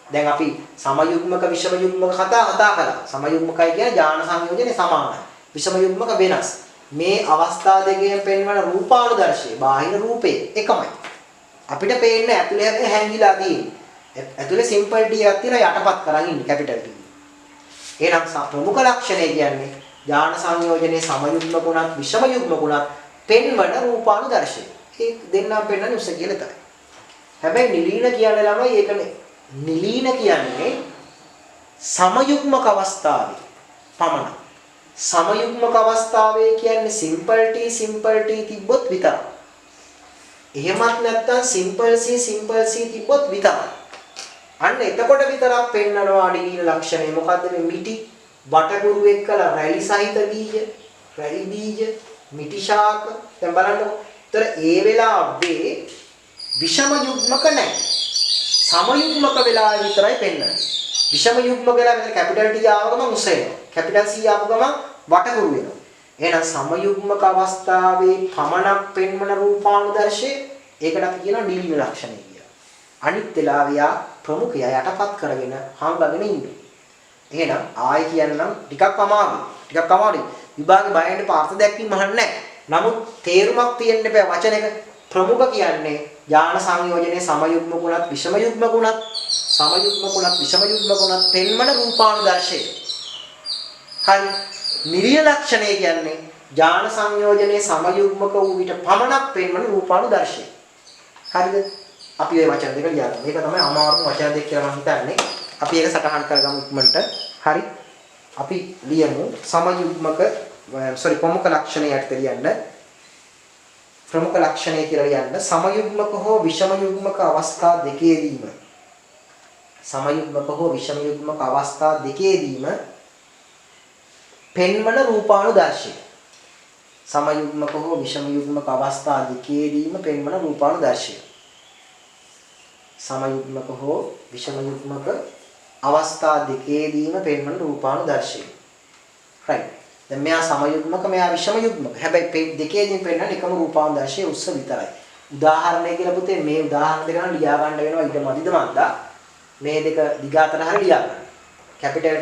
දැන් අපි සමයුග්මක විෂම යුග්මක කතා කළා. සමයුග්මකයි කියන්නේ ඥාන සංයෝජනේ සමානයි. විෂම යුග්මක වෙනස්. මේ අවස්ථා දෙකෙන් පෙන්වන රූපානුදර්ශය බාහිර රූපේ එකමයි. අපිට පේන්නේ ඇතුලේ හැංගිලා තියෙන්නේ. ඇතුලේ සිම්පල් T එකක් තියෙනවා යටපත් කරන් ඉන්නේ කැපිටල් T. එහෙනම් ප්‍රමුඛ ලක්ෂණය කියන්නේ ඥාන සංයෝජනේ සමයුග්මක උනත් විෂම යුග්මක උනත් පෙන්වන රූපානුදර්ශය. ඒ දෙන්නම් පෙන්වන්නේ උස කියලා තමයි. හැබැයි නිලීන කියන්නේ ළමයි ඒකනේ. නිලීන කියන්නේ සමයුග්මක අවස්ථාවේ පමණයි. සමයුග්මක අවස්ථාවේ කියන්නේ සිම්පල් T තිබ්බොත් විතරයි. එහෙමත් නැත්නම් සිම්පල් C තිබ්බොත් විතරයි. අන්න එතකොට විතරක් පෙන්නනවා නිලීන ලක්ෂණය. මොකද්ද මේ මිටි වටකුරු එක්කලා රැලි සහිත බීජ, රැලි බීජ, මිටි ශාක. දැන් බලන්නකො. ඒතර ඒ වෙලාවේ විෂම යුග්මක නැහැ. සමයුග්මක වෙලාවේ විතරයි පෙන්වන්නේ. විෂම යුග්මක වෙලාවේ මෙතන කැපිටල් T ආව ගමන් උස වෙනවා. කැපිටල් C ආව ගමන් වටකුරු වෙනවා. එහෙනම් සමයුග්මක අවස්ථාවේ පමණක් පෙන්වන රූපානුදර්ශය ඒකට අපි කියනවා නිලීන ලක්ෂණය කියලා. අනිත් වෙලාවියා ප්‍රමුඛය යටපත් කරගෙන හංගගෙන ඉන්නවා. එහෙනම් ආයෙ කියන්නම් ටිකක් අමාරුයි. විභාගේ බයෙන්ට පාර්ථ දැක්වීම අහන්නේ නැහැ. නමුත් තේරුමක් තියෙන්න බෑ වචනයක. ප්‍රමුඛ කියන්නේ ඥාන සංයෝජනේ සමයුග්මකුණත් විෂම යුග්මකුණත් සමයුග්මකුණත් විෂම යුග්මකුණත් පෙන්වන රූපානුදර්ශය. හරි. නිරිය ලක්ෂණය කියන්නේ ඥාන සංයෝජනේ සමයුග්මක වූ විට පමණක් පෙන්වන රූපානුදර්ශය. හරිද? අපි මේ වචන දෙක ලියන්න. මේක තමයි අමාරුම වචන දෙක කියලා මම හිතන්නේ. අපි ඒක සටහන් කරගමු ඉක්මනට. හරි. අපි ලියමු සමයුග්මක ප්‍රමුඛ ලක්ෂණය යටතේ ලියන්න. ප්‍රමුඛ ලක්ෂණය කියලා ලියන්න. සමයුග්මක හෝ විෂම යුග්මක අවස්ථා දෙකේදීම සමයුග්මක හෝ විෂම යුග්මක අවස්ථා දෙකේදීම පෙන්වන රූපානුදර්ශය. සමයුග්මක හෝ විෂම යුග්මක අවස්ථා දෙකේදීම පෙන්වන රූපානුදර්ශය. සමයුග්මක හෝ විෂම යුග්මක අවස්ථා දෙකේදීම පෙන්වන රූපානුදර්ශය. right. දැන් මෙයා සමයුග්මක මෙයා විෂම යුග්මක. හැබැයි දෙකේදීම පෙන්වන එකම රූපානුදර්ශය උස්ස විතරයි. උදාහරණය කියලා පුතේ මේ උදාහරණ දෙක නම් ලියා ගන්න වෙනවා ඊට මදිද මන්දා. මේ දෙක දිගාතර හරිය ලියා ගන්න. capital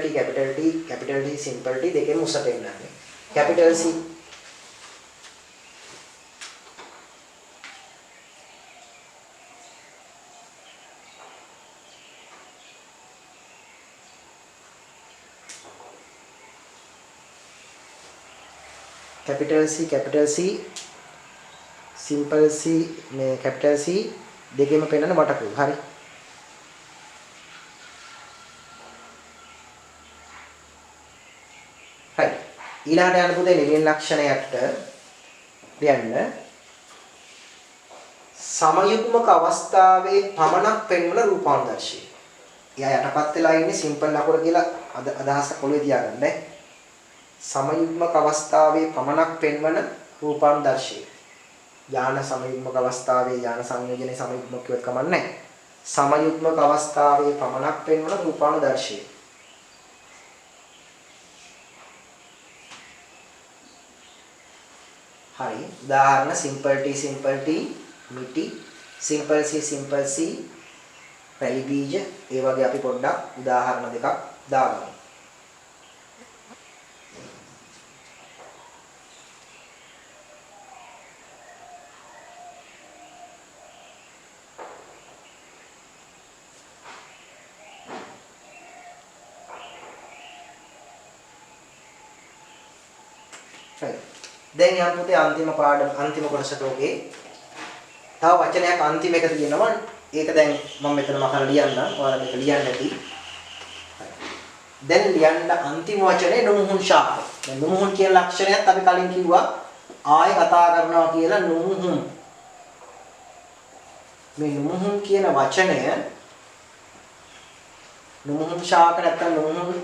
T simple T දෙකෙන් උස පෙන්නන්නේ. capital C capital C simple C මේ capital C දෙකෙම පෙන්නන වටකුරු. හරි. right. ඊළඟට යන පුතේ නිලීන ලක්ෂණයට ලියන්න. සමයුග්මක අවස්ථාවේ පමණක් පෙන්වන රූපානුදර්ශය. එයා යටපත් වෙලා ඉන්නේ සිම්පල් ලකුණ කියලා අදහසක් ඔළුවේ තියාගන්න. සමයුග්මක අවස්ථාවේ පමණක් පෙන්වන රූපානුදර්ශය. ඥාන සමයුග්මක අවස්ථාවේ ඥාන සංයෝජනේ සමයුග්මක කියවත් කමක් නැහැ. සමයුග්මක අවස්ථාවේ පමණක් පෙන්වන රූපානුදර්ශය. හරි. උදාහරණ simple T මිටි simple C පැලි බීජ ඒ වගේ අපි පොඩ්ඩක් උදාහරණ දෙකක් දාගමු. දැන් යම් පුතේ අන්තිම කොටසට ඔගේ තව වචනයක් අන්තිම එක තියෙනවා. ඒක දැන් මම මෙතන මකලා ලියන්නම්. ඔයාලා මේක ලියන්න ඇති. දැන් ලියන්න අන්තිම වචනේ නුමුහුන් ශාක. දැන් නුමුහුන් කියන ලක්ෂණයත් අපි කලින් කිව්වා ආයෙ කතා කරනවා කියලා නුමුහුන්. මේ නුමුහුන් කියන වචනය නුමුහුන් ශාක නැත්නම් නුමුහුන්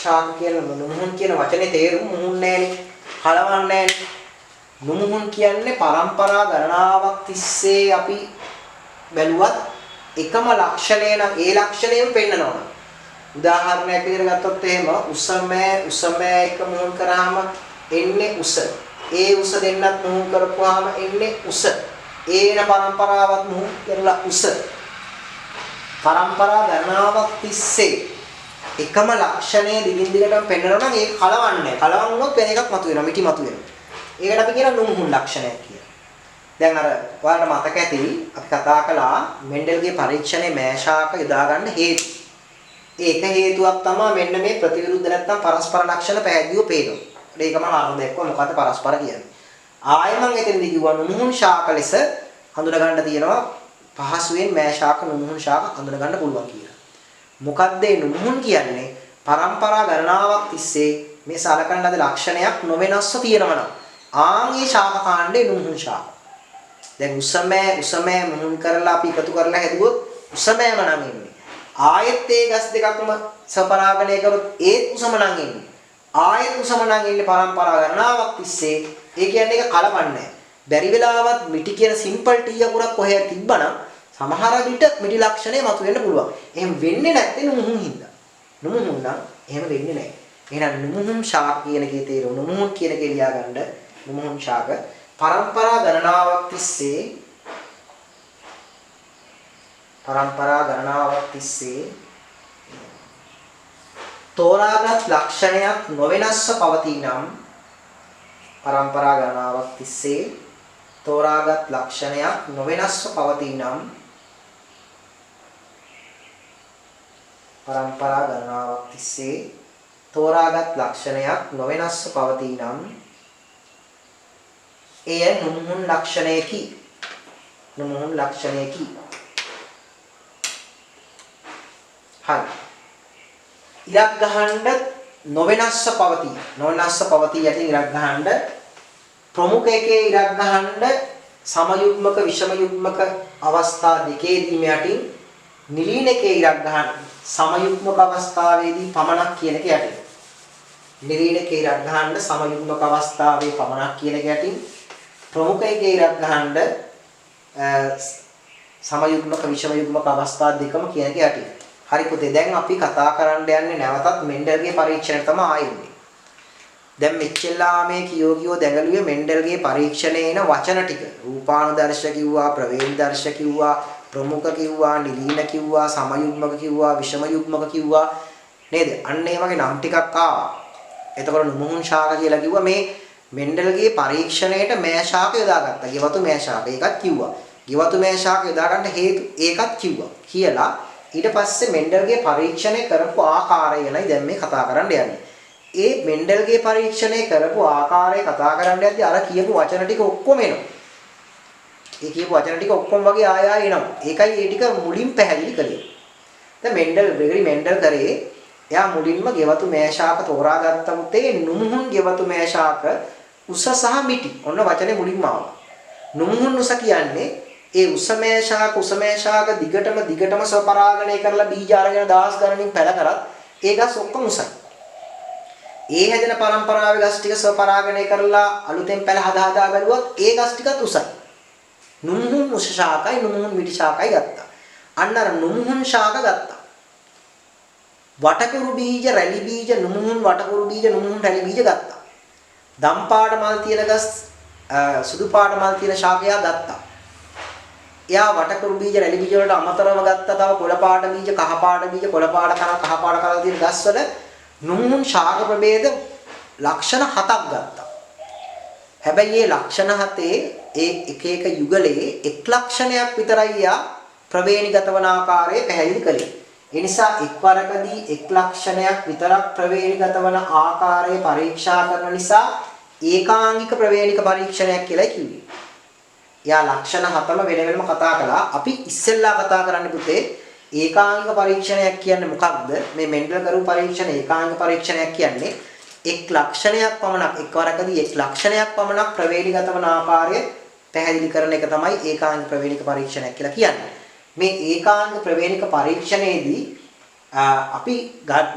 ශාක කියලා නුමුහුන් කියන වචනේ තේරුම මුහුන් නෑනේ. හලවන්නේ නුමුහුන් කියන්නේ පරම්පරා ගණනාවක් තිස්සේ අපි බැලුවත් එකම ලක්ෂණය නම් ඒ ලක්ෂණයම පෙන්නනවා. උදාහරණයක් විදිහට ගත්තොත් එහෙම උසමෑ එක මුහුන් කරාම එන්නේ උස. ඒ උස දෙන්නත් මුහුන් කරපුවාම එන්නේ උස. ඒන පරම්පරාවක් මුහුන් කරලා උස. පරම්පරා ගණනාවක් තිස්සේ එකම ලක්ෂණය දිගින් දිගටම පෙන්වනවා නම් ඒක කලවන්නේ. කලවම් වුණොත් වෙන එකක් මතුවෙනවා, මිටි මතුවෙනවා. ඒකට අපි කියනවා නුමුහුන් ලක්ෂණයක් කියලා. දැන් අර ඔයාලට මතක ඇති අපි කතා කළා මෙන්ඩල්ගේ පරීක්ෂණයේ මෑෂාක යොදා ගන්න හේතු. ඒක හේතුවක් තමයි මෙන්න මේ ප්‍රතිවිරුද්ධ නැත්තම් පරස්පර ලක්ෂණ පැහැදිලිව පේනවා. ඒක මම අර දැක්කුවා මොකද්ද පරස්පර කියන්නේ. ආයෙ මම එතනදී කිව්වා නුමුහුන් ශාක ලෙස හඳුනා ගන්න තියෙනවා පහසුවෙන් මෑ ශාක නුමුහුන් ශාක හඳුනා ගන්න පුළුවන් කියලා. මොකද්ද මේ නුමුහුන් කියන්නේ? පරම්පරා ගණනාවක් තිස්සේ මේ සලකන ලද ලක්ෂණයක් නොවෙනස්ව තියෙනවා නම් ආන්ගේ ශාක කාණ්ඩේ නුමුහුන් ශාක. දැන් උසමෑ මුහුන් කරලා අපි එකතු කරලා හැදුවොත් උසමෑම නම් එන්නේ. ආයෙත් ඒ ගස් දෙකක්ම සපරාගණය කරොත් ඒත් උසම නම් එන්නේ. ආයෙත් උසම නම් එන්නේ පරම්පරා ගණනාවක් තිස්සේ. ඒ කියන්නේ ඒක කලපන්නේ. බැරි වෙලාවත් මිටි කියන සිම්පල් ටී අකුරක් කොහේ තිබ්බනම් සමහර විට මිටි ලක්ෂණය මතුවෙන්න පුළුවන්. එහෙම වෙන්නේ නැත්තේ නුමුහුන් හින්දා. නුමුහුන් නම් එහෙම වෙන්නේ නැහැ. එහෙනම් නුමුහුන් ශාක කියන එකේ තේරුම නුමුහුන් කියන එකේ ලියා ගන්න නුමුහුන් ශාක පරම්පරා ගණනාවක් තිස්සේ තෝරාගත් ලක්ෂණයක් නොවෙනස්ව පවතිනම් පරම්පරා ගණනාවක් තිස්සේ තෝරාගත් ලක්ෂණයක් නොවෙනස්ව පවතිනම් පරම්පරා ගණනාවක් තිස්සේ තෝරාගත් ලක්ෂණයක් නොවෙනස්ව පවතිනම් එය නුමුහුන් ලක්ෂණයකි. නුමුහුන් ලක්ෂණයකි. හරි. ඉලක් ගහන්න නොවෙනස්ව පවතී. නොවෙනස්ව පවතී යටින් ඉලක් ගහන්න ප්‍රමුඛ එකේ ඉලක් ගහන්න සමයුග්මක විෂම යුග්මක අවස්ථා දෙකේදීම යටින් නිලීන එකේ ඉලක් ගහන්න සමයුග්මක අවස්ථාවේදී පමණක් කියන එක යටින් නිලීන එකේ ඉලක් ගහන්න සමයුග්මක අවස්ථාවේ පමණක් කියන එක යටින් ප්‍රමුඛ එකේ ඉලක් ගහන්න සමයුග්මක විෂම යුග්මක අවස්ථා දෙකම කියන එක යටින්. හරි පුතේ දැන් අපි කතා කරන්න යන්නේ නැවතත් මෙන්ඩල්ගේ පරීක්ෂණය තමයි ආයෙන්නේ. දැන් මෙච්චෙල්ලා මේ කියෝ දැඟලුවේ මෙන්ඩල්ගේ පරීක්ෂණේ එන වචන ටික. රූපානුදර්ශ කිව්වා, ප්‍රවේණිදර්ශ කිව්වා, ප්‍රමුඛ කිව්වා, නිලීන කිව්වා, සමයුග්මක කිව්වා, විෂම යුග්මක කිව්වා නේද? අන්න ඒ වගේ නම් ටිකක් ආවා. එතකොට නුමුහුන් ශාක කියලා කිව්වා මේ මෙන්ඩල්ගේ පරීක්ෂණයට මෑ ශාක යොදාගත්තා. ගෙවතු මෑ ශාක ඒකත් කිව්වා. ගෙවතු මෑ ශාක යොදා ගන්න හේතු ඒකත් කිව්වා. කියලා ඊට පස්සේ මෙන්ඩල්ගේ පරීක්ෂණය කරපු ආකාරය ගැනයි දැන් මේ කතා කරන්න යන්නේ. ඒ මෙන්ඩල්ගේ පරීක්ෂණය කරපු ආකාරය කතා කරන්න යද්දී අර කියපු වචන ටික ඔක්කොම එනවා. ඒ කියපු වචන ටික ඔක්කොම වගේ ආය ආය එනවා. ඒකයි ඒ ටික මුලින් පැහැදිලි කළේ. දැන් ග්‍රෙගරි මෙන්ඩල් කරේ එයා මුලින්ම ගෙවතු මෑ ශාක තෝරාගත්ත මුතේ නුමුහුන් ගෙවතු මෑ ශාක උස සහ මිටි. ඔන්න වචනේ මුලින්ම ආවා. නුමුහුන් උස කියන්නේ ඒ උසමෑ ශාක දිගටම ස්වපරාගණය කරලා බීජ අරගෙන දහස් ගණනින් පැල කරත් ඒ ගස් ඔක්කොම උසයි. ඒ හැදෙන පරම්පරාවේ ගස් ටික ස්වපරාගණය කරලා අලුතෙන් පැල හදා බැලුවොත් ඒ ගස් ටිකත් උසයි. නුමුහුන් උස ශාකයි නුමුහුන් මිටි ශාකයි ගත්තා. අන්න අර නුමුහුන් ශාක ගත්තා. වටකුරු බීජ රැලි බීජ නුමුහුන් වටකුරු බීජ නුමුහුන් රැලි බීජ ගත්තා. දම් පාට මල් තියෙන ගස් සුදු පාට මල් තියෙන ශාකයා ගත්තා. එයා වටකුරු බීජ රැලි බීජ වලට අමතරව ගත්තා තව කොළ පාට බීජ කහ පාට බීජ කොළ පාට කලර් තියෙන ගස් වල නුමුහුන් ශාක ප්‍රභේද ලක්ෂණ 7ක් ගත්තා. හැබැයි මේ ලක්ෂණ 7 ඒ එක යුගලයේ එක් ලක්ෂණයක් විතරයි යා ප්‍රවේණිගත වන ආකාරය පැහැදිලි කළේ. ඒ නිසා එක්වරකදී එක් ලක්ෂණයක් විතරක් ප්‍රවේණිගත වන ආකාරය පරීක්ෂා කරන නිසා ඒකාංගික ප්‍රවේණික පරීක්ෂණයක් කියලා කිව්වේ. යා ලක්ෂණ 7ම වෙනම කතා කළා. අපි ඉස්සෙල්ලා කතා කරන්න පුතේ ඒකාංගික පරීක්ෂණයක් කියන්නේ මොකක්ද? මේ මෙන්ඩල් කරු පරීක්ෂණ ඒකාංගික පරීක්ෂණයක් කියන්නේ එක් ලක්ෂණයක් පමණක් එක්වරකදී එක් ලක්ෂණයක් පමණක් ප්‍රවේණිගත වන ආකාරය පැහැදිලි කරන එක තමයි ඒකාංගික ප්‍රවේණික පරීක්ෂණයක් කියලා කියන්නේ. මේ ඒකාංගික ප්‍රවේණික පරීක්ෂණයේදී අපි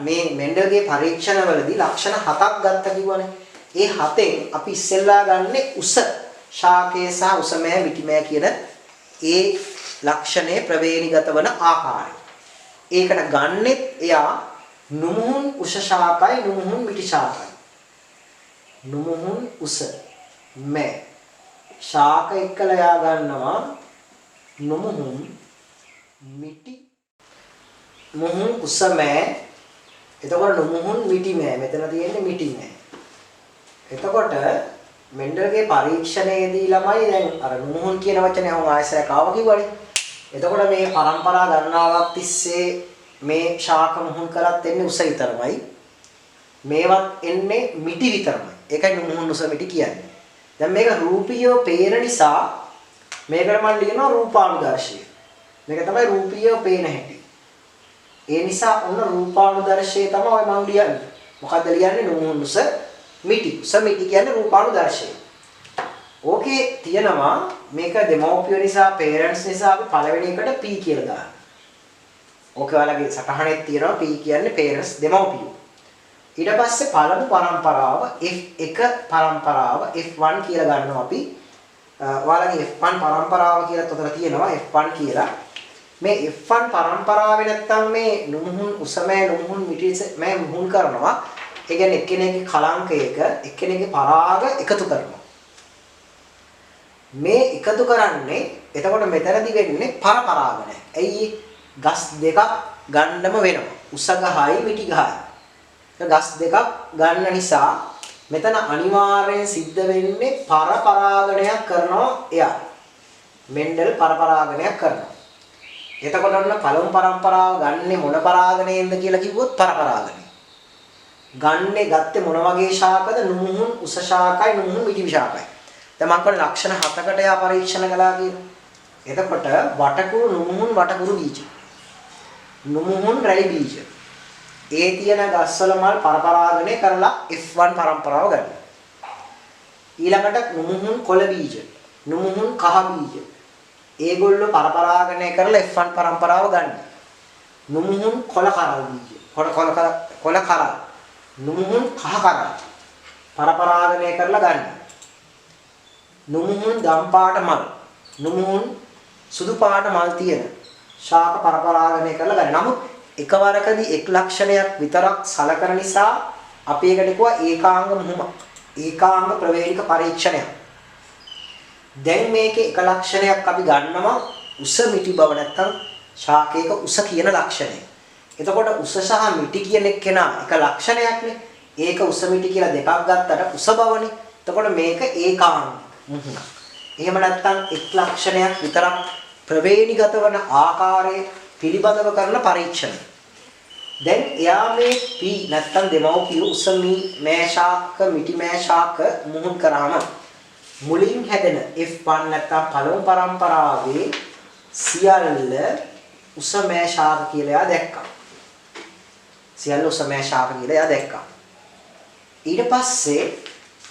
මේ මෙන්ඩල්ගේ පරීක්ෂණවලදී ලක්ෂණ 7ක් ගත්ත කිව්වනේ. ඒ 7න් අපි ඉස්සෙල්ලා ගන්නෙ උස ශාකයේ සහ උසමෑ මිටිමෑ කියන ඒ ලක්ෂණේ ප්‍රවේණිගත වන ආකාරය. ඒකට ගන්නෙත් එයා නුමුහුන් උස ශාකයි නුමුහුන් මිටි ශාකයි. නුමුහුන් උස මෑ ශාක එක්කලා එයා ගන්නවා නුමුහුන් මිටි මුහුන් උස මෑ. එතකොට නුමුහුන් මිටි මෑ. මෙතන තියෙන්නේ මිටි මෑ. එතකොට මෙන්ඩල්ගේ පරීක්ෂණයේදී ළමයි දැන් අර නුමුහුන් කියන වචනේ අහුන් ආයසරයක් ආවා කිව්වනේ. එතකොට මේ පරම්පරා ගණනාවක් තිස්සේ මේ ශාක මුහුන් කළත් එන්නේ උස විතරමයි. මේවත් එන්නේ මිටි විතරමයි. ඒකයි මුහුන් උස මිටි කියන්නේ. දැන් මේක රූපීයව පේන නිසා මේකට මම ලියනවා රූපානුදර්ශය. මේක තමයි රූපීයව පේන හැටි. ඒ නිසා ඔන්න රූපානුදර්ශය තමයි මම ලියන්නේ. මොකද්ද ලියන්නේ? මුහුන් උස මිටි. උස මිටි කියන්නේ රූපානුදර්ශය. ඕකේ තියෙනවා මේක දෙමෝපිය නිසා පේරන්ට්ස් නිසා අපි පළවෙනි එකට P කියලා දානවා. ඕකේ ඔයාලගේ සටහනේ තියෙනවා P කියන්නේ පේරන්ට්ස් දෙමෝපියෝ. ඊට පස්සේ පළමු පරම්පරාව F1 පරම්පරාව F1 කියලා ගන්නවා අපි. ඔයාලගේ F1 පරම්පරාව කියලා උතන තියෙනවා F1 කියලා. මේ F1 පරම්පරාවේ නැත්තම් මේ නුමුහුන් උසමෑ නුමුහුන් මිටිස මෑ මුහුන් කරනවා. ඒ කියන්නේ එක්කෙනෙක්ගේ කලංකයක එක්කෙනෙක්ගේ පරාග එකතු කරනවා. මේ එකතු කරන්නේ එතකොට මෙතනදි වෙන්නේ පරපරාගණය. ඇයි ගස් දෙකක් ගන්නම වෙනවා. උස ගහයි මිටි ගහයි. ගස් දෙකක් ගන්න නිසා මෙතන අනිවාර්යෙන් සිද්ධ වෙන්නේ පරපරාගණයක් කරනවා එයා. මෙන්ඩල් පරපරාගණයක් කරනවා. එතකොට ඔන්න පළමු පරම්පරාව ගන්නෙ මොන පරාගණයෙන්ද කියලා කිව්වොත් පරපරාගණය. ගන්නේ ගත්තේ මොන වගේ ශාකද? නුමුහුන් උස ශාකයි නුමුහුන් මිටි ශාකයි. දැන් මම කියන්නේ ලක්ෂණ 7කට යා පරීක්ෂණ කළා කියලා. එතකොට වටකුරු නුමුහුන් වටකුරු බීජ. නුමුහුන් රැලි බීජ. ඒ තියෙන ගස්වල මල් පරපරාගණය කරලා F1 පරම්පරාව ගන්න. ඊළඟට නුමුහුන් කොළ බීජ. නුමුහුන් කහ බීජ. ඒගොල්ලෝ පරපරාගණය කරලා F1 පරම්පරාව ගන්න. නුමුහුන් කොළ කරල් බීජ. කොළ කරල්. නුමුහුන් කහ කරල්. පරපරාගණය කරලා ගන්න. නුමුහුන් දම් පාට මල්. නුමුහුන් සුදු පාට මල් තියෙන ශාක පරපරාගණය කරලා ගන්න. නමුත් එකවරකදී එක් ලක්ෂණයක් විතරක් සලකන නිසා අපි ඒකට කිව්වා ඒකාංග මුහුම. ඒකාංග ප්‍රවේණික පරීක්ෂණයක්. දැන් මේකේ එක ලක්ෂණයක් අපි ගන්නවා උස මිටි බව නැත්තම් ශාකයක උස කියන ලක්ෂණය. එතකොට උස සහ මිටි කියන කෙනා එක ලක්ෂණයක්නේ. ඒක උස මිටි කියලා දෙකක් ගත්තට උස බවනේ. එතකොට මේක ඒකාංග මුහුණ. එහෙම නැත්තම් එක් ලක්ෂණයක් විතරක් ප්‍රවේණිගත වන ආකාරයේ පිළිබඳව කරන පරීක්ෂණ. දැන් එයා මේ P නැත්තම් දෙමව්පිය උසමි මෑශාක මිටි මෑශාක මුහුන් කරාම මුලින් හැදෙන F1 නැත්තම් පළමු පරම්පරාවේ සියල්ල උස මෑශාක කියලා එයා දැක්කා. සියල්ල උස මෑශාක කියලා එයා දැක්කා. ඊට පස්සේ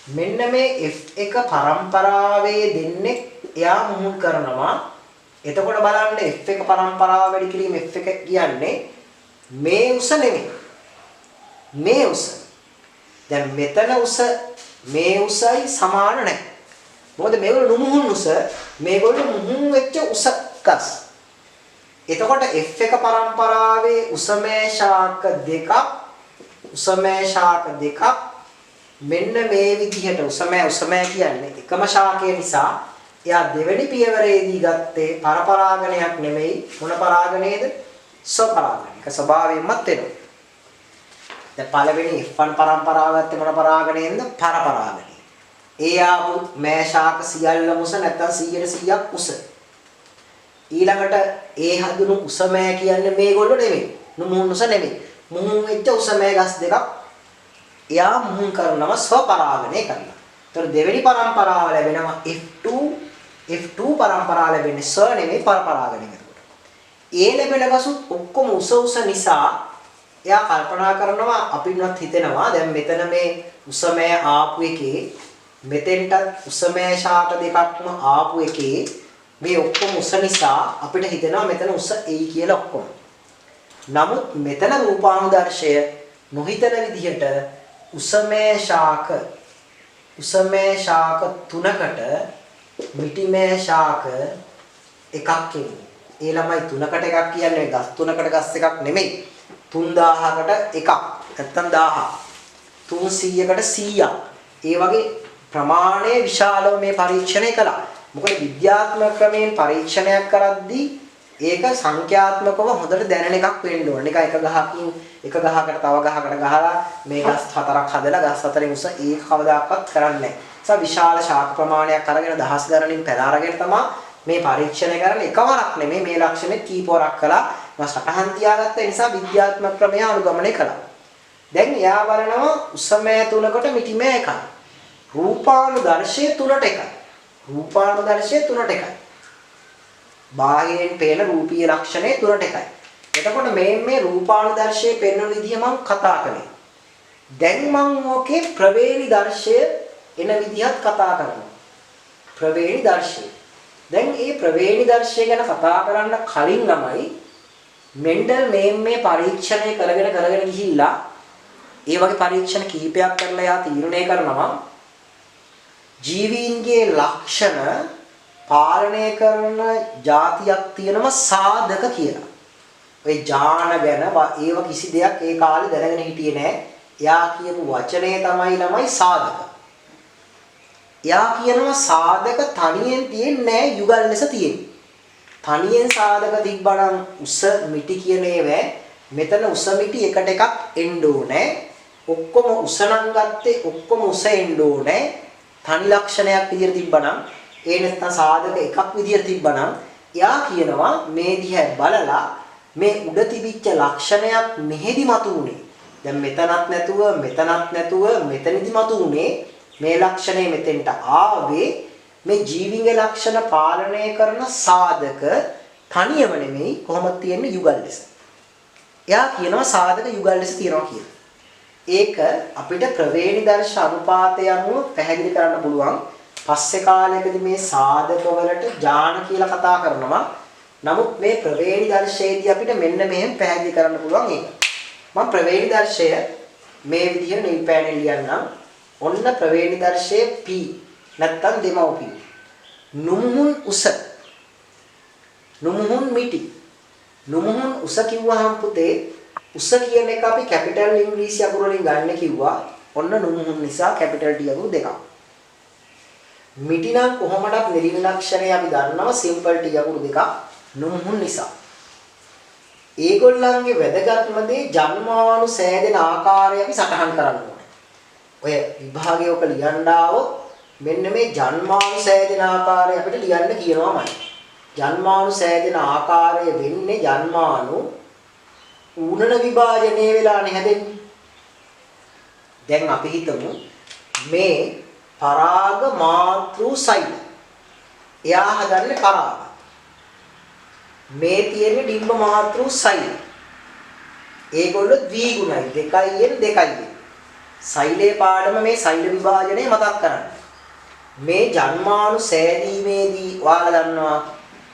මෙන්න මේ F1 පරම්පරාවේ දෙන්නේ එයා මුහුන් කරනවා. එතකොට බලන්න F1 පරම්පරාව වැඩි කිරීම F1 කියන්නේ මේ උස නෙමෙයි. මේ උස. දැන් මෙතන උස මේ උසයි සමාන නැහැ. මොකද මේගොල්ලෝ නුමුහුන් උස, මේගොල්ලෝ මුහුන් වෙච්ච උස ගස්. එතකොට F1 පරම්පරාවේ උසමෑ ශාක දෙකක් මෙන්න මේ විදිහට උසමෑ කියන්නේ එකම ශාකය නිසා එයා දෙවෙනි පියවරේදී ගත්තේ පරපරාගණයක් නෙමෙයි මොන පරාගණයේද? ස්වපරාගණයක ස්වභාවයෙන්මත් වෙනවා. දැන් පළවෙනි F1 පරම්පරාව ගත්තේ මොන පරාගණයෙන්ද? පරපරාගණය. ඒ ආපු මෑ ශාක සියල්ලම උස නැත්තම් 100%ක් උස. ඊළඟට ඒ හඳුනු උසමෑ කියන්නේ මේගොල්ලෝ නෙමෙයි. නුමුහුන් උස නෙමෙයි. මුහුන් වෙච්ච උසමෑ ගස් දෙකක් එයා මුහුන් කරනවා ස්වපරාගණය කරනවා. ඒතර දෙවෙනි පරම්පරාව ලැබෙනවා F2 පරම්පරාව ලැබෙන්නේ ස්ව නෙමෙයි පරපරාගණය කරනකොට. ඒ ලැබෙන ගසුත් ඔක්කොම උස නිසා එයා කල්පනා කරනවා අපිටවත් හිතෙනවා දැන් මෙතන මේ උසමෑ ආපු එකේ මෙතෙන්ට උසමෑ ශාක දෙකක්ම ආපු එකේ මේ ඔක්කොම උස නිසා අපිට හිතෙනවා මෙතන උස එයි කියලා ඔක්කොම. නමුත් මෙතන රූපානුදර්ශය නොහිතන විදිහට උසමෑ ශාක තුනකට මිටිමෑ ශාක එකක් කියන්නේ. ඒ ළමයි තුනකට එකක් කියන්නේ ගස් තුනකට ගස් එකක් නෙමෙයි. 3000කට එකක්. නැත්තම් 1000. 300කට 100ක්. ඒ වගේ ප්‍රමාණයේ විශාලව මේ පරීක්ෂණය කළා. මොකද විද්‍යාත්මක ක්‍රමයෙන් පරීක්ෂණයක් කරද්දී ඒක සංඛ්‍යාත්මකව හොඳට දැනෙන එකක් වෙන්න ඕන. එක ගහකින් එක ගහකට තව ගහකට ගහලා මේ ගස් හතරක් හදලා ගස් හතරෙන් උස ඒක කවදාකවත් කරන්නේ නැහැ. ඒ විශාල ශාක ප්‍රමාණයක් අරගෙන දහස් ගණනින් පැල අරගෙන තමයි මේ පරීක්ෂණය කරන්නේ. එකවරක් නෙමෙයි මේ ලක්ෂණෙත් කීපවරක් කළා. මම සටහන් තියාගත්ත නිසා විද්‍යාත්මක ක්‍රමය අනුගමනය කළා. දැන් එයා බලනවා උසමෑ 3කට මිටිමෑ 1යි. රූපානුදර්ශය 3ට 1යි. රූපානුදර්ශය 3ට 1යි. බාහිරින් පේන රූපීය ලක්ෂණය 3ට 1යි. එතකොට මේ රූපානුදර්ශයේ පෙන්වන විදිහ මම කතා කළේ. දැන් මම ඕකේ ප්‍රවේණි දර්ශය එන විදිහත් කතා කරනවා. ප්‍රවේණි දර්ශය. දැන් මේ ප්‍රවේණි දර්ශය ගැන කතා කරන්න කලින් ළමයි මෙන්ඩල් මේ පරීක්ෂණය කරගෙන ගිහිල්ලා ඒ වගේ පරීක්ෂණ කිහිපයක් කරලා යා තීරණය කරනවා ජීවීන්ගේ ලක්ෂණ පාලනය කරන જાතියක් තියෙනවා සාධක කියලා. ඔය ඥාන ගැන ඒව කිසි දෙයක් ඒ කාලේ දැනගෙන හිටියේ නෑ. එයා කියපු වචනේ තමයි ළමයි සාධක. එයා කියනවා සාධක තනියෙන් තියෙන්නේ නෑ යුගල් ලෙස තියෙන්නේ. තනියෙන් සාධක තිබ්බනම් උස මිටි කියන ඒවා මෙතන උස මිටි එකට එකක් එන්න ඕනේ. ඔක්කොම උස නම් ගත්තේ ඔක්කොම උස එන්න ඕනේ. තනි ලක්ෂණයක් විදියට තිබ්බනම් ඒ නැත්නම් සාධක එකක් විදියට තිබ්බනම් එයා කියනවා මේ දිහා බලලා මේ උඩ තිබිච්ච ලක්ෂණයක් මෙහෙදි මතුුනේ. දැන් මෙතනත් නැතුව මෙතනදි මතුුනේ මේ ලක්ෂණය මෙතෙන්ට ආවේ මේ ජීවින්ගේ ලක්ෂණ පාලනය කරන සාධක තනියම නෙමෙයි කොහොමද තියෙන්නේ යුගල් ලෙස. එයා කියනවා සාධක යුගල් ලෙස තියෙනවා කියලා. ඒක අපිට ප්‍රවේණි දර්ශ අනුපාතය අනුව පැහැදිලි කරන්න පුළුවන්. පස්සේ කාලයකදී මේ සාධක වලට ඥාන කියලා කතා කරනවා. නමුත් මේ ප්‍රවේණි දර්ශයේදී අපිට මෙන්න මෙහෙම පැහැදිලි කරන්න පුළුවන් ඒක. මම ප්‍රවේණි දර්ශය මේ විදිහට නිල් පෑනෙන් ලියන්නම්. ඔන්න ප්‍රවේණි දර්ශයේ P නැත්තම් දෙමව්පිය. නුමුහුන් උස. නුමුහුන් මිටි. නුමුහුන් උස කිව්වහම පුතේ උස කියන එක අපි කැපිටල් ඉංග්‍රීසි අකුර වලින් ගන්න කිව්වා. ඔන්න නුමුහුන් නිසා කැපිටල් T අකුරු දෙකක්. මිටි නම් කොහොමදත් නිර්ලක්ෂණය අපි දන්නවා සිම්පල් T අකුරු දෙකක් නුමුහුන් නිසා. ඒගොල්ලන්ගේ වැදගත්ම දේ ජන්මානු සෑදෙන ආකාරය අපි සටහන් කරන්න ඕනේ. ඔය විභාගයේ ඔක ලියන්න ආවොත් මෙන්න මේ ජන්මානු සෑදෙන ආකාරය අපිට ලියන්න කියනවාමයි. ජන්මානු සෑදෙන ආකාරය වෙන්නේ ජන්මානු ඌනන විභාජනයේ වෙලානේ හැදෙන්නේ. දැන් අපි හිතමු මේ පරාග මාතෘ සෛල. එයා හදන්නේ පරාග. මේ තියෙන්නේ ඩිම්බ මාතෘ සෛල. ඒගොල්ලෝ ද්විගුණයි 2n 2n. සෛලේ පාඩම මේ සෛල විභාජනය මතක් කරන්න. මේ ජන්මානු සෑදීමේදී ඔයාලා දන්නවා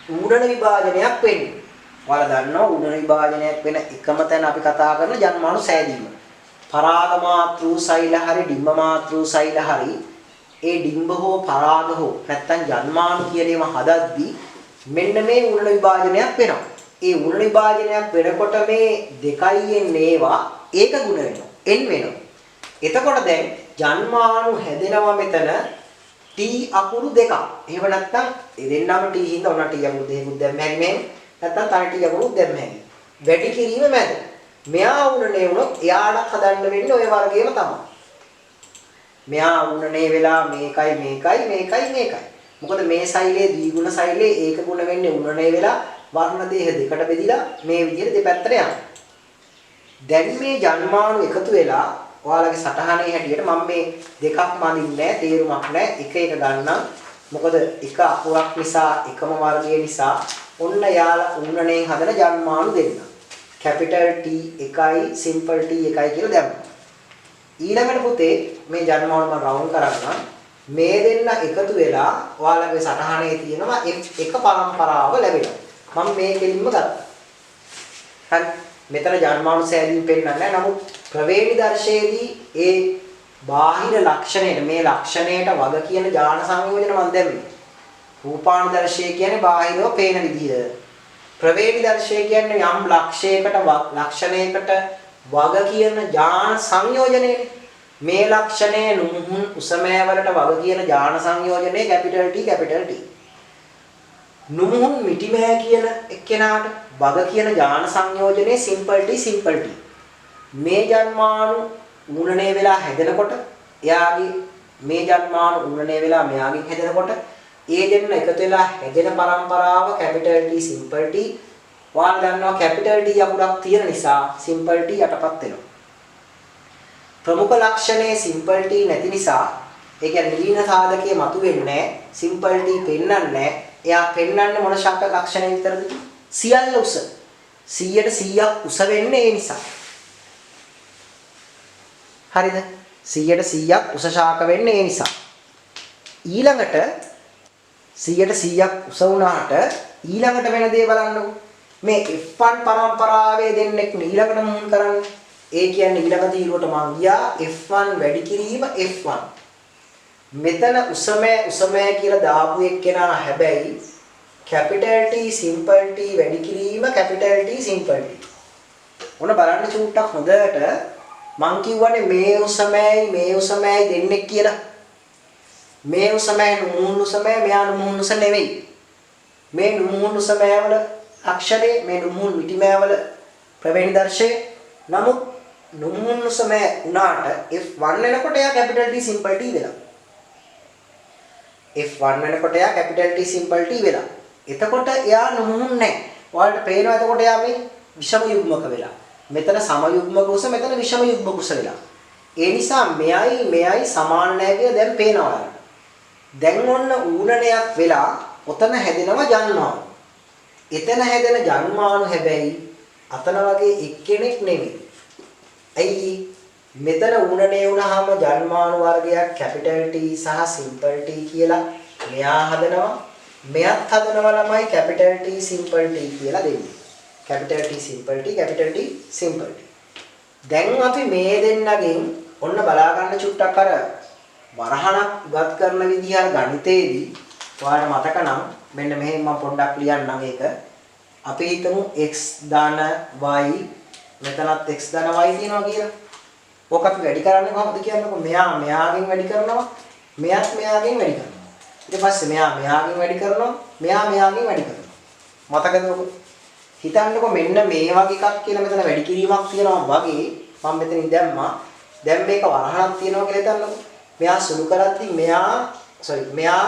ඌනන විභාජනයක් වෙන්නේ. ඔයාලා දන්නවා ඌනන විභාජනයක් වෙන එකම තැන අපි කතා කරන ජන්මානු සෑදීම. පරාග මාතෘ සෛල හරි ඩිම්බ මාතෘ සෛල හරි ඒ ඩිම්බ හෝ පරාග හෝ නැත්තම් ජන්මානු කියන ඒවා හදද්දී මෙන්න මේ ඌනන විභාජනයක් වෙනවා. ඒ ඌනන විභාජනයක් වෙනකොට මේ 2n ඒවා ඒක ගුණ වෙනවා. n වෙනවා. එතකොට දැන් ජන්මානු හැදෙනවා මෙතන T අකුරු දෙකක්. එහෙම නැත්නම් ඒ දෙන්නම T හින්දා ඔන්න T අකුරු දෙකකුත් දැම්ම හැරි මේ. නැත්නම් තනි T අකුරුත් දැම්ම හැරි. වැඩි කිරීම මැද. මෙයා වුණනේ වුණොත් එයාට හදන්න වෙන්නේ ওই වර්ගයම තමයි. මෙයා වුණනේ වෙලා මේකයි. මොකද මේ සෛලයේ ද්විගුණ සෛලයේ ඒක ගුණ වෙන්නේ උණනේ වෙලා වර්ණ දේහ දෙකට බෙදිලා මේ විදිහට දෙපැත්තට යනවා. දැන් මේ ජන්මානු එකතු වෙලා ඔයාලගේ සටහනේ හැටියට මම මේ දෙකක් මනින්නේ නැහැ තේරුමක් නැහැ එක ගන්නම්. මොකද එක අකුරක් නිසා එකම වර්ගය නිසා ඔන්න යාලා උණනේ හදන ජන්මානු දෙන්න. කැපිටල් T එකයි සිම්පල් T එකයි කියලා දැම්මා. ඊළඟට පුතේ මේ ජන්මානු මම රවුන්ඩ් කරන්නම්. මේ දෙන්න එකතු වෙලා ඔයාලගේ සටහනේ තියෙනවා F1 පරම්පරාව ලැබෙනවා. මම මේ කෙලින්ම ගත්තා. හරි. මෙතන ජන්මානු සෑදීම් පෙන්නන්නේ නැහැ. නමුත් ප්‍රවේණි දර්ශයේදී ඒ බාහිර ලක්ෂණයට මේ ලක්ෂණයට වග කියන ඥාන සංයෝජන මම දැම්මේ. රූපානුදර්ශය කියන්නේ බාහිරව පේන විදිය. ප්‍රවේණි දර්ශය කියන්නේ යම් ලක්ෂණයකට වග කියන ඥාන සංයෝජනයනේ. මේ ලක්ෂණය නුමුහුන් උසමෑ වලට වග කියන ඥාන සංයෝජනයේ කැපිටල් T. නුමුහුන් මිටිමෑ කියන එක්කෙනාට වග කියන ඥාන සංයෝජනයේ සිම්පල් T. මේ ජන්මානු ඌනනේ වෙලා හැදෙනකොට එයාගේ මේ ජන්මානු ඌනනේ වෙලා මෙයාගෙන් හැදෙනකොට ඒ දෙන්න එකතු වෙලා හැදෙන පරම්පරාව කැපිටල් T සිම්පල් T ඔයාලා දන්නවා කැපිටල් T අකුරක් තියෙන නිසා සිම්පල් T යටපත් වෙනවා. ප්‍රමුඛ ලක්ෂණයේ සිම්පල් T නැති නිසා ඒ කියන්නේ ඍණ සාධකයේ මතුවෙන්නේ සිම්පල් T පෙන්වන්නේ එයා පෙන්වන්නේ මොන ශාක ලක්ෂණය විතරද? සියල්ල උස. 100ට 100ක් උස වෙන්නේ ඒ නිසා. හරිද? 100ට 100ක් උස ශාක වෙන්නේ ඒ නිසා. ඊළඟට 100ට 100ක් උස වුණාට ඊළඟට වෙන දේ බලන්නකො. මේ F1 පරම්පරාවේ දෙන්නෙක් ඊළඟට මුහුණ කරන්නේ. ඒ කියන්නේ ඊළඟ තීරුවට මං ගියා F1 වැඩි කිරීම F1. මෙතන උසමය කියලා දාපු එක්කෙනා හැබැයි capital T simple T වැඩි කිරීම capital T simple T. ඔන්න බලන්න චූට්ටක් හොඳට මං කියවනේ මේ උසමයි දෙන්නෙක් කියලා. මේ උසමයි නුමුහුණු උසමයි මෙයා නුමුහුණු උස නෙවෙයි. මේ නුමුහුණු උසමය වල අක්ෂරේ මේ නුමුහුණු මිටිමය වල ප්‍රවේණි දර්ශය. නමුත් නුමුහුණු උසමය උනාට F1 වෙනකොට එයා capital T simple T වෙලා. F1 වෙනකොට එයා capital T simple T වෙලා. එතකොට එයා නුමුහුණු නැහැ. ඔයාලට පේනවා එතකොට එයා මේ විෂම යුග්මක වෙලා. මෙතන සම යුග්මක උස මෙතන විෂම යුග්මක උස වෙලා. ඒ නිසා මෙයයි සමාන නැහැ කියලා දැන් පේනවා ඔයාලට. දැන් ඔන්න ඌරණයක් වෙලා ඔතන හැදෙනවා ජන්මානු. එතන හැදෙන ජන්මානු හැබැයි අතන වගේ එක්කෙනෙක් නෙමෙයි. ඇයි මෙතන ඌරණේ වුණාම ජන්මානු වර්ගයක් capital T සහ simple T කියලා මෙයා හදනවා. මෙයත් හදනවා ළමයි capital T simple T කියලා දෙන්නේ. capital T simple T capital T simple T. දැන් අපි මේ දෙන්නගෙන් ඔන්න බලා ගන්න චුට්ටක් අර වරහණක් ඉවත් කරන විදිහ අර ගණිතේදී ඔයාලට මතක නම් මෙන්න මෙහෙම මම පොඩ්ඩක් ලියන්නම් ඒක. අපි හිතමු x ධන y මෙතනත් x ධන y තියෙනවා කියලා. ඕක අපි වැඩි කරන්නේ කොහොමද කියන්නකො? මෙයාගෙන් වැඩි කරනවා. මෙයාත් මෙයාගෙන් වැඩි කරනවා. ඊට පස්සේ මෙයාගෙන් වැඩි කරනවා. මෙයාගෙන් වැඩි කරනවා. මතකද ඔක? හිතන්නකො මෙන්න මේ වගේ එකක් කියලා මෙතන වැඩි කිරීමක් තියෙනවා වගේ මම මෙතනින් දැම්මා. දැන් මේක වරහණක් තියෙනවා කියලා හිතන්නකො. මෙයා සුළු කරද්දි මෙයා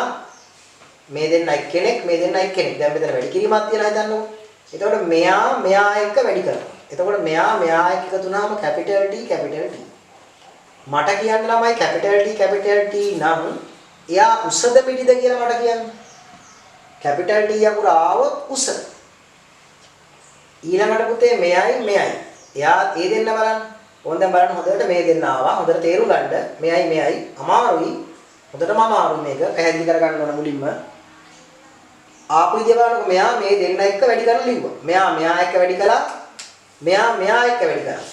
මේ දෙන්න එක්කෙනෙක් දැන් මෙතන වැඩි කිරීමක් තියලා හිතන්නකො. එතකොට මෙයා එක්ක වැඩි කරනවා. එතකොට මෙයා එක්ක එකතු වුණාම capital T මට කියන්න ළමයි capital T නම් එයා උසද පිටිද කියලා මට කියන්න. capital T අකුර ආවොත් උස. ඊළඟට පුතේ මෙයයි. එයා ඒ දෙන්න බලන්න. ඕන් දැන් බලන්න හොඳට මේ දෙන්න ආවා. හොඳට තේරුම් ගන්න. මෙයයි අමාරුයි. හොඳටම අමාරුයි මේක. පැහැදිලි කරගන්න ඕන මුලින්ම. ආපු විදිය බලන්නකො මෙයා මේ දෙන්න එක්ක වැඩි කරලා ලිව්වා. මෙයා එක්ක වැඩි කළා. මෙයා එක්ක වැඩි කළා.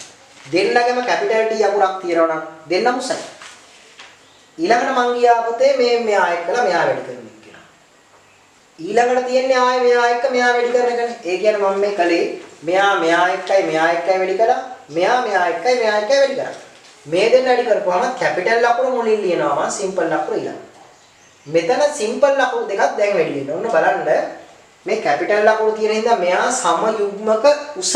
දෙන්නගම capital T අකුරක් තියෙනවා නම් දෙන්නම උසයි. ඊළඟට මං ගියා පුතේ මෙයා එක්කලා මෙයා වැඩි කරනවා කියලා. ඊළඟට තියෙන්නේ ආයේ මෙයා එක්ක මෙයා වැඩි කරන එකනේ. ඒ කියන්නේ මම මේ කලේ මෙයා එක්කයි වැඩි කළා. මෙයා එක්කයි වැඩි කරා. මේ දෙන්න වැඩි කරපුවාම capital අකුර මුලින් ලියනවා simple අකුර ඊළඟ. මෙතන simple අකුරු දෙකක් දැන් වැඩි වෙනවා. ඔන්න බලන්න මේ capital අකුරු තියෙන හින්දා මෙයා සම යුග්මක උස.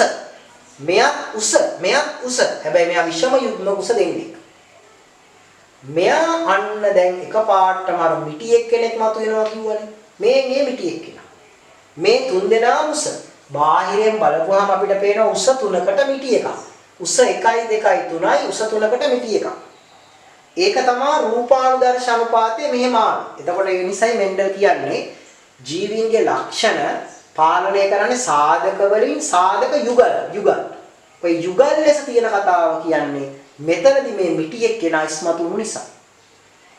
මෙයත් උස. හැබැයි මෙයා විෂම යුග්මක උස දෙන්නේ. මෙයා අන්න දැන් එකපාරටම අර මිටි එක්කෙනෙක් මතුවෙනවා කිව්වනේ. මේ මිටි එක්කෙනා. මේ තුන් දෙනා උස. බාහිරෙන් බලපුවාම අපිට පේනවා උස 3කට මිටි එකක්. උස 1 2 3යි උස 3කට මිටි එකක්. ඒක තමයි රූපානුදර්ශ අනුපාතය මෙහෙම ආවේ. එතකොට ඒ නිසයි මෙන්ඩල් කියන්නේ ජීවීන්ගේ ලක්ෂණ පාලනය කරන්නේ සාධක වලින් සාධක යුගල්. ඔය යුගල් ලෙස තියෙන කතාව කියන්නේ මෙතනදී මේ මිටියෙක් කෙනා ඉස්මතු වුන නිසා.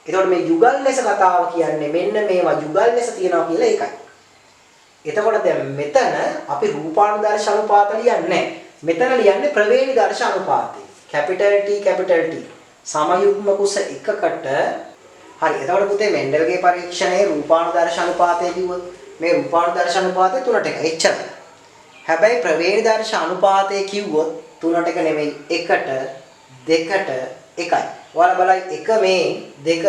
එතකොට මේ යුගල් ලෙස කතාව කියන්නේ මෙන්න මේවා යුගල් ලෙස තියෙනවා කියලා ඒකයි. එතකොට දැන් මෙතන අපි රූපානුදර්ශ අනුපාත ලියන්නේ නැහැ. මෙතන ලියන්නේ ප්‍රවේණි දර්ශ අනුපාතය. capital T සමයුග්ම කුස එකකට හරි. එතකොට පුතේ මෙන්ඩල්ගේ පරීක්ෂණයේ රූපානුදර්ශ අනුපාතය කිව්වොත් මේ රූපානුදර්ශ අනුපාතය 3ට 1 එච්චරයි. හැබැයි ප්‍රවේණි දර්ශ අනුපාතය කිව්වොත් 3ට 1 නෙමෙයි 1ට 2ට 1යි. ඔයාලා බලයි 1 මේ දෙන්න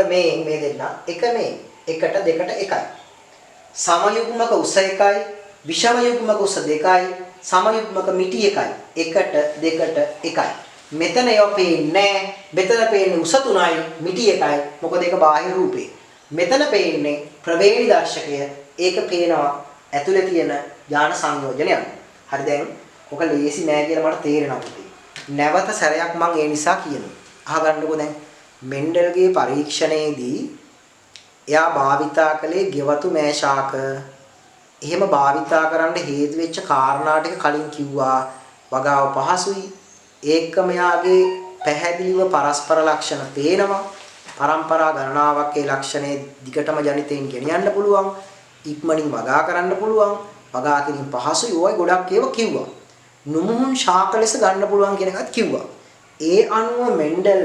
1 මේ 1ට 2ට 1යි. සමයුග්මක උස 1යි විෂම යුග්මක උස 2යි සමයුග්මක මිටි 1යි 1ට 2ට 1යි. මෙතන ඒවා පේන්නේ මෙතන පේන්නේ උස 3යි මිටි 1යි. මොකද ඒක බාහිර රූපේ. මෙතන පේන්නේ ප්‍රවේණි දර්ශකය. ඒක පේනවා ඇතුලේ තියෙන ඥාන සංයෝජනයක්. හරි දැන් ඔක ලේසි නෑ කියලා මට තේරෙනවා පුතේ. නැවත සැරයක් මම ඒ නිසා කියනවා. අහගන්නකෝ දැන් මෙන්ඩල්ගේ පරීක්ෂණයේදී එයා භාවිතා කළේ ගෙවතු මේෂාක. එහෙම භාවිතා කරන්න හේතු වෙච්ච කාරණා ටික කලින් කිව්වා. වගාව පහසුයි. ඒකම යාගේ පැහැදිලිව පරස්පර ලක්ෂණ පේනවා. පරම්පරා ගණනාවක් ඒ ලක්ෂණේ දිගටම ජනිතයෙන් ගෙනියන්න පුළුවන්. ඉක්මනින් වගා කරන්න පුළුවන්. වගා කිරීම පහසුයි. ඔය ගොඩක් ඒවා කිව්වා. නුමුහුන් ශාක ලෙස ගන්න පුළුවන් කියන එකත් කිව්වා. ඒ අනුව මෙන්ඩල්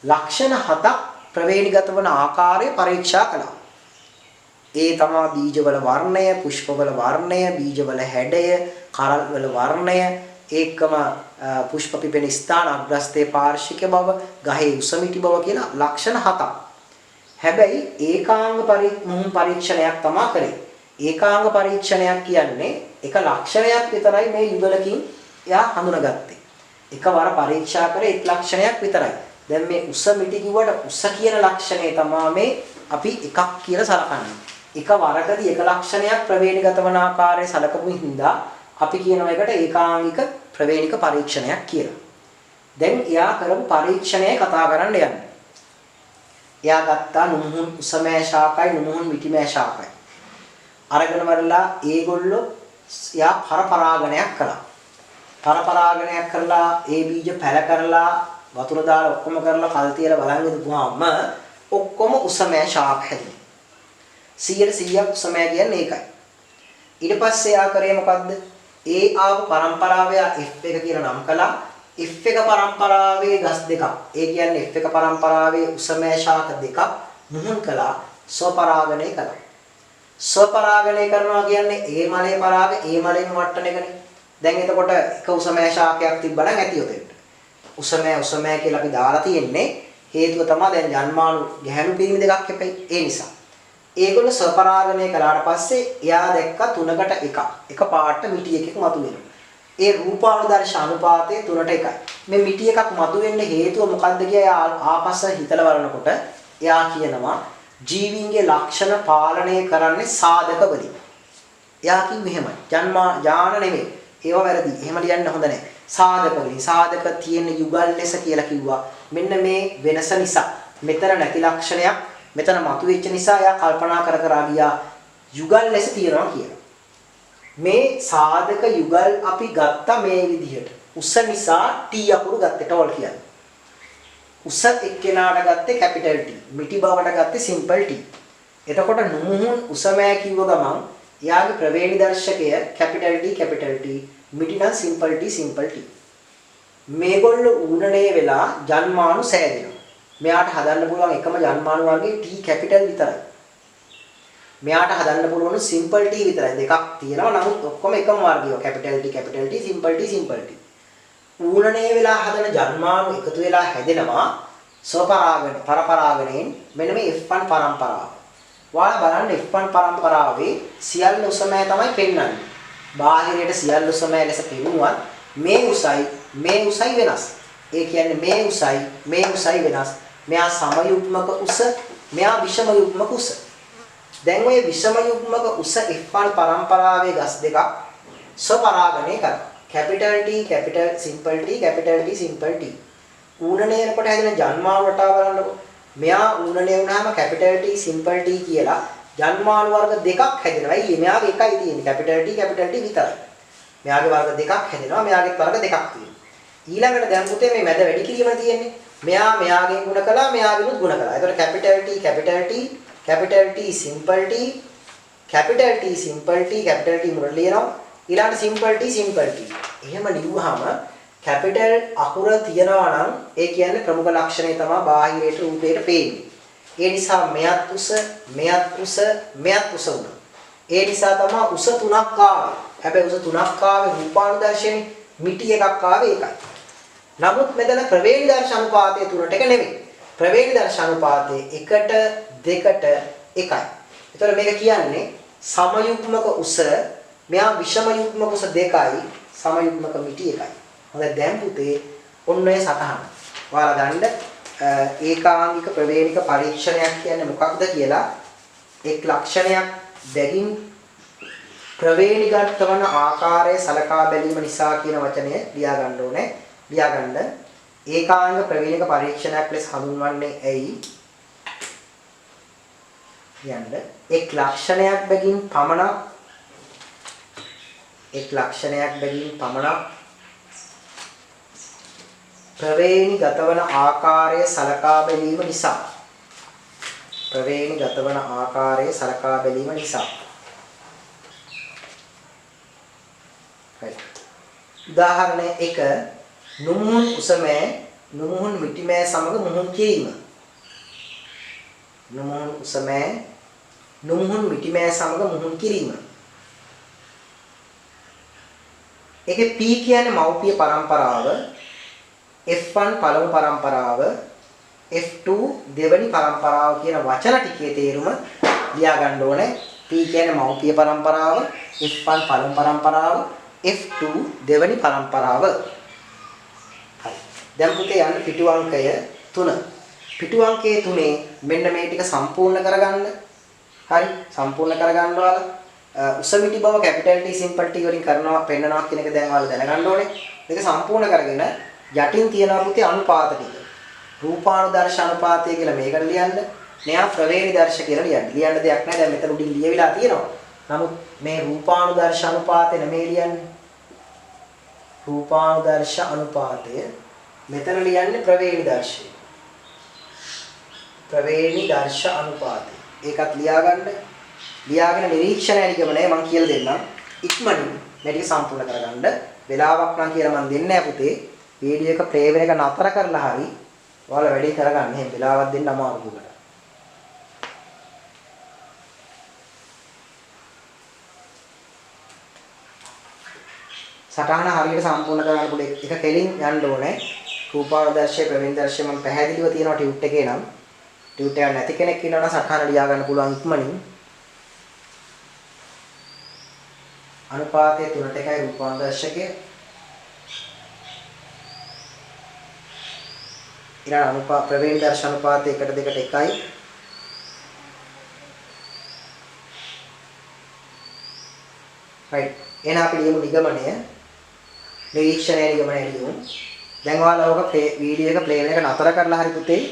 ලක්ෂණ 7ක් ප්‍රවේණිගත වන ආකාරය පරීක්ෂා කළා. ඒ තමයි බීජවල වර්ණය, පුෂ්පවල වර්ණය, බීජවල හැඩය, කරල්වල වර්ණය, ඒකම පුෂ්ප පිපෙන ස්ථාන, අග්‍රස්තේ පාර්ශ්වික බව, ගහේ උසමිටි බව කියලා ලක්ෂණ 7ක්. හැබැයි ඒකාංග මුහුන් පරීක්ෂණයක් තමයි කරේ. ඒකාංග පරීක්ෂණයක් කියන්නේ එක ලක්ෂණයක් විතරයි මේ යුගලකින් එයා හඳුනාගත්තේ. එකවර පරීක්ෂා කරේ එක් ලක්ෂණයක් විතරයි. දැන් මේ උස මිටි කිව්වට උස කියන ලක්ෂණය තමයි මේ අපි එකක් කියලා සලකන්නේ. එක වරකදී එක ලක්ෂණයක් ප්‍රවේණිගත වන ආකාරය සලකපු හින්දා අපි කියනවා එකට ඒකාංගික ප්‍රවේණික පරීක්ෂණයක් කියලා. දැන් එයා කරපු පරීක්ෂණය කතා කරන්න යන්නේ. එයා ගත්තා නුමුහුන් උසමෑ ශාකයි නුමුහුන් මිටිමෑ ශාකයි. අරගෙන වරලා ඒගොල්ලෝ යා පරපරාගණයක් කළා. පරපරාගණයක් කරලා ඒ බීජ පැල කරලා වතුර දාලා ඔක්කොම කරලා කල් තියලා බලන් ඉඳපුවාම ඔක්කොම උසමෑ ශාක හැදුනේ. 100% උසමෑ කියන්නේ ඒකයි. ඊට පස්සේ යා කරේ මොකද්ද? ඒ ආපු පරම්පරාවේ F1 කියලා නම් කළා. F1 පරම්පරාවේ ගස් දෙකක්. ඒ කියන්නේ F1 පරම්පරාවේ උසමෑ ශාක දෙකක් මුහුන් කළා. ස්වපරාගණය කළා. ස්වපරාගණය කරනවා කියන්නේ ඒ මලේ පරාග ඒ මලෙන් වට්ටන එකනේ. දැන් එතකොට එක උසමෑ ශාකයක් තිබ්බනම් ඇති උතෙන්ට. උසමෑ කියලා අපි දාලා තියෙන්නේ හේතුව තමයි දැන් ජන්මාණු ගැහැණු පිරිමි දෙකක් එපෙයි. ඒ නිසා. ඒගොල්ලෝ ස්වපරාගණය කළාට පස්සේ එයා දැක්ක 3කට 1. එක පාට මිටි එකක් මතුවෙනවා. ඒ රූපානුදර්ශ අනුපාතය 3ට 1යි. මේ මිටි එකක් මතුවෙන්න හේතුව මොකද්ද කියලා ආපස්ස හිතලා බලනකොට එයා කියනවා ජීවීන්ගේ ලක්ෂණ පාලනය කරන්නේ සාධක වලින්. එයා කිව්වේ එහෙමයි. ඥාන නෙමෙයි. ඒව වැරදි. එහෙම ලියන්න හොඳ නැහැ. සාධක වලින්. සාධක තියෙන යුගල් ලෙස කියලා කිව්වා. මෙන්න මේ වෙනස නිසා මෙතන නැති ලක්ෂණයක් මෙතන මතුවෙච්ච නිසා එයා කල්පනා කර ගියා යුගල් ලෙස තියනවා කියලා. මේ සාධක යුගල් අපි ගත්ත මේ විදිහට. උස නිසා T අකුරු ගත්තේ ටෝල් කියන්නේ. උස එක්කෙනාට ගත්තේ කැපිටල් T. මිටි බවට ගත්තේ සිම්පල් T. එතකොට නුමුහුන් උසමෑ කිව්ව ගමන් එයාගේ ප්‍රවේණි දර්ශකය කැපිටල් T. මිටි නම් සිම්පල් T. මේගොල්ලෝ ඌනණේ වෙලා ජන්මාණු සෑදෙනවා. මෙයාට හදන්න පුළුවන් එකම ජන්මාණු වර්ගයේ T කැපිටල් විතරයි. මෙයාට හදන්න පුළුවන් සිම්පල් T විතරයි. දෙකක් තියෙනවා. නමුත් ඔක්කොම එකම වර්ගය. Capital T, simple T. ඌනණේ වෙලා හදන ජන්මාණු එකතු වෙලා හැදෙනවා පරපරාගණයෙන්. මෙන්න මේ F1 පරම්පරාව. ඔයාලා බලන්න F1 පරම්පරාවේ සියල්ල උසමෑ තමයි පෙන්වන්නේ. බාහිරයට සියල්ල උසමෑ ලෙස පෙන්වුවත් මේ උසයි වෙනස්. ඒ කියන්නේ මේ උසයි වෙනස්. මෙයා සමයුග්මක උස, මෙයා විෂම යුග්මක උස. දැන් ওই විෂම යුග්මක උස F1 පරම්පරාවේ ගස් දෙකක් ස්වපරාගණය කරනවා. Capital T, simple T. ඌනණයකට හැදෙන ජන්මාණු රටාව බලන්නකො. මෙයා ඌනණය වුණාම කැපිටල් T, සිම්පල් T කියලා ජන්මාණු වර්ග දෙකක් හැදෙනවා. අයියේ මෙයාගේ එකයි තියෙන්නේ කැපිටල් T විතරයි. මෙයාගේ වර්ග දෙකක් හැදෙනවා. මෙයාගේ වර්ග දෙකක් තියෙනවා. ඊළඟට දැන් පුතේ මේ මැද වැඩි කිරීම තියෙන්නේ. මෙයාගෙන් ගුණ කළා, මෙයාගෙනුත් ගුණ කළා. ඒතකොට capital T, simple T, capital T මුල ලියනවා. ඊළඟට සිම්පල් T. එහෙම ලියුවාම කැපිටල් අකුර තියනවා නම් ඒ කියන්නේ ප්‍රමුඛ ලක්ෂණය තමයි බාහිරයට රූපයට පේන්නේ. ඒ නිසා මෙයත් උස උනා. ඒ නිසා තමයි උස 3ක් ආවේ. හැබැයි උස 3ක් ආවේ රූපානුදර්ශනේ මිටි එකක් ආවේ ඒකයි. නමුත් මෙතන ප්‍රවේණි දර්ශ අනුපාතය 3ට 1 නෙමෙයි. ප්‍රවේණි දර්ශ අනුපාතය 1ට 2ට 1යි. ඒතර මේක කියන්නේ සමයුග්මක උස මෙයා විෂම යුග්මක උස 2යි සමයුග්මක මිටි 1යි. හොඳයි දැන් පුතේ ඔන්න ඔය සටහන. ඔයාලා ගන්න ඒකාංගික ප්‍රවේණික පරීක්ෂණයක් කියන්නේ මොකක්ද කියලා එක් ලක්ෂණයක් බැගින් ප්‍රවේණිගත වන ආකාරය සලකා බැලීම නිසා කියන වචනය ලියා ගන්න ඕනේ. ලියා ගන්න. ඒකාංග ප්‍රවේණික පරීක්ෂණයක් ලෙස හඳුන්වන්නේ ඇයි? යන්න එක් ලක්ෂණයක් බැගින් පමණක් ප්‍රවේණිගත වන ආකාරය සලකා බැලීම නිසා උදාහරණ 1 නුමුහුන් උසමෑ නුමුහුන් මිටිමෑ සමග මුහුන් කිරීම. නුමුහුන් උසමෑ නුමුහුන් මිටිමෑ සමග මුහුන් කිරීම. ඒකේ P කියන්නේ මව්පිය පරම්පරාව, F1 පළමු පරම්පරාව, F2 දෙවනි පරම්පරාව කියන වචන ටිකේ තේරුම ලියා ගන්න ඕනේ. P කියන්නේ මව්පිය පරම්පරාව, F1 පළමු පරම්පරාව, F2 දෙවනි පරම්පරාව. හරි. දැන් පුතේ යන්න පිටු අංකය 3. පිටු අංකයේ 3 මෙන්න මේ ටික සම්පූර්ණ කරගන්න. හරි. සම්පූර්ණ කරගන්නවා. උසමිටි බව කැපිටල් T සිම්පල් T වලින් කරනවා පෙන්නනවා කියන එක දැන් ඔයාලා දැනගන්න ඕනේ. මේක සම්පූර්ණ කරගෙන යටින් තියෙනවා පුතේ අනුපාත ටික. රූපානුදර්ශ අනුපාතය කියලා මේකට ලියන්න. මෙයා ප්‍රවේණි දර්ශ කියලා ලියන්න. ලියන්න දෙයක් නැහැ. දැන් මෙතන උඩින් ලියවිලා තියෙනවා. නමුත් මේ රූපානුදර්ශ අනුපාතය නෙමෙයි ලියන්නේ. රූපානුදර්ශ අනුපාතය මෙතන ලියන්නේ ප්‍රවේණි දර්ශය. ප්‍රවේණි දර්ශ අනුපාතය. ඒකත් ලියාගන්න. ලියාගෙන නිරීක්ෂණ නිගමනය මම කියලා දෙන්නම්. ඉක්මනින් මේ ටික සම්පූර්ණ කරගන්න. වෙලාවක් නම් කියලා මම දෙන්නේ නැහැ පුතේ. වීඩියෝ එක ප්ලේ වෙන එක නතර කරලා හරි ඔයාලා වැඩි කරගන්න. එහෙනම් වෙලාවක් දෙන්න අමාරුයි උකට. සටහන හරියට සම්පූර්ණ කරගන්න පුළුවන් එක කෙලින් යන්න ඕනේ. රූපාවදර්ශය ප්‍රවේණි දර්ශය මම පැහැදිලිව තියෙනවා ටියුට් එකේ නම්. ටියුට් එක නැති කෙනෙක් ඉන්නවනම් සටහන ලියා ගන්න පුළුවන් ඉක්මනින්. අනුපාතය 3ට 1යි රූපාවදර්ශකය. ඊළඟ ප්‍රවේණි දර්ශ අනුපාතය 1ට 2ට 1යි. right. එහෙනම් අපි ලියමු නිගමනය. නිරීක්ෂණය නිගමනය ලියමු. දැන් ඔයාලා ඔක වීඩියෝ එක ප්ලේ වෙන එක නතර කරලා හරි පුතේ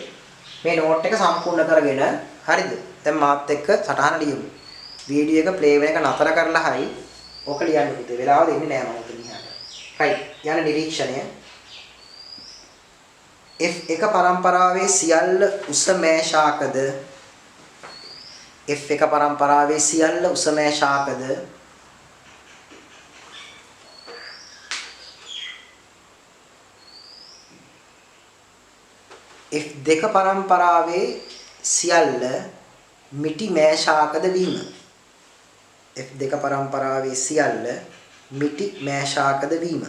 මේ නෝට් එක සම්පූර්ණ කරගෙන හරිද? දැන් මාත් එක්ක සටහන ලියමු. වීඩියෝ එක ප්ලේ වෙන එක නතර කරලා හරි ඔක ලියන්න පුතේ. වෙලාව දෙන්නේ නැහැ මම උතන ඉහාට. right. යන නිරීක්ෂණය F1 පරම්පරාවේ සියල්ල උස මෑ ශාකද F1 පරම්පරාවේ සියල්ල උස මෑ ශාකද F2 පරම්පරාවේ සියල්ල මිටි මෑ ශාකද වීම. F2 පරම්පරාවේ සියල්ල මිටි මෑ ශාකද වීම.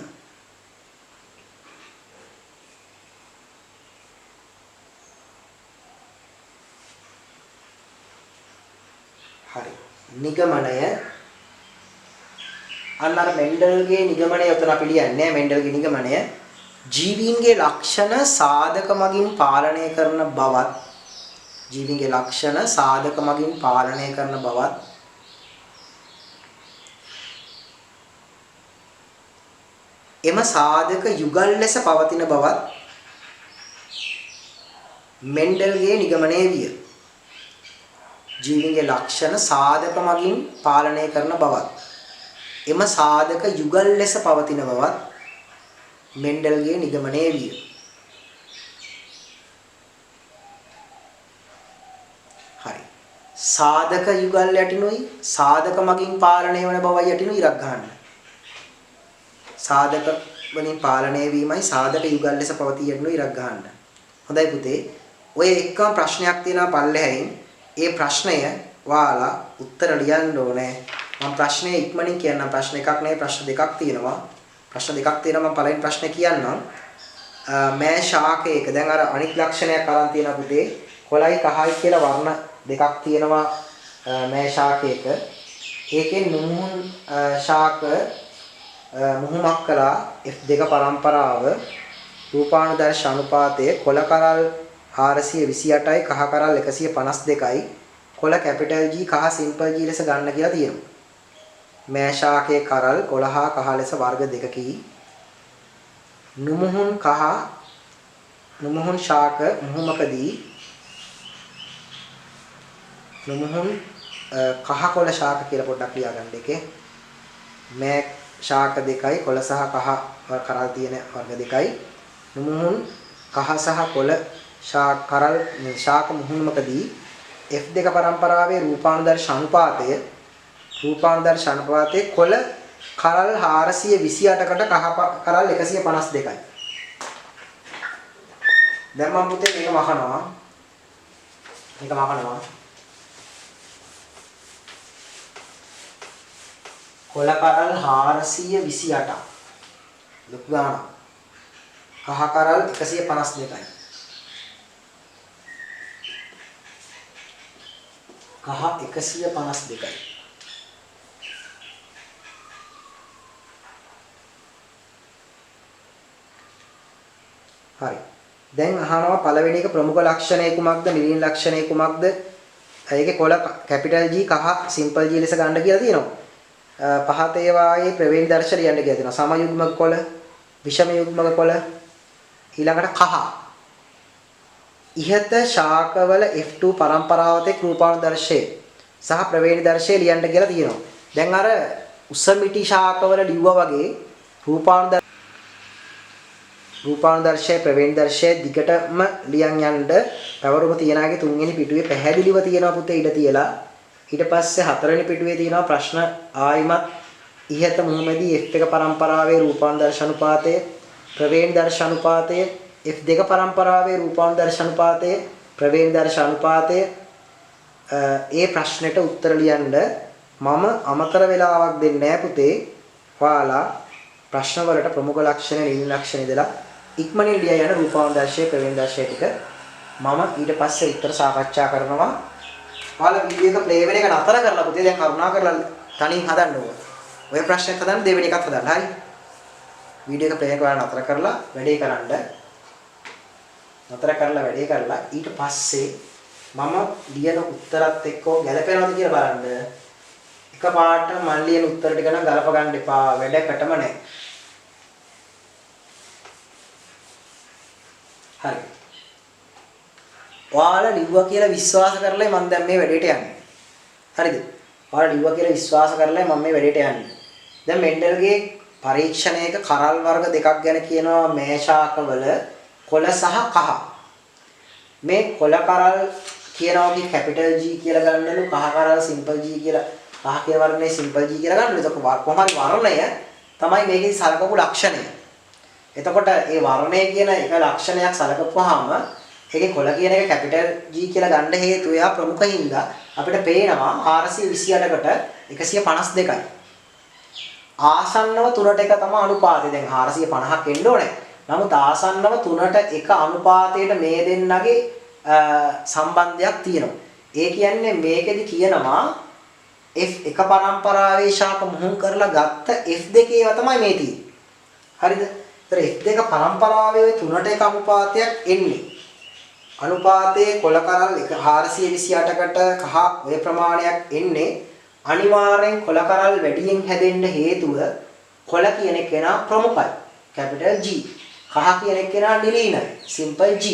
හරි. නිගමනය අන්න අර මෙන්ඩල්ගේ නිගමනය උතන අපි ලියන්නේ මෙන්ඩල්ගේ නිගමනය ජීවීන්ගේ ලක්ෂණ සාධක මගින් පාලනය කරන බවත් ජීවීන්ගේ ලක්ෂණ සාධක මගින් පාලනය කරන බවත් එම සාධක යුගල් ලෙස පවතින බවත් මෙන්ඩල්ගේ නිගමනය විය. ජීවීන්ගේ ලක්ෂණ සාධක මගින් පාලනය කරන බවත් එම සාධක යුගල් ලෙස පවතින බවත් මෙන්ඩල්ගේ නිගමනය විය. හරි. සාධක යුගල් යටිනුයි සාධක මගින් පාලනය වන බවයි යටිනුයි ඉරක් ගන්න. සාධක වලින් පාලනය වීමයි සාධක යුගල් ලෙස පවතී යටිනුයි ඉරක් ගන්න. හොඳයි පුතේ. ඔය එක්කම ප්‍රශ්නයක් තියෙනවා පල්ලෙහැයින්. ඒ ප්‍රශ්නය ඔයාලා උත්තර ලියන්න ඕනේ. මම ප්‍රශ්නේ ඉක්මනින් කියන්නම්. ප්‍රශ්න එකක් නෙවෙයි ප්‍රශ්න දෙකක් තියෙනවා. ප්‍රශ්න දෙකක් තියෙනවා. මම පළවෙනි ප්‍රශ්නේ කියන්නම්. මෑ ශාකයක දැන් අර අනිත් ලක්ෂණයක් අරන් තියෙනවා පුතේ. කොළයි කහයි කියලා වර්ණ දෙකක් තියෙනවා මෑ ශාකයක. ඒකෙන් මුහුන් ශාක මුහුමක් කළා F2 පරම්පරාව රූපානුදර්ශ අනුපාතයේ කොළ කරල් 428යි කහ කරල් 152යි කොළ කැපිටල් G කහ සිම්පල් G ලෙස ගන්න කියලා තියෙනවා. මෑ ශාකයේ කරල් කොළ හා කහ ලෙස වර්ග දෙකකි. නුමුහුන් ශාක මුහුමකදී නුමුහුන් කහ කොළ ශාක කියලා පොඩ්ඩක් ලියාගන්න එකේ. මෑ ශාක දෙකයි කොළ සහ කහ කරල් තියෙන වර්ග දෙකයි. නුමුහුන් කහ සහ කොළ කරල් ශාක මුහුමකදී F2 පරම්පරාවේ රූපානුදර්ශ අනුපාතයේ කොළ කරල් 428කට කහ කරල් 152යි. දැන් මම පුතේ මේක මහනවා. කොළ කරල් 428ක්. ලොකු ගාණක්. කහ කරල් 152යි. කහ 152යි. හරි. දැන් අහනවා පළවෙනි එක ප්‍රමුඛ ලක්ෂණය කුමක්ද? නිලින් ලක්ෂණය කුමක්ද? ඒකේ කොළ කැපිටල් G කහ සිම්පල් G ලෙස ගන්න කියලා තියෙනවා. පහත ඒවායේ ප්‍රවේණ දර්ශන ලියන්න කියලා තියෙනවා. සමයුග්මක කොළ, විෂම යුග්මක කොළ, ඊළඟට කහ. ඉහත ශාකවල F2 පරම්පරාවතේ රූපානුදර්ශය සහ ප්‍රවේණ දර්ශය ලියන්න කියලා තියෙනවා. දැන් අර උසමිටි ශාකවල ලිව්වා වගේ රූපානුදර්ශය ප්‍රවේණ දර්ශය දිගටම ලියන් යන්න පැවරුම තියනාගේ තුන්වෙනි පිටුවේ පැහැදිලිව තියෙනවා පුතේ ඉඩ තියලා. ඊට පස්සේ හතරවෙනි පිටුවේ තියෙනවා ප්‍රශ්න ආයිමත් ඉහත මුහුමැදි F1 පරම්පරාවේ රූපානුදර්ශ අනුපාතය, ප්‍රවේණ දර්ශ අනුපාතය, F2 පරම්පරාවේ රූපානුදර්ශ අනුපාතය, ප්‍රවේණ දර්ශ අනුපාතය ඒ ප්‍රශ්නෙට උත්තර ලියන්න මම අමතර වෙලාවක් දෙන්නේ නැහැ පුතේ. ඔයාලා ප්‍රශ්න වලට ප්‍රමුඛ ලක්ෂණ, නිලින් ලක්ෂණ ඉදලා ඉක්මනින් ලියා යන රූපානුදර්ශය, ප්‍රවේණ දර්ශය ටික මම ඊට පස්සේ උත්තර සාකච්ඡා කරනවා. ඔයාලා වීඩියෝ එක ප්ලේ වෙන එක නතර කරලා පුතේ දැන් කරුණා කරලා තනින් හදන්න ඕන. ඔය ප්‍රශ්නයක් හදන්න දෙවෙනි එකත් හදන්න. හරි. වීඩියෝ එක ප්ලේ එක ඔයාලා නතර කරලා වැඩේ කරන්න. නතර කරලා ඊට පස්සේ මම ලියන උත්තරත් එක්ක ගැලපෙනවද කියලා බලන්න. එකපාරට මම ලියන උත්තර ටික නම් ගලප ගන්න එපා. වැඩකටම නැහැ. හරි. ඔයාලා ලිව්වා කියලා විශ්වාස කරලා මම දැන් මේ වැඩේට යන්නේ. හරිද? ඔයාලා ලිව්වා කියලා විශ්වාස කරලා මම මේ වැඩේට යන්නේ. දැන් මෙන්ඩල්ගේ පරීක්ෂණයක කරල් වර්ග දෙකක් ගැන කියනවා මේ ශාකවල කොළ සහ කහ. මේ කොළ කරල් කියනවාගේ කැපිටල් G කියලා ගන්නලු, කහ කරල් සිම්පල් G කියලා. කහ කියන වර්ණේ සිම්පල් G කියලා ගන්නලු. ඒක කොහොමද වර්ණය තමයි මේකේ සලකපු ලක්ෂණය. එතකොට මේ වර්ණය කියන එක ලක්ෂණයක් සලකපුවාම ඒකේ කොළ කියන එක කැපිටල් G කියලා ගන්න හේතුව එයා ප්‍රමුඛ හින්දා අපිට පේනවා 428කට 152යි. ආසන්නව 3ට 1 තමයි අනුපාතය. දැන් 450ක් එන්න ඕනේ. නමුත් ආසන්නව 3ට 1 අනුපාතයට මේ දෙන්නගේ සම්බන්ධයක් තියෙනවා. ඒ කියන්නේ මේකෙදි කියනවා F1 පරම්පරාවේ ශාක මුහුන් කරලා ගත්ත F2 ඒවා තමයි මේ තියෙන්නේ. හරිද? ඒතර F2 පරම්පරාවේ 3ට 1 අනුපාතයක් එන්නේ. අනුපාතයේ කොළ කරල් 428කට කහ ඔය ප්‍රමාණයක් එන්නේ අනිවාර්යෙන් කොළ කරල් වැඩියෙන් හැදෙන්න හේතුව කොළ කියන කෙනා ප්‍රමුඛයි කැපිටල් G, කහ කියන කෙනා නිලීනයි සිම්පල් G.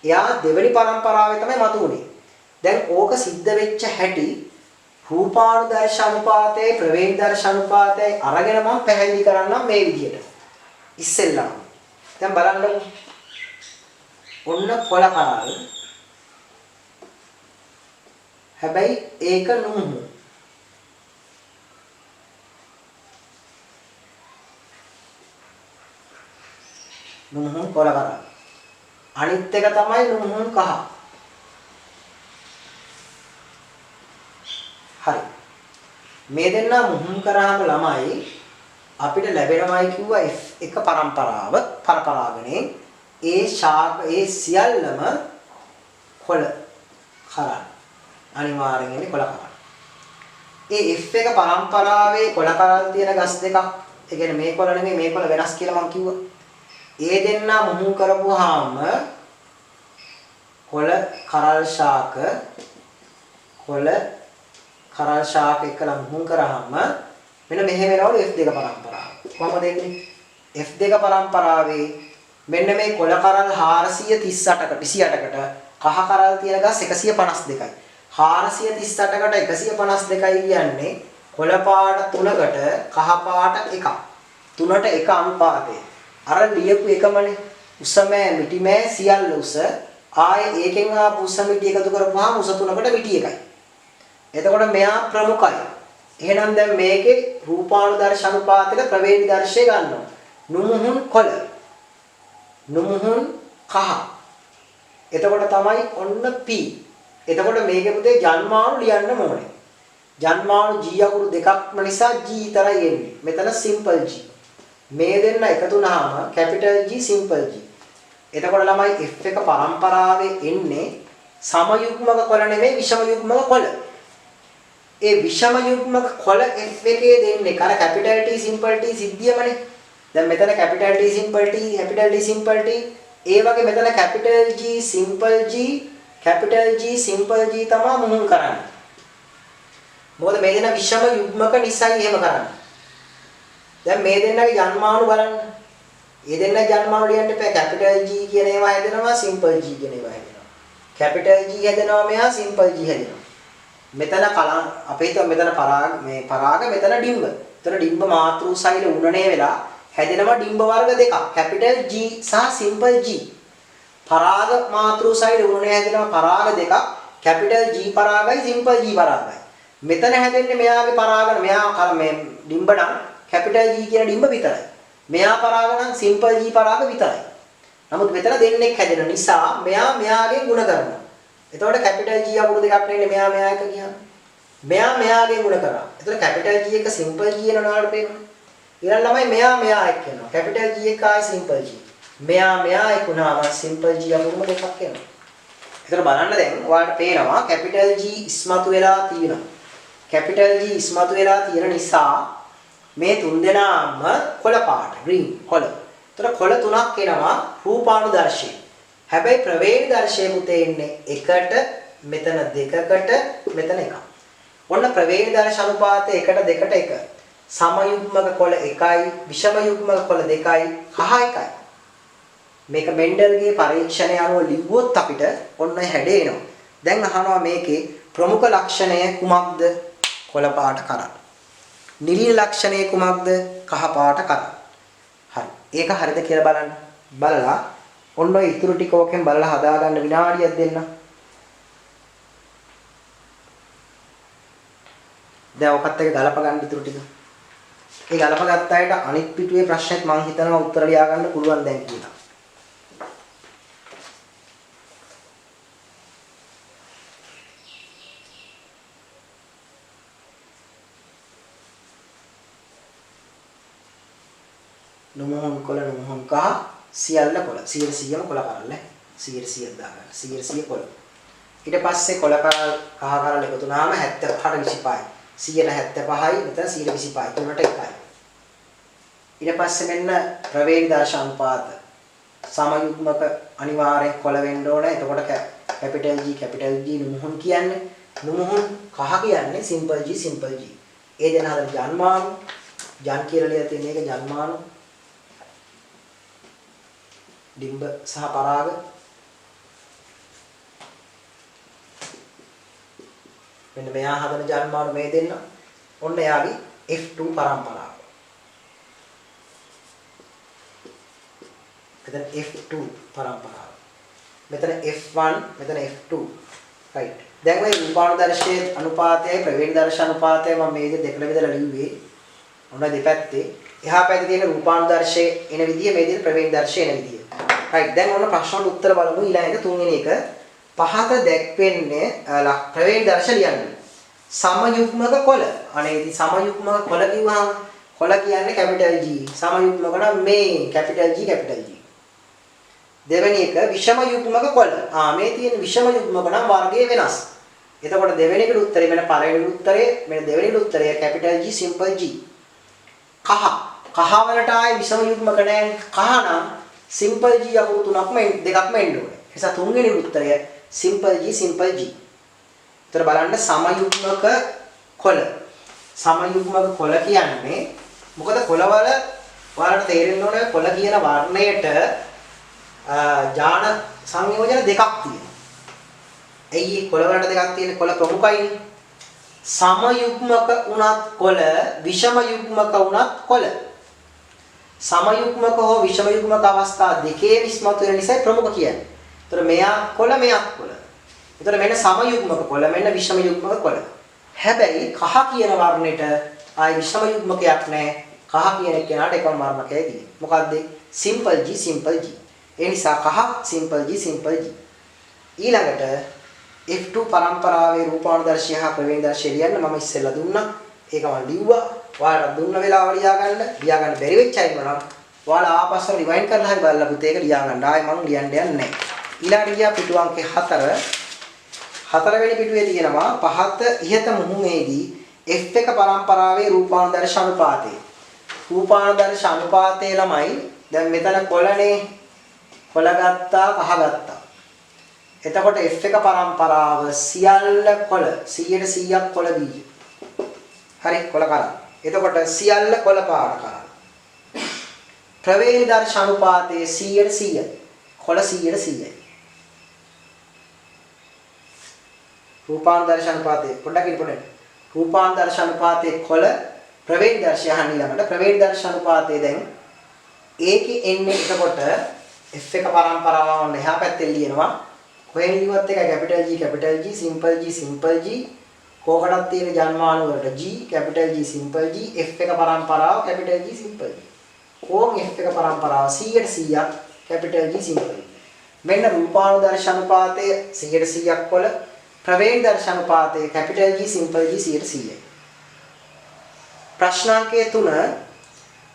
එයා දෙවෙනි පරම්පරාවේ තමයි මතුනේ. දැන් ඕක සිද්ධ වෙච්ච හැටි රූපානුදර්ශ අනුපාතයේ ප්‍රවේණ දර්ශ අනුපාතයේ අරගෙන මම පැහැදිලි කරන්නම් මේ විදිහට. ඉස්සෙල්ලාම දැන් බලන්න ඔන්න කොළ කරල්. හැබැයි ඒක නුහු. නුහුන් කොළ කරල්. අනිත් එක තමයි නුහුන් කහ. හරි. මේ දෙන්න මුහුන් කරාම ළමයි අපිට ලැබෙනවයි කිව්වා F1 පරම්පරාව පරපරාගණේ ඒ සියල්ලම කොළ කරල්. අනිවාර්යෙන් ඉන්නේ කොළ කරල්. ඒ F1 පරම්පරාවේ කොළ කරල් තියෙන ගස් දෙකක්. ඒ කියන්නේ මේ කොළ නෙමෙයි මේ කොළ වෙනස් කියලා මම කිව්වා. ඒ දෙන්න මුහුන් කරපුවාම කොළ කරල් ශාක එක්කලා මුහුන් කරාම මෙන්න මෙහෙම වෙනවලු F2 පරම්පරාව. කොහොමද එන්නේ? F2 පරම්පරාවේ මෙන්න මේ කොළ කරල් 438කට කහ කරල් තියෙන ගස් 152යි. 438කට 152යි කියන්නේ කොළ පාට 3කට කහ පාට 1ක්. 3ට 1 අනුපාතය. අර ලියපු එකමනේ උසමෑ මිටිමෑ සියල්ල උස ආයේ ඒකෙන් ආපු උස මිටි එකතු කරපුවාම උස 3කට මිටි එකයි. එතකොට මෙයා ප්‍රමුඛයි. එහෙනම් දැන් මේකේ රූපානුදර්ශ අනුපාතයක ප්‍රවේණිදර්ශය ගන්නවා. නුමුහුන් කොළ. නුමුහුන් කහ. එතකොට තමයි ඔන්න P. එතකොට මේකේ පුතේ ජන්මාණු ලියන්න ඕනේ. ජන්මාණු G අකුරු දෙකක්ම නිසා G තරයි එන්නේ. මෙතන simple G. මේ දෙන්න එකතු වුනහම capital G simple G. එතකොට ළමයි F1 පරම්පරාවේ එන්නේ සමයුග්මක කොළ නෙමෙයි විෂම යුග්මක කොළ. ඒ විෂම යුග්මක කොළ F1 දෙන්නේ කර capital T simple T සිද්ධියමනේ. දැන් මෙතන capital T simple T capital T simple T ඒ වගේ මෙතන capital G simple G capital G simple G තමයි මුහුන් කරන්නේ. මොකද මේ දෙන විෂම යුග්මක නිසායි එහෙම කරන්නේ. දැන් මේ දෙන්නගේ ජන්මාණු බලන්න. මේ දෙන්න ජන්මාණු ලියන්න එපා. capital G කියන ඒවා හැදෙනවා simple G කියන ඒවා හැදෙනවා. capital G හැදෙනවා මෙහා simple G හැදෙනවා. මෙතන කලං අපේ හිතුව මෙතන පරාග මෙතන ඩිම්බ. එතන ඩිම්බ මාතෘ සෛල උණණය වෙලා හැදෙනවා ඩිම්බ වර්ග දෙකක්. capital G සහ simple G. පරාග මාතෘ සෛල උණණය හැදෙනවා පරාග දෙකක්. capital G පරාගයි simple G පරාගයි. මෙතන හැදෙන්නේ මෙයාගේ පරාගන මෙයා මේ ඩිම්බ නම් capital G කියන ඩිම්බ විතරයි. මෙයා පරාග නම් simple G පරාග විතරයි. නමුත් මෙතන දෙන්නෙක් හැදෙන නිසා මෙයාගේ ಗುಣ කරනවා. එතකොට capital G අකුරු දෙකක් නෙන්නේ මෙයා එක කියනවා. මෙයාගේ ගුණ කරා. එතකොට capital G එක simple G වෙනවලට පේනවා. ඊළඟ ළමයි මෙයා එක්ක වෙනවා. capital G එක ආයි simple G. මෙයා එක්ක උනාම simple G අකුරුම දෙකක් එනවා. එතකොට බලන්න දැන් ඔයාලට පේනවා capital G ඉස්මතු වෙලා තියෙනවා. capital G ඉස්මතු වෙලා තියෙන නිසා මේ තුන් දෙනාම කොළ පාට green කොළ. එතකොට කොළ තුනක් එනවා රූපානුදර්ශී. හැබැයි ප්‍රවේණිදර්ශයේ පුතේ ඉන්නේ එකට මෙතන දෙකකට මෙතන එකක්. ඔන්න ප්‍රවේණිදර්ශ අනුපාතය 1ට 2ට 1. සමයුග්මක කොළ 1යි විෂම යුග්මක කොළ 2යි කහ 1යි. මේක මෙන්ඩල්ගේ පරීක්ෂණය අනුව ලිව්වොත් අපිට ඔන්න හැඩ එනවා. දැන් අහනවා මේකේ ප්‍රමුඛ ලක්ෂණය කුමක්ද? කොළ පාට කරා. නිරීන ලක්ෂණය කුමක්ද? කහ පාට කරා. හරි. ඒක හරිද කියලා බලන්න. බලලා ඔන්න ඔය ඉතුරු ටික ඕකෙන් බලලා හදාගන්න විනාඩියක් දෙන්න. දැන් ඔකත් එක ගලප ගන්න ඉතුරු ටික. ඒ ගලප ගත්ත අයට අනිත් පිටුවේ ප්‍රශ්නෙත් මම හිතනවා උත්තර ලියා ගන්න පුළුවන් දැන් කියලා. නුමුහුන් කොළ නුමුහුන් කහ සියල්ල කොළ 100%ම කොළ කරල්ල 100% දාගන්න 100% කොළ ඊට පස්සේ කොළ කරල් කහ කරල් එකතු වුණාම 78 25යි 175යි මෙතන 125යි තුනට එකයි ඊට පස්සේ මෙන්න ප්‍රවේණිදර්ශ අනුපාත සමයුග්මක අනිවාර්යෙන් කොළ වෙන්න ඕනේ එතකොට capital G නුමුහුන් කියන්නේ නුමුහුන් කහ කියන්නේ simple G ඒ දෙන හතර ජන්මාණු ජන් කියලා ලියලා තියෙන එක ජන්මාණු ඩිම්බ සහ පරාග මෙන්න මෙයා හදන ජන්මාණු මේ දෙන්න ඔන්න එයාගේ F2 පරම්පරාව. මෙතන F2 පරම්පරාව. මෙතන F1 මෙතන F2 right. දැන් මේ රූපානුදර්ශයේ අනුපාතයයි ප්‍රවේණිදර්ශ අනුපාතයයි මම මේ දෙකට බෙදලා ලිව්වේ. ඔන්න දෙපැත්තේ එහා පැත්තේ තියෙන රූපානුදර්ශයේ එන විදිය මේ දෙන ප්‍රවේණිදර්ශයේ එන විදිය. right දැන් ඔන්න ප්‍රශ්නවලට උත්තර බලමු ඊළඟ තුන්වෙනි එක පහත දැක්වෙන්නේ ප්‍රවේණිදර්ශ ලියන්නේ සමයුග්මක කොළ අනේ ඉතින් සමයුග්මක කොළ කිව්වහම කොළ කියන්නේ capital G සමයුග්මක නම් මේ capital G දෙවෙනි එක විෂම යුග්මක කොළ මේ තියෙන විෂම යුග්මක නම් වර්ගය වෙනස් එතකොට දෙවෙනි එකට උත්තරේ මෙන්න පළවෙනි උත්තරේ මෙන්න දෙවෙනි උත්තරේ capital G simple G කහ වලට ආයේ විෂම යුග්මක නැහැ කහ නම් simple G අකුරු තුනක්ම දෙකක්ම එන්න ඕනේ. ඒ නිසා තුන්වෙනි උත්තරය simple G. උත්තර බලන්න සමයුග්මක කොළ. සමයුග්මක කොළ කියන්නේ මොකද කොළවල ඔයාලට තේරෙන්න ඕනේ කොළ කියන වර්ණයට ඥාන සංයෝජන දෙකක් තියෙනවා. එයි කොළ වලට දෙකක් තියෙන කොළ ප්‍රමුඛයිනේ. සමයුග්මක උනත් කොළ විෂම යුග්මක උනත් කොළ. සමයුග්මක හෝ විෂම යුග්මක අවස්ථා දෙකේ විස්මතු වෙන නිසා ප්‍රමුඛ කියන්නේ. ඒතර මෙයා කොළ මෙයක් කොළ. ඒතර මෙන්න සමයුග්මක කොළ මෙන්න විෂම යුග්මක කොළ. හැබැයි කහ කියන වර්ණෙට ආයි විෂම යුග්මකයක් නැහැ. කහ කියන කෙනාට එකම වර්ණකයයි තියෙන්නේ. මොකද්ද? Simple G simple G. ඒ නිසා කහ සිම්පල් G සිම්පල් G. ඊළඟට F2 පරම්පරාවේ රූපානුදර්ශය හා ප්‍රවේණදර්ශය ලියන්න මම ඉස්සෙල්ලා දුන්නා. ඒක මම ලිව්වා. ඔයාලට දුන්න වෙලාව ලියාගන්න බැරි වෙච්ච අය නම් ඔයාලා ආපස්සට රිවයින්ඩ් කරලා හරි බලලා පුතේ ඒක ලියාගන්න. ආයේ මම ලියන්න යන්නේ නැහැ. ඊළඟට ගියා පිටු අංකේ 4. 4 වෙනි පිටුවේ තියෙනවා පහත ඉහත මුහුණේදී F1 පරම්පරාවේ රූපානුදර්ශ අනුපාතය. රූපානුදර්ශ අනුපාතය ළමයි දැන් මෙතන කොළනේ කොළ ගත්තා කහ ගත්තා. එතකොට F1 පරම්පරාව සියල්ල කොළ 100%ක් කොළ බීජ. හරි කොළ කරා. එතකොට සියල්ල කොළ පාට කරා. ප්‍රවේණදර්ශ අනුපාතයේ 100%යි. කොළ 100%යි. රූපානුදර්ශ අනුපාතයේ පොඩ්ඩක් ඉන්න. රූපානුදර්ශ අනුපාතයේ කොළ ප්‍රවේණදර්ශය අහන්න ඊළඟට ප්‍රවේණදර්ශ අනුපාතයේ දැන් ඒකේ එන්නේ එතකොට F1 පරම්පරාව වන්න එහා පැත්තේ ලියනවා. කොහෙන් ලියුවත් එකයි capital G simple G simple G කෝකටත් තියෙන ජන්මාන වලට G capital G simple G F1 පරම්පරාව කැපිටල් G සිම්පල් G කොම් F1 පරම්පරාව 100%ක් කැපිටල් G සිම්පල් G මෙන්න රූපානුදර්ශ අනුපාතය 100%ක් කොළ ප්‍රවේණදර්ශ අනුපාතය කැපිටල් G සිම්පල් G 100%යි ප්‍රශ්නාංකය 3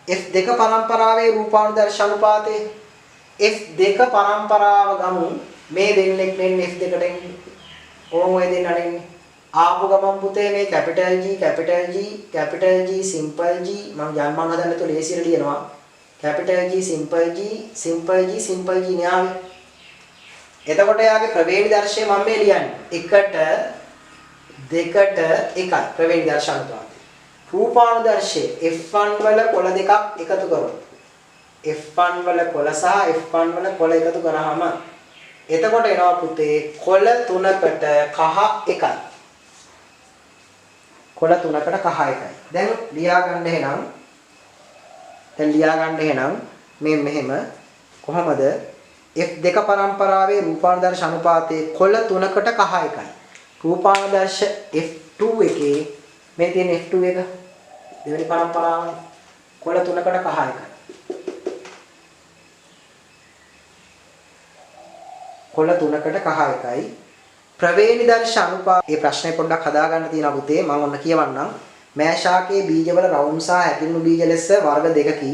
F2 පරම්පරාවේ රූපානුදර්ශ අනුපාතය F2 පරම්පරාව ගමු මේ දෙන්නෙක් නෙන්නේ F2කට එන්නේ ඕම ඔය දෙන්න අනේ ආපු ගමන් පුතේ මේ කැපිටල් G සිම්පල් G මම ජන්මන් හදන්න තු ලේසියට ලියනවා කැපිටල් G සිම්පල් G න්යාවේ එතකොට යාගේ ප්‍රවේණදර්ශය මම මේ ලියන්නේ 1ට 2ට 1යි ප්‍රවේණදර්ශ අනුපාතය රූපානුදර්ශය F1 වල කොළ දෙකක් එකතු කරමු F1 වල කොළ සහ F1 වල කොළ එකතු කරාම එතකොට එනවා පුතේ කොළ 3කට කහ 1යි. කොළ 3කට කහ 1යි. දැන් ලියා ගන්න එහෙනම් මේ මෙහෙම කොහමද F2 පරම්පරාවේ රූපානුදර්ශ අනුපාතයේ කොළ 3කට කහ 1යි. රූපානුදර්ශ F2 එකේ මේ තියෙන F2 එක දෙවෙනි පරම්පරාවනේ කොළ 3කට කහ 1යි. කොළ 3කට කහ 1යි ප්‍රවේණදර්ශ අනුපාත මේ ප්‍රශ්නේ පොඩ්ඩක් හදා ගන්න තියෙනවා පුතේ මම ඔන්න කියවන්නම් මෑ ශාකයේ බීජවල රවුම් සහ හැකිලුණු බීජ ලෙස වර්ග දෙකකි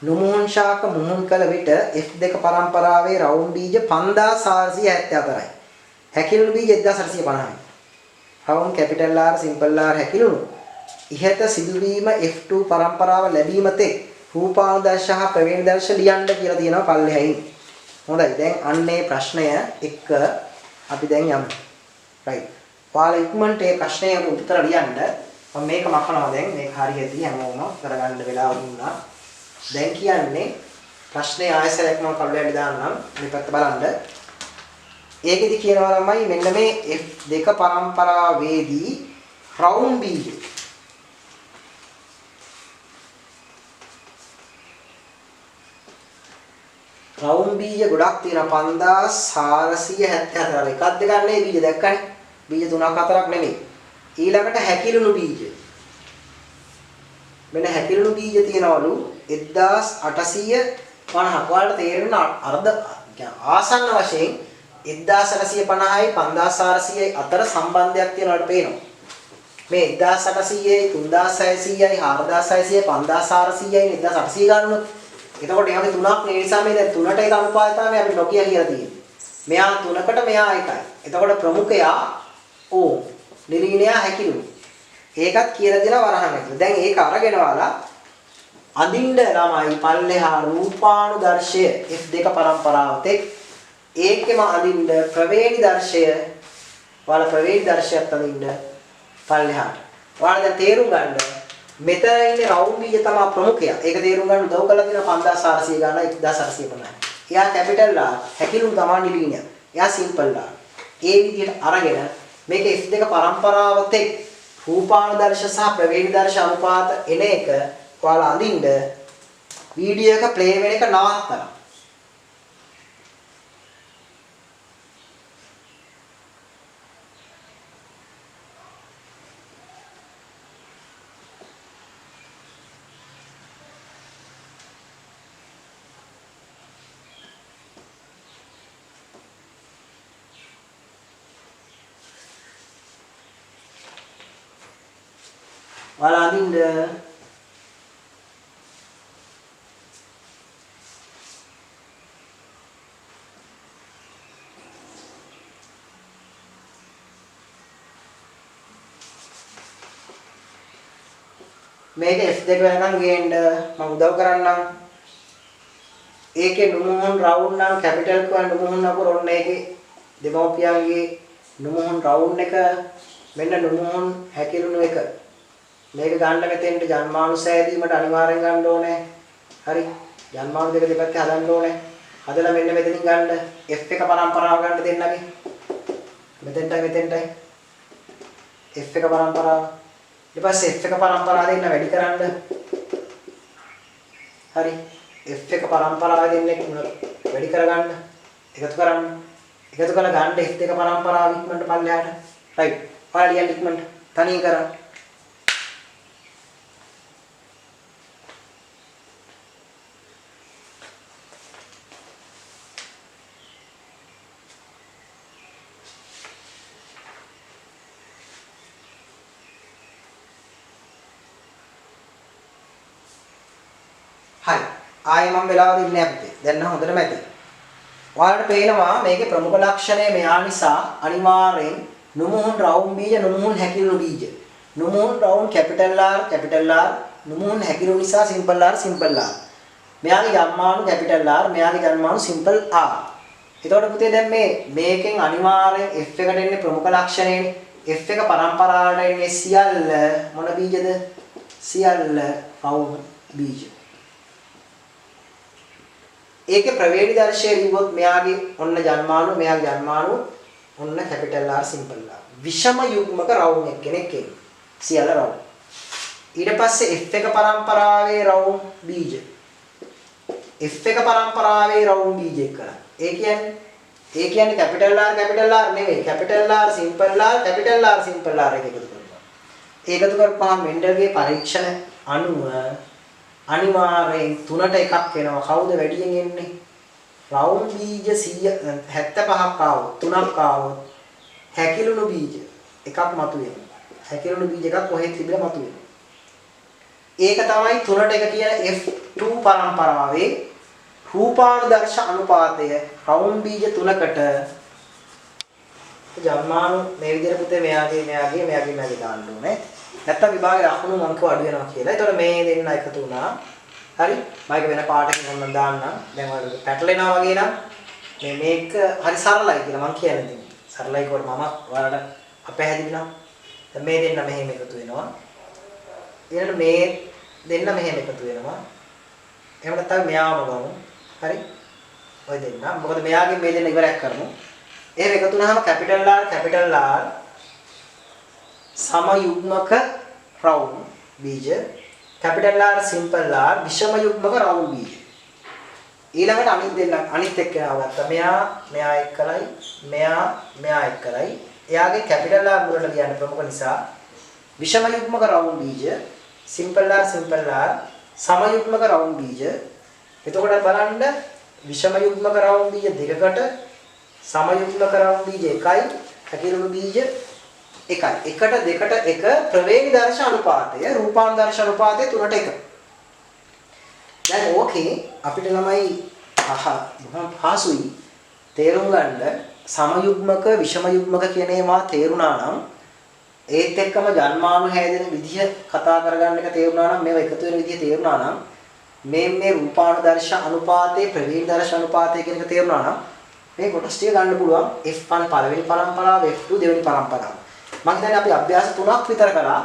නුමුහුන් ශාක මුහුන් කළ විට F2 පරම්පරාවේ රවුම් බීජ 5474යි හැකිලුණු බීජ 1850යි රවුම් කැපිටල් R සිම්පල් R හැකිලුණු ඉහත සිදුවීම F2 පරම්පරාව ලැබීම තෙක් රූපානුදර්ශ හා ප්‍රවේණදර්ශ ලියන්න කියලා තියෙනවා පල්ලෙහායින් හොඳයි දැන් අන්නේ ප්‍රශ්නය එක්ක අපි දැන් යමු. right. ඔයාලා ඉක්මනට මේ ප්‍රශ්නයට උත්තර ලියන්න. මම මේක මකනවා දැන් මේක හරියට හැමෝම කරගන්න වෙලාව දුන්නා. දැන් කියන්නේ ප්‍රශ්නේ ආයසරයක් මම කල්ලාට දාන්නම් මේ පැත්ත බලන්න. ඒකෙදි කියනවා ළමයි මෙන්න මේ F2 පරම්පරාවේදී රවුම් බීජ රවුම් බීජ ගොඩක් තියෙනවා 5474 එකක් දෙකක් නෙවෙයි බීජ දැක්කනේ බීජ 3ක් 4ක් නෙමෙයි ඊළඟට හැකිලුණු බීජ මෙන්න හැකිලුණු බීජ තියනවලු 1850 ඔයාලට තේරෙන අර්ධ ආසන්න වශයෙන් 1850යි 5400යි අතර සම්බන්ධයක් තියෙනවට පේනවා මේ 1800යි 3600යි 4600යි 5400යි 1800 ගන්නොත් එතකොට එහාගේ තුනක් නේ නිසා මේ දැන් තුනට එක අනුපාතය තමයි අපි නොකිය කියලා තියෙන්නේ. මෙයා තුනකට මෙයා එකයි. එතකොට ප්‍රමුඛයා ඕ නිරීණයා හැකිලුණු. ඒකත් කියලා දෙනවා වරහන් ඇතුළේ. දැන් ඒක අරගෙන වාලා අඳින්න ළමයි පල්ලෙහා රූපානුදර්ශය F2 පරම්පරාවත් ඒකෙම අඳින්න ප්‍රවේණදර්ශය වල ප්‍රවේණදර්ශයත් අඳින්න පල්ලෙහාට. ඔයාලා දැන් තේරුම් ගන්න මෙතන ඉන්නේ රවුම් බීජ තමයි ප්‍රමුඛයා. ඒක තේරුම් ගන්න උදව් කරලා තියෙනවා 5400 ගාන 1850. එයා කැපිටල් ආ හැකිලුම් තමයි නිලිනිය. එයා සිම්පල් ආ. ඒ විදිහට අරගෙන මේක F2 පරම්පරාවත් එක්ක රූපානුදර්ශ සහ ප්‍රවේණිදර්ශ අනුපාත එන එක ඔයාලා අඳින්න වීඩියෝ එක ප්ලේ වෙන එක නවත්තලා. ඔයාලා අඳින්න මේක F2 වෙනකන් ගේන්න මම උදව් කරන්නම්. ඒකේ නුමුහුන් රවුන්ඩ් නම් කැපිටල් කව නුමුහුන් අකුර ඔන්න ඒකේ දෙමෝපියන්ගේ නුමුහුන් රවුන්ඩ් එක මෙන්න නුමුහුන් හැකිලුණු එක. මේක ගන්න මෙතෙන්ට ජන්මාණු සෑදීමට අනිවාර්යෙන් ගන්න ඕනේ. හරි. ජන්මාණු දෙක දෙපැත්තේ හදන්න ඕනේ. හදලා මෙන්න මෙතනින් ගන්න F1 පරම්පරාව ගන්න දෙන්නගේ. මෙතෙන්ටයි F1 පරම්පරාව. ඊට පස්සේ F1 පරම්පරාව දෙන්න වැඩි කරන්න. හරි. F1 පරම්පරාව දෙන්නේ වැඩි කරගන්න. එකතු කරන්න. එකතු කරලා ගන්න F2 පරම්පරාව ඉක්මනට පල්ලෙහාට. රයිට්. ඔයාලා ලියන්න ඉක්මනට. තනියෙන් කරන්න. හරි. ආයෙ මම වෙලාව දෙන්නේ නැහැ පුතේ. දැන් නම් හොඳටම ඇති. ඔයාලට පේනවා මේකේ ප්‍රමුඛ ලක්ෂණය මෙයා නිසා අනිවාර්යෙන් නුමුහුන් රවුම් බීජ නුමුහුන් හැකිලුණු බීජ. නුමුහුන් රවුම් කැපිටල් R නුමුහුන් හැකිලුණු නිසා සිම්පල් R. මෙයාගේ ජන්මාණු කැපිටල් R මෙයාගේ ජන්මාණු සිම්පල් R. එතකොට පුතේ දැන් මේකෙන් අනිවාර්යෙන් F එකට එන්නේ ප්‍රමුඛ ලක්ෂණයනේ. F1 පරම්පරාවට එන්නේ සියල්ල මොන බීජද? සියල්ල රවුම් බීජ. ඒකේ ප්‍රවේණි දර්ශය ලිව්වොත් මෙයාගේ ඔන්න ජන්මාණු මෙයාගේ ජන්මාණු ඔන්න කැපිටල් R සිම්පල් R. විෂම යුග්මක රවුම් කෙනෙක් එන්නේ. සියල්ල රවුම්. ඊට පස්සේ F1 පරම්පරාවේ රවුම් බීජ. F1 පරම්පරාවේ රවුම් බීජ එක්කලා. ඒ කියන්නේ කැපිටල් R නෙවෙයි. Capital R simple R capital R simple R එක එකතු කරනවා. ඒකතු කරපුවාම මෙන්ඩල්ගේ පරීක්ෂණ අනුව අනිවාර්යෙන් 3ට එකක් එනවා. කවුද වැඩියෙන් එන්නේ? රවුම් බීජ 75ක් ආවොත් 3ක් ආවොත් හැකිලුණු බීජ එකක් මතුවෙනවා. හැකිලුණු බීජ එකක් කොහෙද තිබිලා මතුවෙනවා. ඒක තමයි 3ට එක කියන F2 පරම්පරාවේ රූපානුදර්ශ අනුපාතය රවුම් බීජ 3කට ජන්මාණු මේ විදිහට පුතේ මෙයාගේ දාන්න ඕනේ. නැත්තම් විභාගේ ලකුණු අංක අඩු වෙනවා කියලා. ඒතකොට මේ දෙන්න එකතු වුණා. හරි. මම වෙන පාඩකින් ඔන්න දාන්නම්. දැන් ඔයාලට පැටලෙනවා වගේ නම් මේක හරි සරලයි කියලා මම කියන්නේ ඉතින්. සරලයි කොට මම ඔයාලට අපහැදිලිනවා. දැන් මේ දෙන්න මෙහෙම එකතු වෙනවා. ඊළඟට මේ දෙන්න මෙහෙම එකතු වෙනවා. එහෙම නැත්නම් මෙයාම ගමු. හරි. ඔය දෙන්න. මොකද මෙයාගෙන් මේ දෙන්න ඉවරයක් කරමු. එහෙම එකතු වුණාම කැපිටල් R සමයුග්මක රවුම් බීජ කැපිටල් R සිම්පල් R විෂම යුග්මක රවුම් බීජ. ඊළඟට අනිත් එක්කෙනා ගත්තා. මෙයා එක්කලයි. එයාගේ කැපිටල් R මුලට ලියන්න ප්‍රමුඛ නිසා විෂම යුග්මක රවුම් බීජ සිම්පල් R සමයුග්මක රවුම් බීජ. එතකොට බලන්න විෂම යුග්මක රවුම් බීජ දෙකකට සමයුග්මක රවුම් බීජ එකයි හැකිලුණු බීජ එකයි. එකට දෙකට එක ප්‍රවේණි දර්ශ අනුපාතය රූපානුදර්ශ අනුපාතය 3ට 1. දැන් ඕකේ අපිට ළමයි බොහොම පහසුයි තේරුම් ගන්න සමයුග්මක විෂම යුග්මක කියන ඒවා තේරුණා නම් ඒත් එක්කම ජන්මාණු හැදෙන විදිහ කතා කරගන්න එක තේරුණා නම් මේවා එකතු වෙන විදිහ තේරුණා නම් මේ රූපානුදර්ශ අනුපාතේ ප්‍රවේණි දර්ශ අනුපාතය කියන එක තේරුණා නම් මේ කොටස් ටික ගන්න පුළුවන් F1 පළවෙනි පරම්පරාව F2 දෙවෙනි පරම්පරාව. මම හිතන්නේ අපි අභ්‍යාස 3ක් විතර කළා.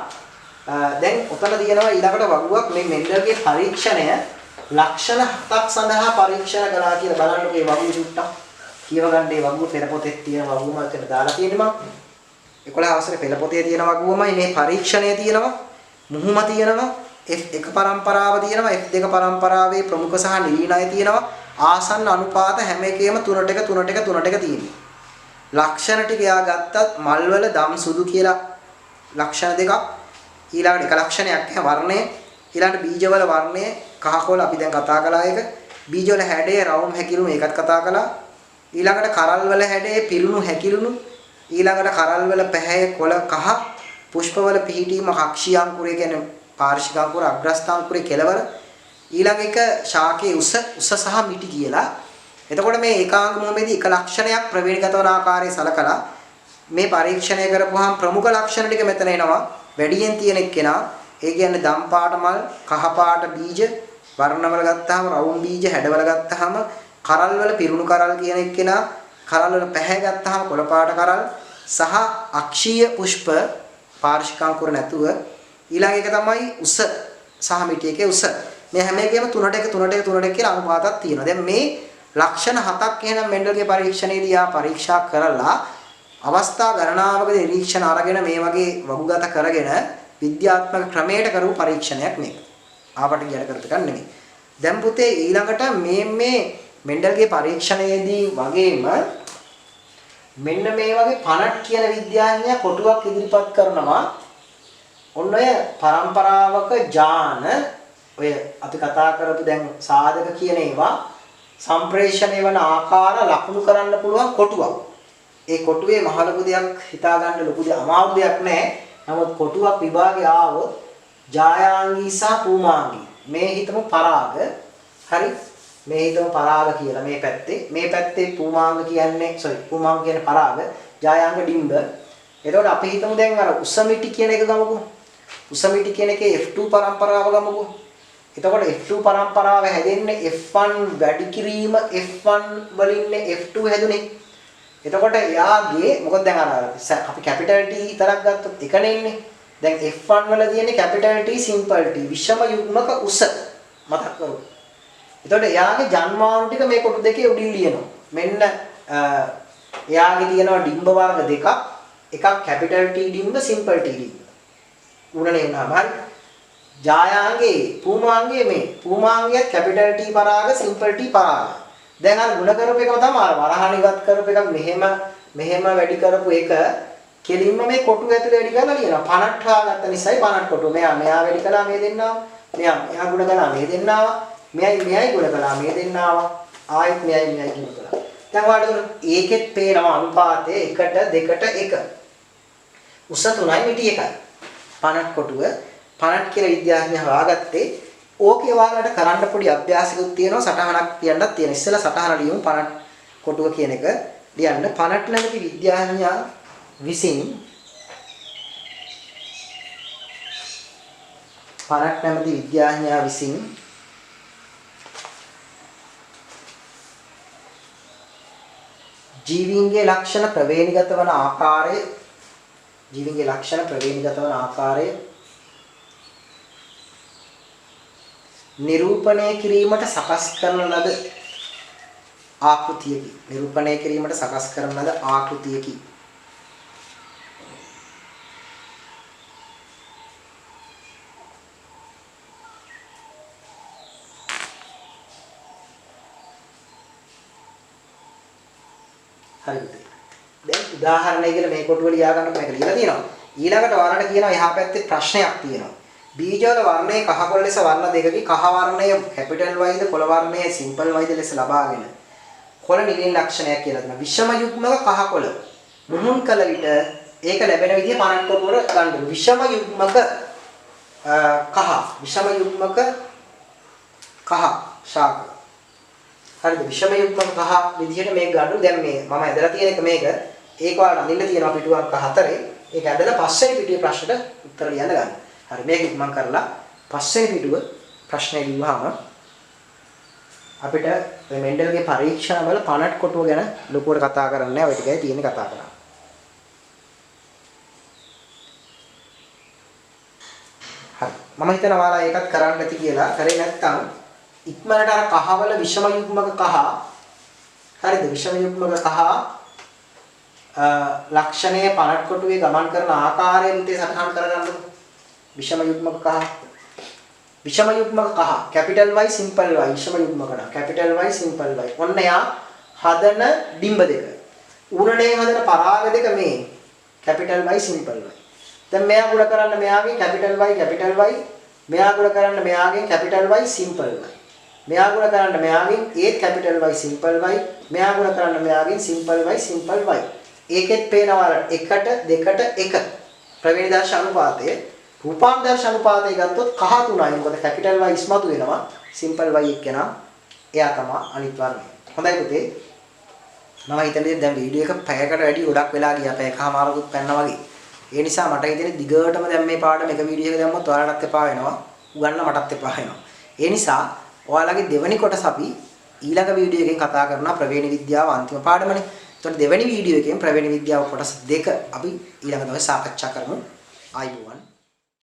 දැන් ඔතන තියෙනවා ඊළඟට වගුවක් මේ මෙන්ඩල්ගේ පරීක්ෂණය ලක්ෂණ 7ක් සඳහා පරීක්ෂණ කළා කියලා බලන්නකෝ මේ වගුව චුට්ටක් කියව ගන්න මේ වගුව පෙළ පොතේ තියෙන වගුවම එතන දාලා තියෙනවා 11 අවසරේ පෙළ පොතේ තියෙන වගුවමයි මේ පරීක්ෂණය තියෙනවා මුහුම තියෙනවා F1 පරම්පරාව තියෙනවා F2 පරම්පරාවේ ප්‍රමුඛ සහ නිලීනය තියෙනවා ආසන්න අනුපාත හැම එකේම 3ට 1 3ට 1 3ට 1 තියෙනවා ලක්ෂණ ටික එයා ගත්තත් මල්වල දම් සුදු කියලා ලක්ෂණ දෙකක් ඊළඟට එක ලක්ෂණයක් වර්ණය ඊළඟට බීජවල වර්ණය කහකොළ අපි දැන් කතා කළා ඒක බීජවල හැඩය රවුම් හැකිරුණු ඒකත් කතා කළා ඊළඟට කරල්වල හැඩය පිරුණු හැකිරුණු ඊළඟට කරල්වල පැහැය කොළ කහ පුෂ්පවල පිහිටීම කක්ෂියාංකුරය කියන්නේ පාර්ශිකාංකුර අග්‍රස්ථාංකුරේ කෙලවර ඊළඟ එක ශාකයේ උස සහ මිටි කියලා එතකොට මේ ඒකාංග මොහොමේදී එක ලක්ෂණයක් ප්‍රවේණිගත වන ආකාරයේ සලකලා මේ පරීක්ෂණය කරපුවාම ප්‍රමුඛ ලක්ෂණ ටික මෙතන එනවා වැඩියෙන් තියෙන එක්කෙනා ඒ කියන්නේ දම් පාට මල් කහ පාට බීජ වර්ණවල ගත්තාම රවුම් බීජ හැඩවල ගත්තාම කරල්වල පිරුණු කරල් කියන එක්කෙනා කරල්වල පැහැ ගත්තාම කොළ පාට කරල් සහ අක්ෂීය පුෂ්ප පාර්ශිකාංකුර නැතුව ඊළඟ එක තමයි උස සහ මිටි එකේ උස මේ හැම එකේම 3ට 1 3ට 1 3ට 1 කියලා අනුපාතක් තියෙනවා දැන් මේ ලක්ෂණ 7ක් එහෙනම් මෙන්ඩල්ගේ පරීක්ෂණයේදී ආ පරීක්ෂා කරලා අවස්ථා ගණනාවකදී නිරීක්ෂණ අරගෙන මේ වගේ වගුගත කරගෙන විද්‍යාත්මක ක්‍රමයකට කරපු පරීක්ෂණයක් මේක. ආවට කියන කරපු එකක් නෙමෙයි. දැන් පුතේ ඊළඟට මේ මෙන්ඩල්ගේ පරීක්ෂණයේදී වගේම මෙන්න මේ වගේ පනට් කියන විද්‍යාඥයා කොටුවක් ඉදිරිපත් කරනවා. ඔන්න ඔය පරම්පරාවක ජාන ඔය අපි කතා කරපු දැන් සාධක කියන ඒවා සම්ප්‍රේෂණය වන ආකාර ලකුණු කරන්න පුළුවන් කොටුවක්. ඒ කොටුවේ මහ ලොකු දෙයක් හිතා ගන්න ලොකු දෙයක් අමාරු දෙයක් නැහැ. නමුත් කොටුවක් විභාගේ ආවොත් ජායාංගී සහ පූමාංගී මේ හිතමු පරාග හරි මේ හිතමු පරාග කියලා මේ පැත්තේ පූමාංග කියන්නේ පූමාංග කියන්නේ පරාග ජායාංග ඩිම්බ. එතකොට අපි හිතමු දැන් අර උසමිටි කියන එක ගමුකෝ. උසමිටි කියන එකේ F2 පරම්පරාව ගමුකෝ. එතකොට F2 පරම්පරාව හැදෙන්නේ F1 වැඩි කිරීම F1 වලින්නේ F2 හැදුනේ. එතකොට යාගේ මොකද දැන් අර අපි කැපිටල් T තරක් ගත්තොත් එකනේ ඉන්නේ. දැන් F1 වල තියෙන්නේ කැපිටල් T සිම්පල් T විෂම යුග්මක උස මතක් කරගන්න. එතකොට යාගේ ජන්මාණු ටික මේ කොටු දෙකේ උඩින් ලියනවා. මෙන්න යාගේ තියෙනවා ඩිම්බ වර්ග දෙකක්. එකක් කැපිටල් T ඩිම්බ සිම්පල් T ඩිම්බ. උණනේ වුණාම හරි. ජායාංගේ පූමාංගයේ මේ පූමාංගයත් කැපිටල් T පරාග සිම්පල් T පරාග. දැන් අර ಗುಣ කරපු එක තමයි අර වරහණ ඉවත් කරපු එකක් මෙහෙම වැඩි කරපු එක කෙලින්ම මේ කොටු ඇතුලේ වැඩි කරලා ලියනවා. පනට් හොයාගත්ත නිසායි පනට් කොටුව. මෙයා වැඩි කළා මේ දෙන්නාව. මෙයා ගුණ කළා මේ දෙන්නාව. මෙයයි ගුණ කළා මේ දෙන්නාව. ආයෙත් මෙයයි ගුණ කළා. දැන් ඔයාලට ඒකෙත් පේනවා අනුපාතය 1ට 2ට 1. උස 3යි මිටි 1යි. පනට් කොටුව පනට් කියලා විද්‍යාඥයා හොයාගත්තේ ඕකේ ඔයාලට කරන්න පොඩි අභ්‍යාසයකුත් තියෙනවා සටහනක් තියන්නත් තියෙනවා. ඉස්සෙල්ලා සටහන ලියමු පනට් කොටුව කියන එක ලියන්න. පනට් නැමැති විද්‍යාඥයා විසින් ජීවීන්ගේ ලක්ෂණ ප්‍රවේණිගත වන ආකාරය නිරූපණය කිරීමට සකස් කරන ලද ආකෘතියකි. හරිද? දැන් උදාහරණයක් කියලා මේ කොටුව ලියා ගන්නකොට මේක ලියලා තියෙනවා. ඊළඟට ඔයාලට කියනවා එහා පැත්තේ ප්‍රශ්නයක් තියෙනවා. බීජවල වර්ණයේ කහ කොළ ලෙස වර්ණ දෙකකි කහ වර්ණය කැපිටල් වයිද කොළ වර්ණය සිම්පල් වයිද ලෙස ලබාගෙන කොළ නිලින් ලක්ෂණයක් කියලා දෙනවා. විෂම යුග්මක කහ කොළ මුහුන් කළ විට ඒක ලැබෙන විදිය පනට් කොටුවල ගන්න. විෂම යුග්මක කහ ශාක. හරිද? විෂම යුග්මක කහ විදියට මේක ගන්න. දැන් මේ මම ඇදලා තියෙන එක මේක ඒක ඔයාලට අඳින්න තියෙනවා පිටු අංක 4. ඒක ඇදලා පස්වෙනි පිටුවේ ප්‍රශ්නෙට උත්තර ලියන්න ගන්න. හරි මේක මම කරලා පස්වෙනි පිටුව ප්‍රශ්නේ ලියුවාම අපිට මේ මෙන්ඩල්ගේ පරීක්ෂණ වල පනට් කොටුව ගැන ලොකුවට කතා කරන්නේ නැහැ. ඔය ටිකයි තියෙන්නේ කතා කරා. හරි. මම හිතනවා ඔයාලා ඒකත් කරන්න ඇති කියලා. කරේ නැත්නම් ඉක්මනට අර කහවල විෂම යුග්මක කහ හරිද? විෂම යුග්මක කහ ලක්ෂණයේ පනට් කොටුවේ ගමන් කරන ආකාරයෙන් තේ සටහන් කරගන්නකො. විෂම යුග්මක කහ. විෂම යුග්මක කහ කැපිටල් Y සිම්පල් Y විෂම යුග්මක නා කැපිටල් Y සිම්පල් Y. ඔන්න යා හදන ඩිම්බ දෙක. උණනේ හදන පරාග දෙක මේ කැපිටල් Y සිම්පල් Y. දැන් මෙයා ගුණ කරන්න මෙයාගේ කැපිටල් Y කැපිටල් Y මෙයා ගුණ කරන්න මෙයාගේ කැපිටල් Y සිම්පල් Y. මෙයා ගුණ කරන්න මෙයාගෙන් ඒත් කැපිටල් Y සිම්පල් Y මෙයා ගුණ කරන්න මෙයාගෙන් සිම්පල් Y සිම්පල් Y. ඒකෙත් පේනවා 1ට 2ට 1 ප්‍රවේණිදාර්ශ අනුපාතය රූපාන්තරශ අනුපාතය ගත්තොත් කහ 3යි. මොකද කැපිටල් Y ඉස්මතු වෙනවා සිම්පල් Y එක්කෙනා එයා තමයි අනිත් වර්ණය. හොඳයි පුතේ. මම හිතන්නේ දැන් වීඩියෝ එක පැයකට වැඩි ගොඩක් වෙලා ගියා. පැයකමාරකුත් පැන්නා වගේ. ඒ නිසා මට හිතෙන්නේ දිගටම දැන් මේ පාඩම එක වීඩියෝ එක දැම්මොත් ඔයාලටත් එපා වෙනවා. උගන්න මටත් එපා වෙනවා. ඒ නිසා ඔයාලගේ දෙවෙනි කොටස අපි ඊළඟ වීඩියෝ එකෙන් කතා කරනවා ප්‍රවේණ විද්‍යාව අන්තිම පාඩමනේ. එතකොට දෙවෙනි වීඩියෝ එකෙන් ප්‍රවේණ විද්‍යාව කොටස් 2 අපි ඊළඟ දවසේ සාකච්ඡා කරමු. ආයිබෝවන්.